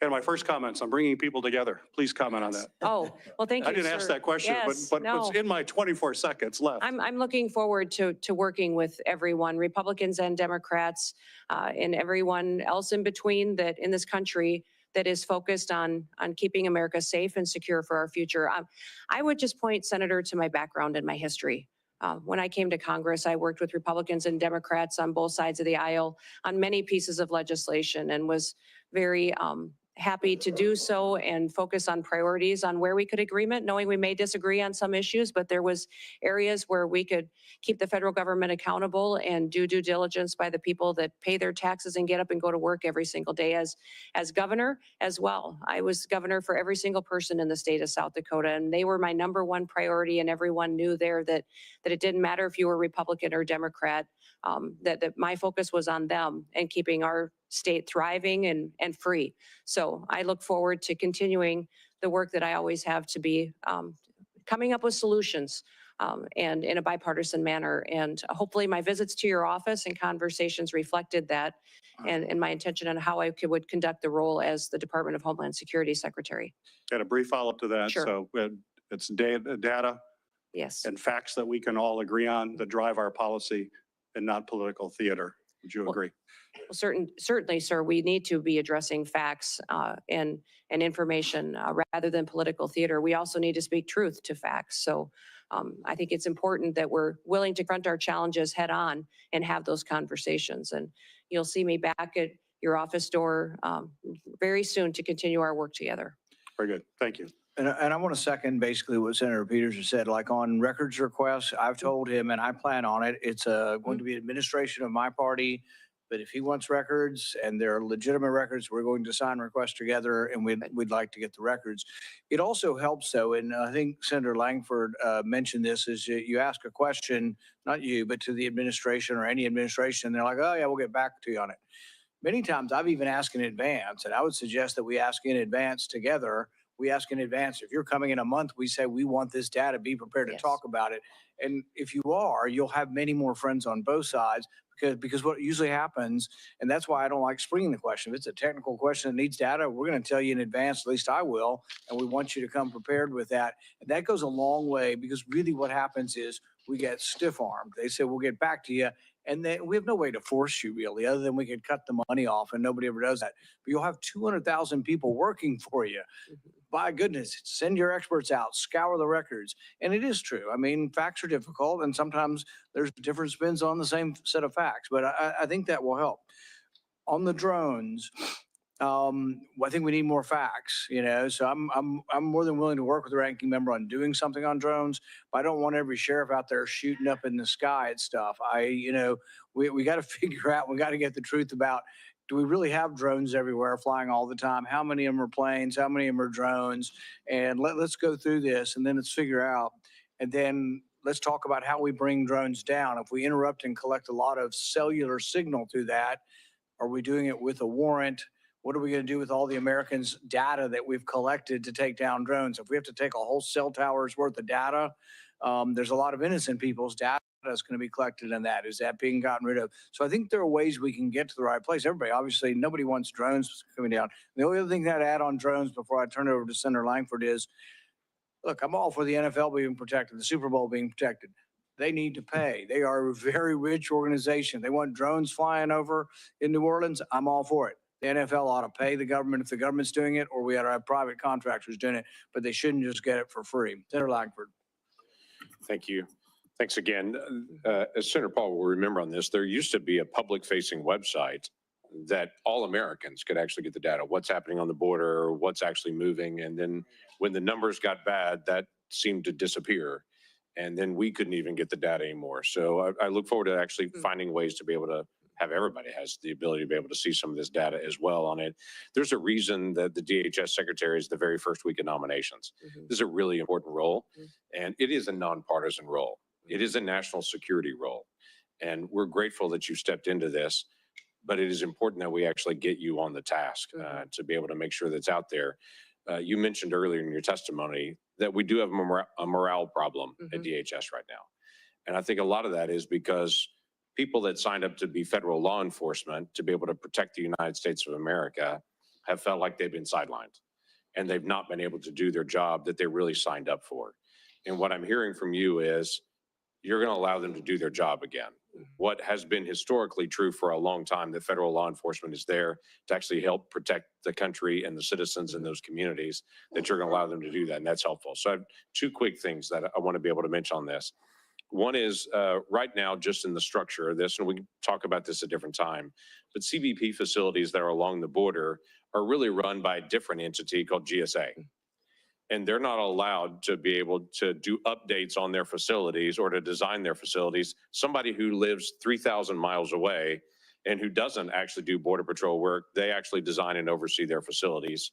And my first comments, I'm bringing people together. Please comment on that. Oh, well, thank you, I didn't sir. ask that question, Yes, but no. what's in my 24 seconds left? I'm looking forward to working with everyone, Republicans and Democrats, and everyone else in between that in this country that is focused on keeping America safe and secure for our future. I would just point, Senator, to my background and my history. When I came to Congress, I worked with Republicans and Democrats on both sides of the aisle on many pieces of legislation and was very happy to do so and focus on priorities on where we could agreement, knowing we may disagree on some issues, but there was areas where we could keep the federal government accountable and do due diligence by the people that pay their taxes and get up and go to work every single day. As governor as well, I was governor for every single person in the state of South Dakota, and they were my number one priority, and everyone knew there that it didn't matter if you were Republican or Democrat, that my focus was on them and keeping our state thriving and free. So I look forward to continuing the work that I always have to be coming up with solutions and in a bipartisan manner. And hopefully my visits to your office and conversations reflected that and my intention on how I would conduct the role as the Department of Homeland Security Secretary. Got a brief follow-up to that. Sure. So it's data Yes. and facts that we can all agree on that drive our policy and not political theater. Would you agree? Well, certainly, sir, we need to be addressing facts and information rather than political theater. We also need to speak truth to facts. So I think it's important that we're willing to confront our challenges head on and have those conversations. And you'll see me back at your office door very soon to continue our work together. Very good. Thank you. And I want to second basically what Senator Peters has said, like on records requests, I've told him, and I plan on it, it's going to be administration of my party. But if he wants records and they're legitimate records, we're going to sign requests together and we'd like to get the records. It also helps though, and I think Senator Langford mentioned this, is you ask a question, not you, but to the administration or any administration, and they're like, oh yeah, we'll get back to you on it. Many times I've even asked in advance, and I would suggest that we ask in advance together. We ask in advance, if you're coming in a month, we say, we want this data, be prepared to talk about it. And if you are, you'll have many more friends on both sides because what usually happens, and that's why I don't like springing the question. If it's a technical question that needs data, we're going to tell you in advance, at least I will, and we want you to come prepared with that. And that goes a long way because really what happens is we get stiff-armed. They say, we'll get back to you. And then we have no way to force you really, other than we could cut the money off, and nobody ever does that. But you'll have 200,000 people working for you. By goodness, send your experts out, scour the records. And it is true. I mean, facts are difficult, and sometimes there's different spins on the same set of facts, but I think that will help. On the drones, I think we need more facts, so I'm more than willing to work with the ranking member on doing something on drones, but I don't want every sheriff out there shooting up in the sky at stuff. We got to figure out, we got to get the truth about, do we really have drones everywhere flying all the time? How many of them are planes? How many of them are drones? And let's go through this and then let's figure out, and then let's talk about how we bring drones down. If we interrupt and collect a lot of cellular signal through that, are we doing it with a warrant? What are we going to do with all the Americans' data that we've collected to take down drones? If we have to take a whole cell tower's worth of data, there's a lot of innocent people's data that's going to be collected in that. Is that being gotten rid of? So I think there are ways we can get to the right place. Everybody, obviously, nobody wants drones coming down. The only other thing that I'd add on drones before I turn it over to Senator Langford is, look, I'm all for the NFL being protected, the Super Bowl being protected. They need to pay. They are a very rich organization. They want drones flying over in New Orleans. I'm all for it. The NFL ought to pay the government if the government's doing it, or we ought to have private contractors doing it, but they shouldn't just get it for free. Senator Langford. Thank you. Thanks again. As Senator Paul will remember on this, there used to be a public-facing website that all Americans could actually get the data, what's happening on the border, what's actually moving. And then when the numbers got bad, that seemed to disappear. And then we couldn't even get the data anymore. So I look forward to actually finding ways to be able to have everybody has the ability to be able to see some of this data as well on it. There's a reason that the DHS secretary is the very first week of nominations. This is a really important role, and it is a nonpartisan role. It is a national security role, and we're grateful that you stepped into this, but it is important that we actually get you on the task to be able to make sure that's out there. You mentioned earlier in your testimony that we do have a morale problem at DHS right now. And I think a lot of that is because people that signed up to be federal law enforcement to be able to protect the United States of America have felt like they've been sidelined and they've not been able to do their job that they really signed up for. And what I'm hearing from you is you're going to allow them to do their job again. What has been historically true for a long time, that federal law enforcement is there to actually help protect the country and the citizens in those communities, that you're going to allow them to do that. And that's helpful. So I have two quick things that I want to be able to mention on this. One is right now, just in the structure of this, and we can talk about this at a different time, but CBP facilities that are along the border are really run by a different entity called GSA. And they're not allowed to be able to do updates on their facilities or to design their facilities. Somebody who lives 3,000 miles away and who doesn't actually do Border Patrol work, they actually design and oversee their facilities.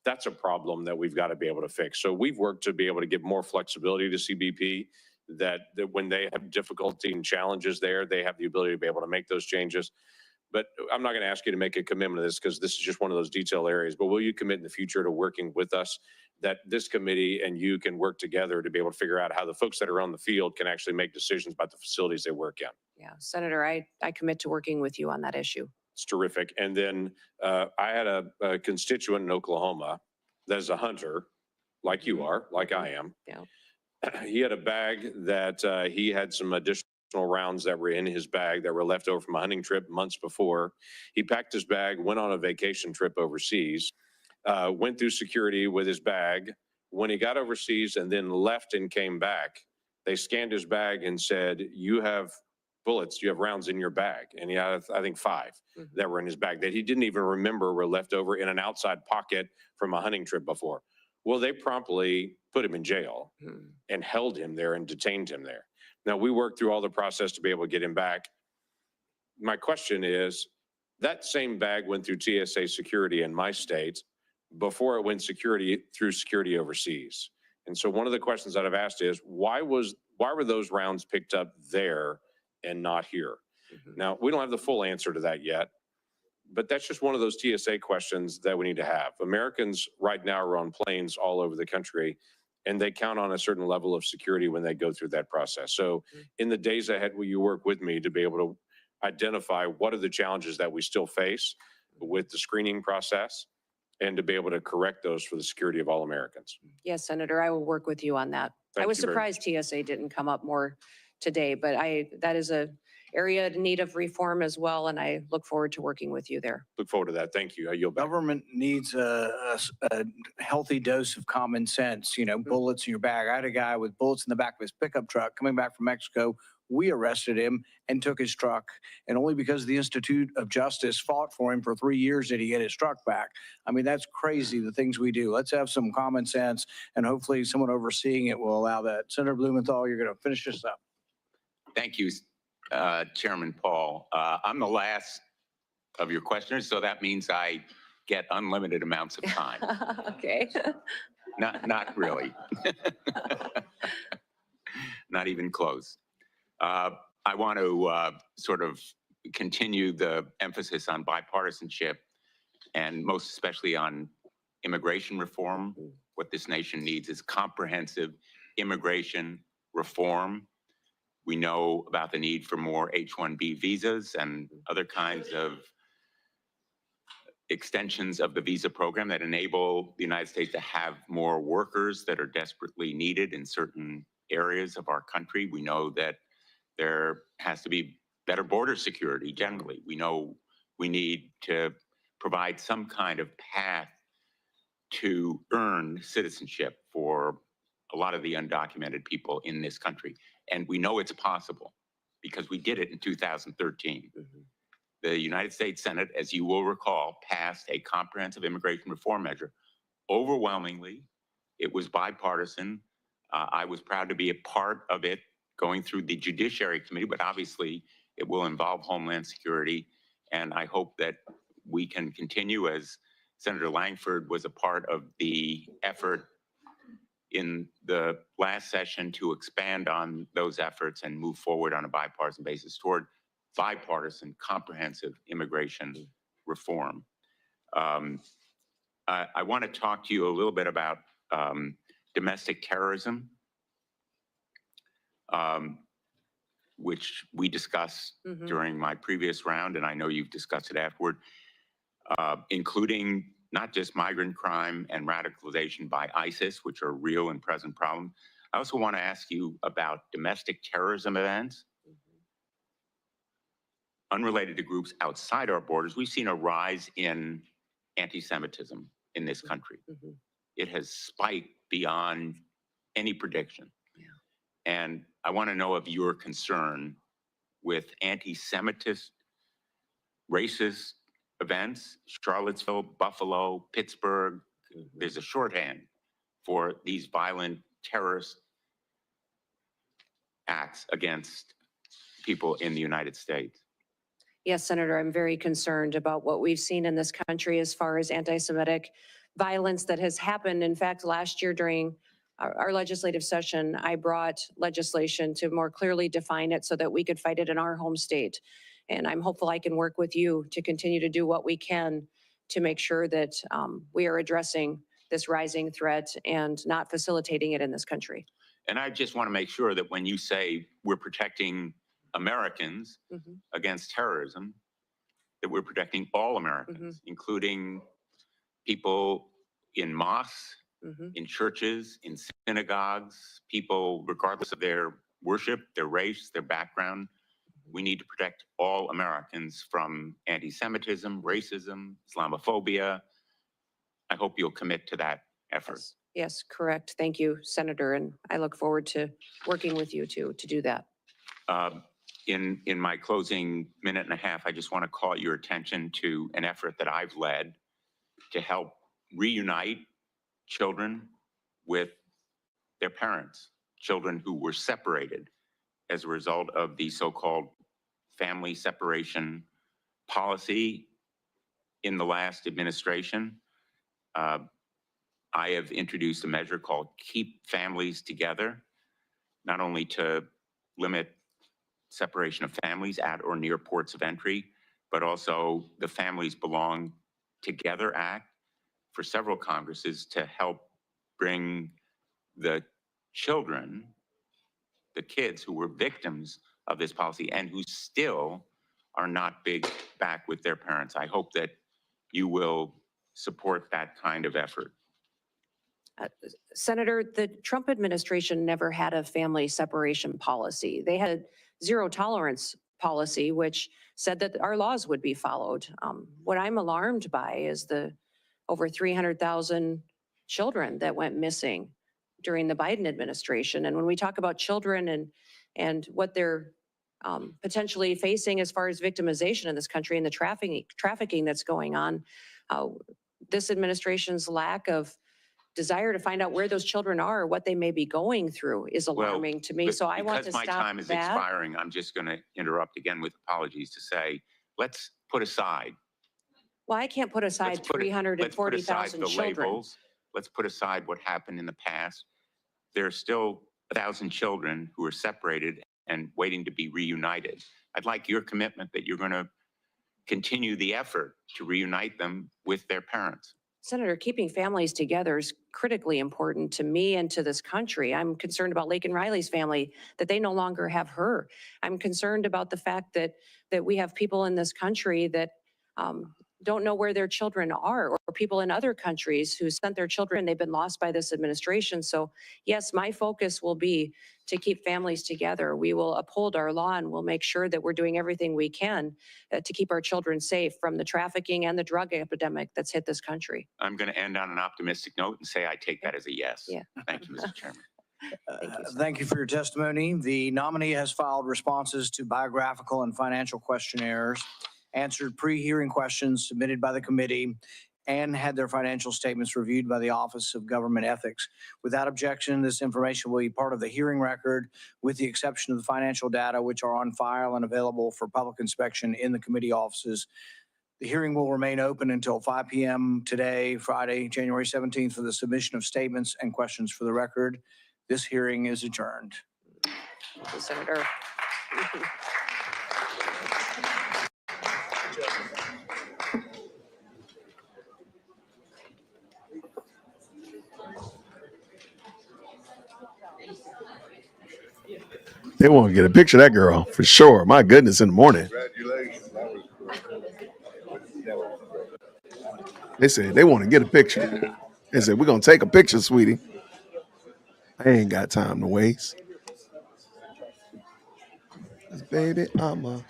That's a problem that we've got to be able to fix. So we've worked to be able to give more flexibility to CBP, that when they have difficulty and challenges there, they have the ability to be able to make those changes. But I'm not going to ask you to make a commitment to this because this is just one of those detail areas. But will you commit in the future to working with us, that this committee and you can work together to be able to figure out how the folks that are on the field can actually make decisions about the facilities they work in? Yeah, Senator, I commit to working with you on that issue. It's terrific. And then I had a constituent in Oklahoma that is a hunter, like you are, like I am. Yeah. He had a bag that he had some additional rounds that were in his bag that were left over from a hunting trip months before. He packed his bag, went on a vacation trip overseas, went through security with his bag. When he got overseas and then left and came back, they scanned his bag and said, you have bullets, you have rounds in your bag. And he had, I think, 5 that were in his bag that he didn't even remember were left over in an outside pocket from a hunting trip before. Well, they promptly put him in jail and held him there and detained him there. Now, we worked through all the process to be able to get him back. My question is, that same bag went through TSA security in my state before it went through security overseas. And so one of the questions that I've asked is, why were those rounds picked up there and not here? Now, we don't have the full answer to that yet, but that's just one of those TSA questions that we need to have. Americans right now are on planes all over the country, and they count on a certain level of security when they go through that process. So in the days ahead, will you work with me to be able to identify what are the challenges that we still face with the screening process and to be able to correct those for the security of all Americans? Yes, Senator, I will work with you on that. Thank I was you very surprised TSA didn't come up more today, but that is a area in need of reform as well, and I look forward to working with you there. Look forward to that. Thank you. I yield back. Government needs a healthy dose of common sense, bullets in your bag. I had a guy with bullets in the back of his pickup truck coming back from Mexico. We arrested him and took his truck. And only because the Institute of Justice fought for him for 3 years did he get his truck back. I mean, that's crazy, the things we do. Let's have some common sense, and hopefully someone overseeing it will allow that. Senator Blumenthal, you're going to finish this up. Thank you, Chairman Paul. I'm the last of your questioners, so that means I get unlimited amounts of time. Okay. Not really. Not even close. I want to sort of continue the emphasis on bipartisanship and most especially on immigration reform. What this nation needs is comprehensive immigration reform. We know about the need for more H-1B visas and other kinds of extensions of the visa program that enable the United States to have more workers that are desperately needed in certain areas of our country. We know that there has to be better border security generally. We know we need to provide some kind of path to earn citizenship for a lot of the undocumented people in this country. And we know it's possible because we did it in 2013. The United States Senate, as you will recall, passed a comprehensive immigration reform measure. Overwhelmingly, it was bipartisan. I was proud to be a part of it going through the Judiciary Committee, but obviously it will involve Homeland Security. And I hope that we can continue, as Senator Langford was a part of the effort in the last session, to expand on those efforts and move forward on a bipartisan basis toward bipartisan comprehensive immigration reform. I want to talk to you a little bit about domestic terrorism, which we discussed during my previous round, and I know you've discussed it afterward, including not just migrant crime and radicalization by ISIS, which are real and present problems. I also want to ask you about domestic terrorism events unrelated to groups outside our borders. We've seen a rise in anti-Semitism in this country. It has spiked beyond any prediction. And I want to know of your concern with anti-Semitist, racist events, Charlottesville, Buffalo, Pittsburgh. There's a shorthand for these violent terrorist acts against people in the United States. Yes, Senator, I'm very concerned about what we've seen in this country as far as anti-Semitic violence that has happened. In fact, last year during our legislative session, I brought legislation to more clearly define it so that we could fight it in our home state. And I'm hopeful I can work with you to continue to do what we can to make sure that we are addressing this rising threat and not facilitating it in this country. And I just want to make sure that when you say we're protecting Americans Mhm. against terrorism, that we're protecting all Americans, including people in mosques, in churches, in synagogues, people regardless of their worship, their race, their background. We need to protect all Americans from anti-Semitism, racism, Islamophobia. I hope you'll commit to that effort. Yes, correct. Thank you, Senator. And I look forward to working with you to do that. In my closing minute and a half, I just want to call your attention to an effort that I've led to help reunite children with their parents, children who were separated as a result of the so-called family separation policy in the last administration. I have introduced a measure called Keep Families Together, not only to limit separation of families at or near ports of entry, but also the Families Belong Together Act for several Congresses to help bring the children, the kids who were victims of this policy and who still are not back with their parents. I hope that you will support that kind of effort. Senator, the Trump administration never had a family separation policy. They had a zero tolerance policy, which said that our laws would be followed. What I'm alarmed by is the over 300,000 children that went missing during the Biden administration. And when we talk about children and what they're potentially facing as far as victimization in this country and the trafficking that's going on, this administration's lack of desire to find out where those children are, what they may be going through is alarming to me. So I want to stop that. Because my time is expiring, I'm just going to interrupt again with apologies to say, let's put aside. Well, I can't put aside 340,000 children. Let's put aside what happened in the past. There are still 1,000 children who are separated and waiting to be reunited. I'd like your commitment that you're going to continue the effort to reunite them with their parents. Senator, keeping families together is critically important to me and to this country. I'm concerned about Laken Riley's family, that they no longer have her. I'm concerned about the fact that we have people in this country that don't know where their children are, or people in other countries who sent their children, they've been lost by this administration. So yes, my focus will be to keep families together. We will uphold our law and we'll make sure that we're doing everything we can to keep our children safe from the trafficking and the drug epidemic that's hit this country. I'm going to end on an optimistic note and say I take that as a yes. Yeah. Thank you, Mr. Chairman. Thank you for your testimony. The nominee has filed responses to biographical and financial questionnaires, answered pre-hearing questions submitted by the committee, and had their financial statements reviewed by the Office of Government Ethics. Without objection, this information will be part of the hearing record, with the exception of the financial data, which are on file and available for public inspection in the committee offices. The hearing will remain open until 5 p.m. today, Friday, January 17th, for the submission of statements and questions for the record. This hearing is adjourned. Thank you, Senator. They want to get a picture of that girl for sure. My goodness, in the morning. They said they want to get a picture. They said, we're going to take a picture, sweetie. I ain't got time to waste. Baby, I'm a...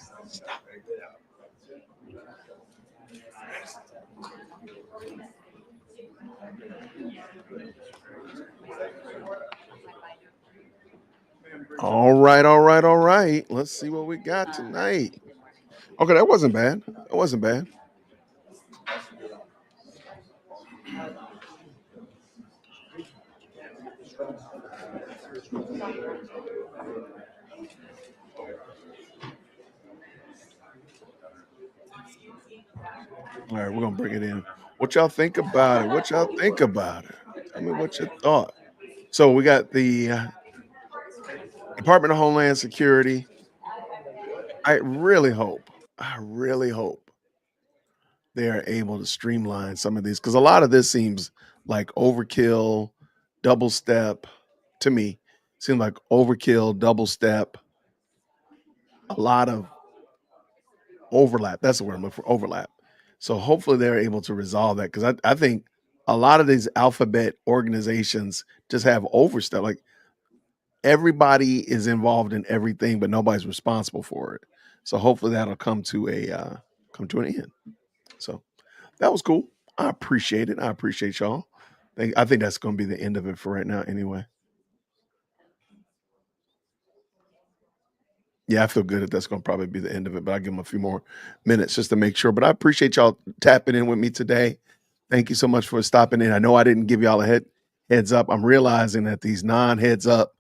All right, all right, all right. Let's see what we got tonight. Okay, that wasn't bad. That wasn't bad. All right, we're gonna bring it in. What y'all think about it? What y'all think about it? Tell me what you thought. So we got the Department of Homeland Security. I really hope they are able to streamline some of these because a lot of this seems like overkill, double step to me. Seems like overkill, double step, a lot of overlap. That's the word I'm looking for, overlap. So hopefully they're able to resolve that because I think a lot of these alphabet organizations just have overstep. Like everybody is involved in everything, but nobody's responsible for it. So hopefully that'll come to an end. So that was cool. I appreciate it. I appreciate y'all. I think that's going to be the end of it for right now, anyway. Yeah, I feel good that that's going to probably be the end of it, but I'll give them a few more minutes just to make sure. But I appreciate y'all tapping in with me today. Thank you so much for stopping in. I know I didn't give y'all a heads up. I'm realizing that these non-heads up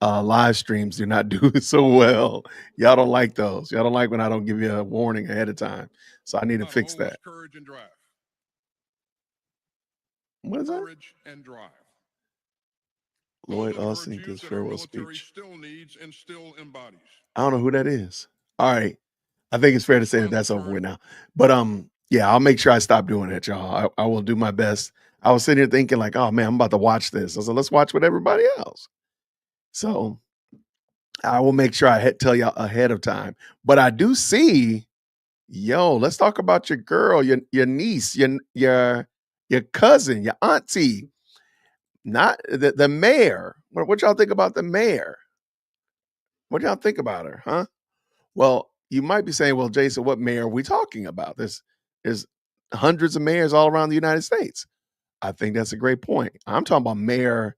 live streams do not do so well. Y'all don't like those. Y'all don't like when I don't give you a warning ahead of time. So I need to fix that. Courage and drive. What is that? Courage and drive. Lloyd Golden Austin virtues gives that our farewell military speech. still needs and still embodies. I don't know who that is. All right. I think it's fair to say that that's over with now. But yeah, I'll make sure I stop doing that, y'all. I will do my best. I was sitting here thinking like, oh man, I'm about to watch this. I said, let's watch with everybody else. So I will make sure I tell y'all ahead of time. But I do see, let's talk about your girl, your niece, your cousin, your auntie, not the mayor. What y'all think about the mayor? What y'all think about her, huh? Well, you might be saying, well, Jason, what mayor are we talking about? There's hundreds of mayors all around the United States. I think that's a great point. I'm talking about Mayor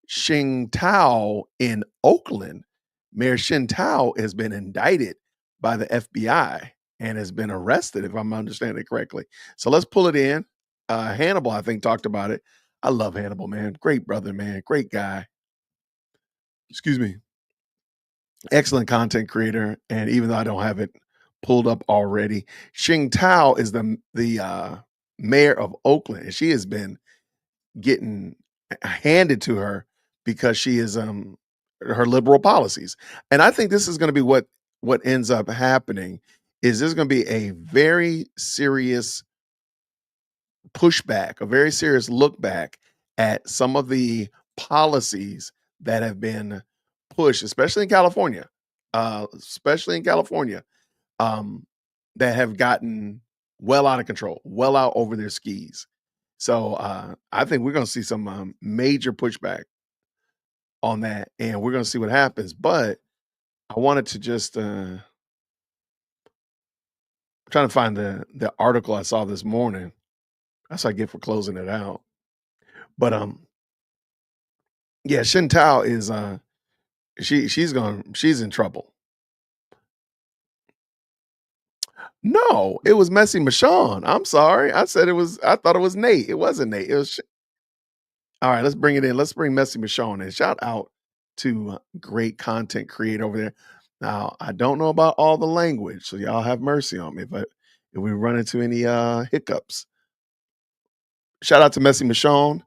Xing Tao in Oakland. Mayor Xing Tao has been indicted by the FBI and has been arrested, if I'm understanding it correctly. So let's pull it in. Hannibal, I think, talked about it. I love Hannibal, man. Great brother, man. Great guy. Excuse me. Excellent content creator. And even though I don't have it pulled up already, Xing Tao is the mayor of Oakland. And she has been getting handed to her because she is her liberal policies. And I think this is going to be what ends up happening is there's going to be a very serious pushback, a very serious look back at some of the policies that have been pushed, especially in California, that have gotten well out of control, well out over their skis. So I think we're going to see some major pushback on that, and we're going to see what happens. But I wanted to just trying to find the article I saw this morning. That's what I get for closing it out. But yeah, Xing Tao is she's in trouble. No, it was Messy Michonne. I'm sorry. I thought it was Nate. It wasn't Nate. It was all right, let's bring it in. Let's bring Messy Michonne in. Shout out to great content creator over there. Now, I don't know about all the language, so y'all have mercy on me, but if we run into any hiccups. Shout out to Messy Michonne,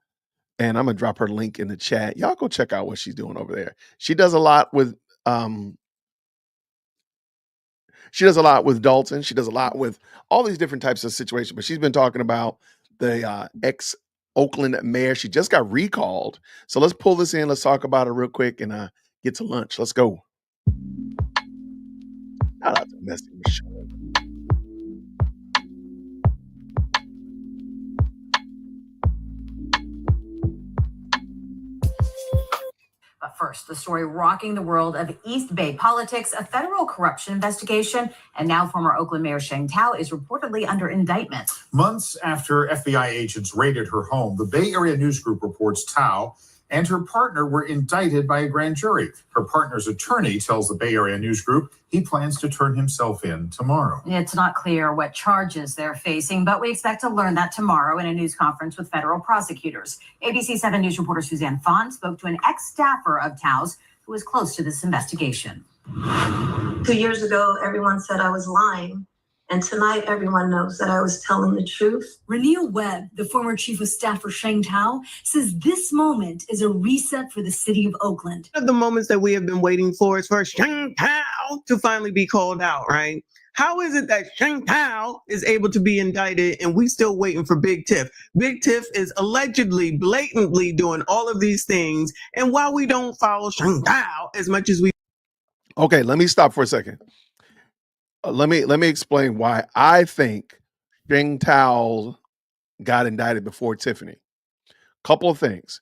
and I'm gonna drop her link in the chat. Y'all go check out what she's doing over there. She does a lot with Dalton. She does a lot with all these different types of situations, but she's been talking about the ex Oakland mayor. She just got recalled. So let's pull this in. Let's talk about it real quick and get to lunch. Let's go. Shout out to Messy Michonne. But first, the story rocking the world of East Bay politics, a federal corruption investigation, and now former Oakland Mayor Xing Tao is reportedly under indictment. Months after FBI agents raided her home, the Bay Area News Group reports Tao and her partner were indicted by a grand jury. Her partner's attorney tells the Bay Area News Group he plans to turn himself in tomorrow. It's not clear what charges they're facing, but we expect to learn that tomorrow in a news conference with federal prosecutors. ABC 7 News reporter Suzanne Font spoke to an ex-staffer of Tao's who was close to this investigation. 2 years ago, everyone said I was lying. And tonight, everyone knows that I was telling the truth. Renea Webb, the former chief of staff for Sheng Tao, says this moment is a reset for the city of Oakland. One of the moments that we have been waiting for is for Sheng Tao to finally be called out, right? How is it that Sheng Tao is able to be indicted and we still waiting for Big Tiff? Big Tiff is allegedly, blatantly doing all of these things. And while we don't follow Sheng Tao as much as we... Okay, let me stop for a second. Let me explain why I think Sheng Tao got indicted before Tiffany. Couple of things.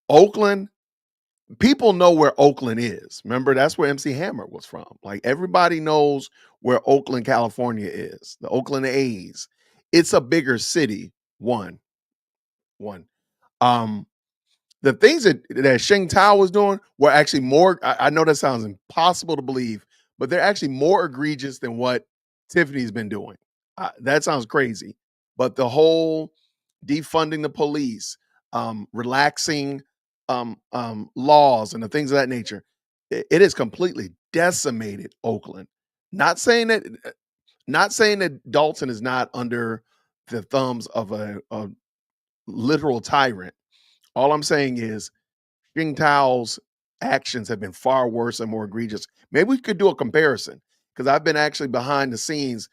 Oakland, people know where Oakland is. Remember, that's where MC Hammer was from. Like, everybody knows where Oakland, California is. The Oakland A's. It's a bigger city. One. The things that Sheng Tao was doing were actually more, I know that sounds impossible to believe, but they're actually more egregious than what Tiffany's been doing. That sounds crazy. But the whole defunding the police, relaxing laws and the things of that nature, it has completely decimated Oakland. Not saying that Dalton is not under the thumbs of a literal tyrant. All I'm saying is Sheng Tao's actions have been far worse and more egregious. Maybe we could do a comparison, because I've been actually behind the scenes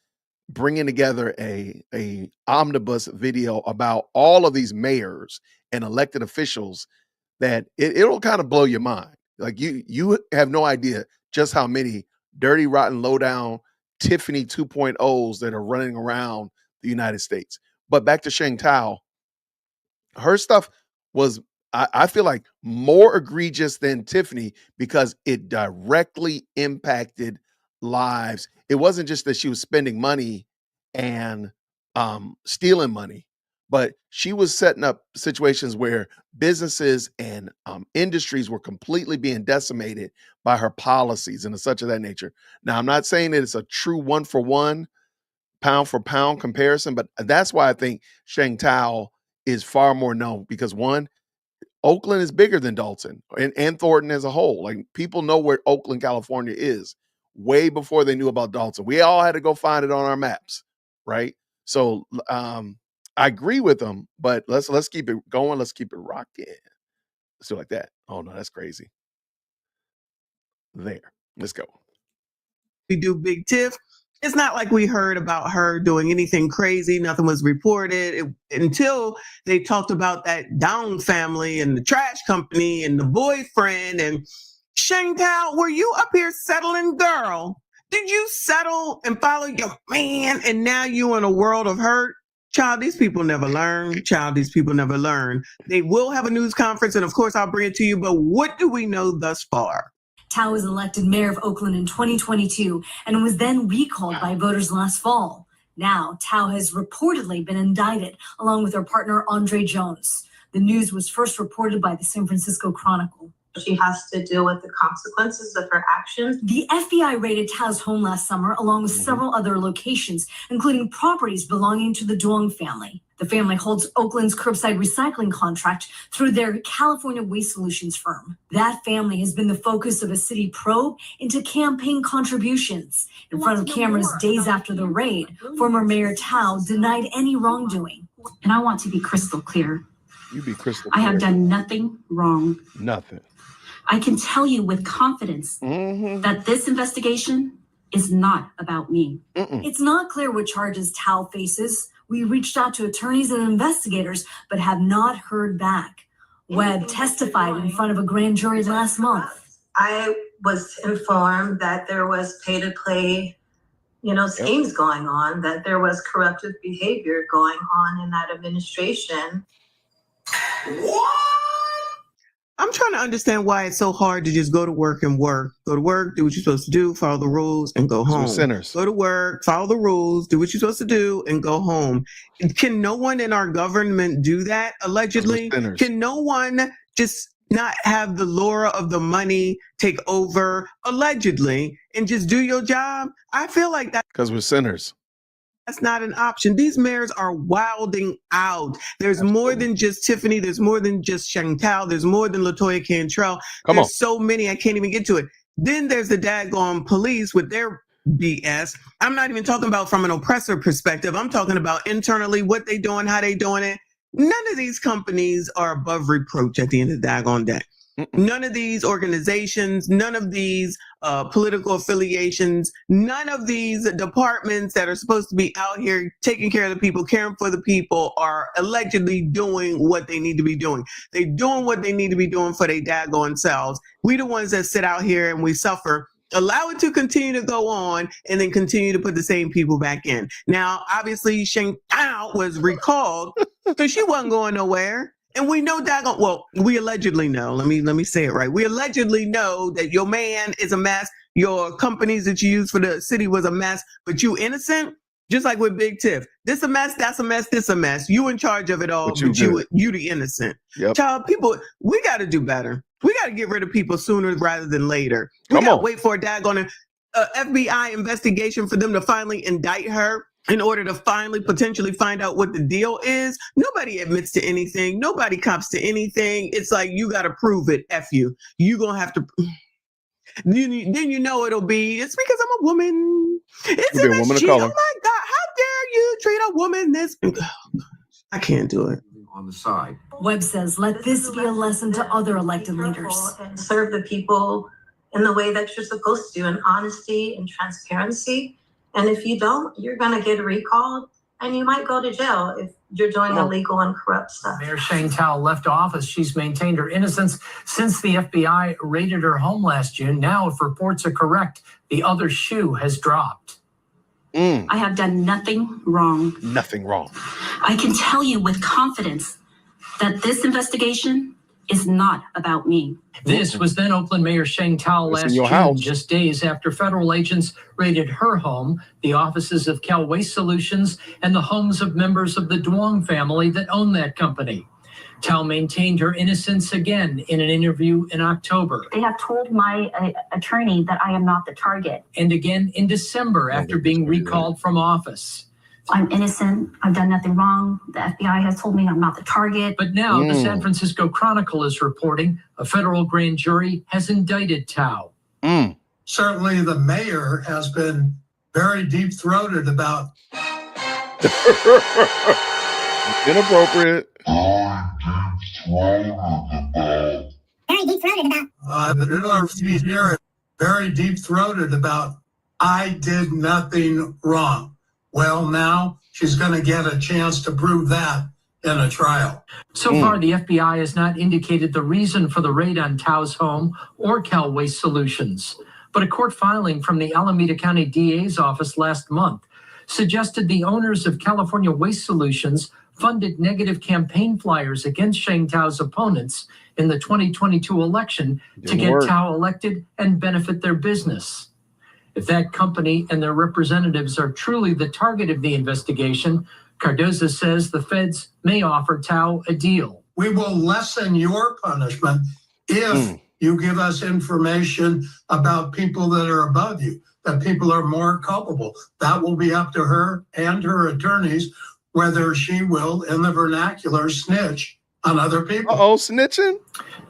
bringing together a omnibus video about all of these mayors and elected officials that it'll kind of blow your mind. Like, you have no idea just how many dirty, rotten, low down Tiffany 2.0s that are running around the United States. But back to Sheng Tao, her stuff was, I feel like, more egregious than Tiffany because it directly impacted lives. It wasn't just that she was spending money and stealing money, but she was setting up situations where businesses and industries were completely being decimated by her policies and such of that nature. Now, I'm not saying that it's a true one-for-one, pound-for-pound comparison, but that's why I think Sheng Tao is far more known, because one, Oakland is bigger than Dalton and Thornton as a whole. Like, people know where Oakland, California is way before they knew about Dalton. We all had to go find it on our maps, right? So I agree with them, but let's keep it going. Let's keep it rocking. Let's do it like that. Oh no, that's crazy. There, let's go. We do Big Tiff. It's not like we heard about her doing anything crazy. Nothing was reported until they talked about that Down family and the trash company and the boyfriend. And Sheng Tao, were you up here settling, girl? Did you settle and follow your man and now you in a world of hurt? Child, these people never learn. These people never learn. They will have a news conference, and of course I'll bring it to you, but what do we know thus far? Tao was elected mayor of Oakland in 2022 and was then recalled by voters last fall. Now, Tao has reportedly been indicted along with her partner, Andre Jones. The news was first reported by the San Francisco Chronicle. She has to deal with the consequences of her actions. The FBI raided Tao's home last summer, along with several other locations, including properties belonging to the Duong family. The family holds Oakland's curbside recycling contract through their California Waste Solutions firm. That family has been the focus of a city probe into campaign contributions. In front of cameras days after the raid, former Mayor Tao denied any wrongdoing. And I want to be crystal clear. You be crystal I clear. have done nothing wrong. Nothing. I can tell you with confidence that this investigation is not about me. It's not clear what charges Tao faces. We reached out to attorneys and investigators, but have not heard back. Webb testified in front of a grand jury last month. I was informed that there was pay-to-play, schemes going on, that there was corruptive behavior going on in that administration. I'm trying to understand why it's so hard to just go to work and work. Go to work, do what you're supposed to do, follow the rules, and go home. Sinners. Go to work, follow the rules, do what you're supposed to do, and go home. Can no one in our government do that, allegedly? Can no one just not have the lure of the money take over allegedly and just do your job? I feel like Because we're sinners. that's not an option. These mayors are wilding out. There's more than just Tiffany. There's more than just Chantal. There's more than LaToya Cantrell. Come There's on. so many, I can't even get to it. Then there's the daggone police with their BS. I'm not even talking about from an oppressor perspective. I'm talking about internally, what they doing, how they doing it. None of these companies are above reproach at the end of the daggone day. None of these organizations, none of these political affiliations, none of these departments that are supposed to be out here taking care of the people, caring for the people, are allegedly doing what they need to be doing. They're doing what they need to be doing for their daggone selves. We the ones that sit out here and we suffer. Allow it to continue to go on and then continue to put the same people back in. Now, obviously, Chantal was recalled because she wasn't going nowhere. And we know daggone, well, we allegedly know, let me say it right. We allegedly know that your man is a mess. Your companies that you use for the city was a mess, but you innocent? Just like with Big Tiff. This a mess, that's a mess, this a mess. You in charge of it all, but you the innocent. Yep. Child, people, we got to do better. We got to get rid of people sooner rather than later. We Come got to on. wait for a daggone FBI investigation for them to finally indict her in order to finally potentially find out what the deal is. Nobody admits to anything. Nobody cops to anything. It's like, you got to prove it. F you. You going to have to. Then you know it'll be, it's because I'm a woman. It's You'll be a woman of MSG. color. Oh my God. How dare you treat a woman this? I can't do it. On the side. Webb says, let this be a lesson to other elected leaders. And serve the people in the way that you're supposed to, in honesty and transparency. And if you don't, you're going to get recalled and you might go to jail if you're doing illegal and corrupt stuff. Mayor Chantal left office. She's maintained her innocence since the FBI raided her home last June. Now, if reports are correct, the other shoe has dropped. I have done nothing wrong. Nothing wrong. I can tell you with confidence that this investigation is not about me. This was then Oakland Mayor Chantal It's in last your June, house. just days after federal agents raided her home, the offices of Cal Waste Solutions, and the homes of members of the Duong family that own that company. Tal maintained her innocence again in an interview in October. They have told my attorney that I am not the target. And again in December after being recalled from office. I'm innocent. I've done nothing wrong. The FBI has told me I'm not the target. But now the San Francisco Chronicle is reporting a federal grand jury has indicted Tao. Certainly the mayor has been very deep-throated about Inappropriate. very deep-throated about, I did nothing wrong. Well, now she's going to get a chance to prove that in a trial. So far, the FBI has not indicated the reason for the raid on Tao's home or Cal Waste Solutions. But a court filing from the Alameda County DA's office last month suggested the owners of California Waste Solutions funded negative campaign flyers against Shane Tao's opponents in the 2022 election to get Tao elected and benefit their business. If that company and their representatives are truly the target of the investigation, Cardoza says the feds may offer Tao a deal. We will lessen your punishment if you give us information about people that are above you, that people are more culpable. That will be up to her and her attorneys whether she will, in the vernacular, snitch on other people. Snitching?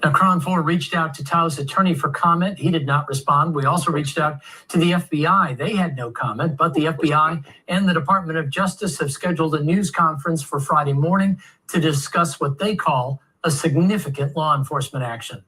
Now, Crown 4 reached out to Tao's attorney for comment. He did not respond. We also reached out to the FBI. They had no comment, but the FBI and the Department of Justice have scheduled a news conference for Friday morning to discuss what they call a significant law enforcement action.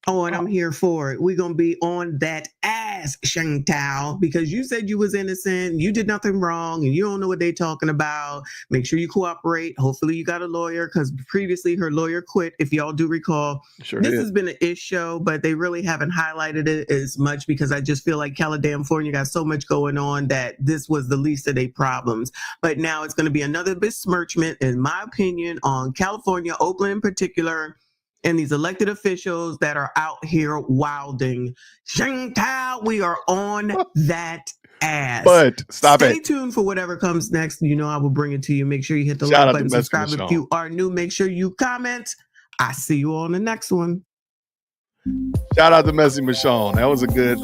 Oh, and I'm here for it. We're going to be on that ass, Chantal, because you said you was innocent, you did nothing wrong, and you don't know what they're talking about. Make sure you cooperate. Hopefully you got a lawyer, because previously her lawyer quit, if y'all do recall. Sure this did. has been an ish show, but they really haven't highlighted it as much because I just feel like California got so much going on that this was the least of their problems. But now it's going to be another besmirchment, in my opinion, on California, Oakland in particular, and these elected officials that are out here wilding. Chantal, we are on that ass. But stop Stay it. tuned for whatever comes next. You know I will bring it to you. Make sure you hit the Shout out like to button, Mexican subscribe if Sean. you are new. Make sure you comment. I see you on the next one. Shout out to Messy Michonne. That was a good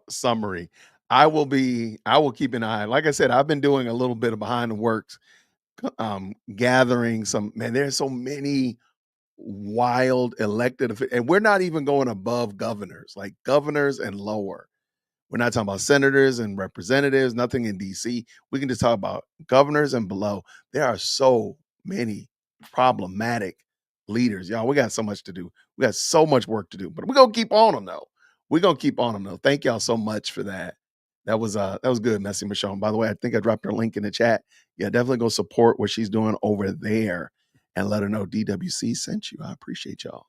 summary. I will keep an eye. Like I said, I've been doing a little bit of behind the works, gathering some, man, there's so many wild elected, and we're not even going above governors, like governors and lower. We're not talking about senators and representatives, nothing in DC. We can just talk about governors and below. There are so many problematic leaders. Y'all, we got so much to do. We got so much work to do, but we're going to keep on them though. We're going to keep on them though. Thank y'all so much for that. That was good, Messy Michonne. By the way, I think I dropped her link in the chat. Yeah, definitely go support what she's doing over there and let her know DWC sent you. I appreciate y'all.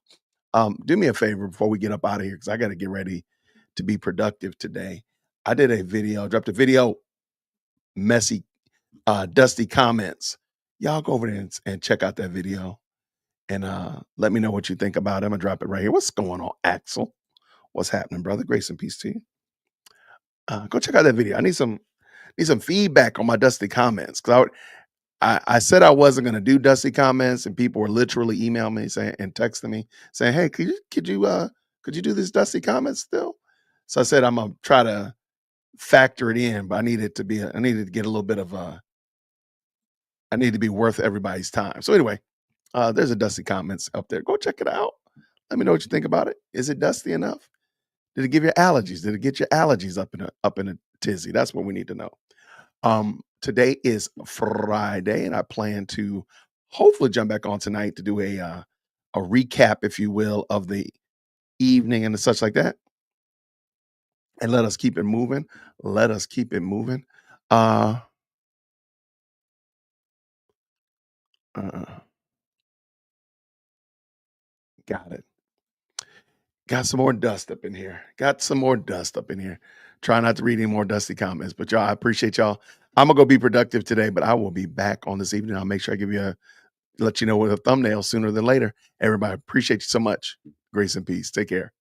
Do me a favor before we get up out of here, because I got to get ready to be productive today. I did a video, dropped a video, messy, dusty comments. Y'all go over there and check out that video and let me know what you think about it. I'm gonna drop it right here. What's going on, Axel? What's happening, brother? Grace and peace to you. Go check out that video. I need some feedback on my dusty comments, because I said I wasn't gonna do dusty comments, and people were literally emailing me saying and texting me saying, "Hey, could you do this dusty comments still?" So I said I'm gonna try to factor it in, but I needed to get a little bit of I need to be worth everybody's time. So anyway, there's a dusty comments up there. Go check it out. Let me know what you think about it. Is it dusty enough? Did it give you allergies? Did it get your allergies up in a tizzy? That's what we need to know. Today is Friday, and I plan to hopefully jump back on tonight to do a recap, if you will, of the evening and such like that. And let us keep it moving. Let us keep it moving. Got it. Got some more dust up in here. Try not to read any more dusty comments, but y'all, I appreciate y'all. I'm gonna go be productive today, but I will be back on this evening. I'll make sure I let you know with a thumbnail sooner than later. Everybody, appreciate you so much. Grace and peace. Take care.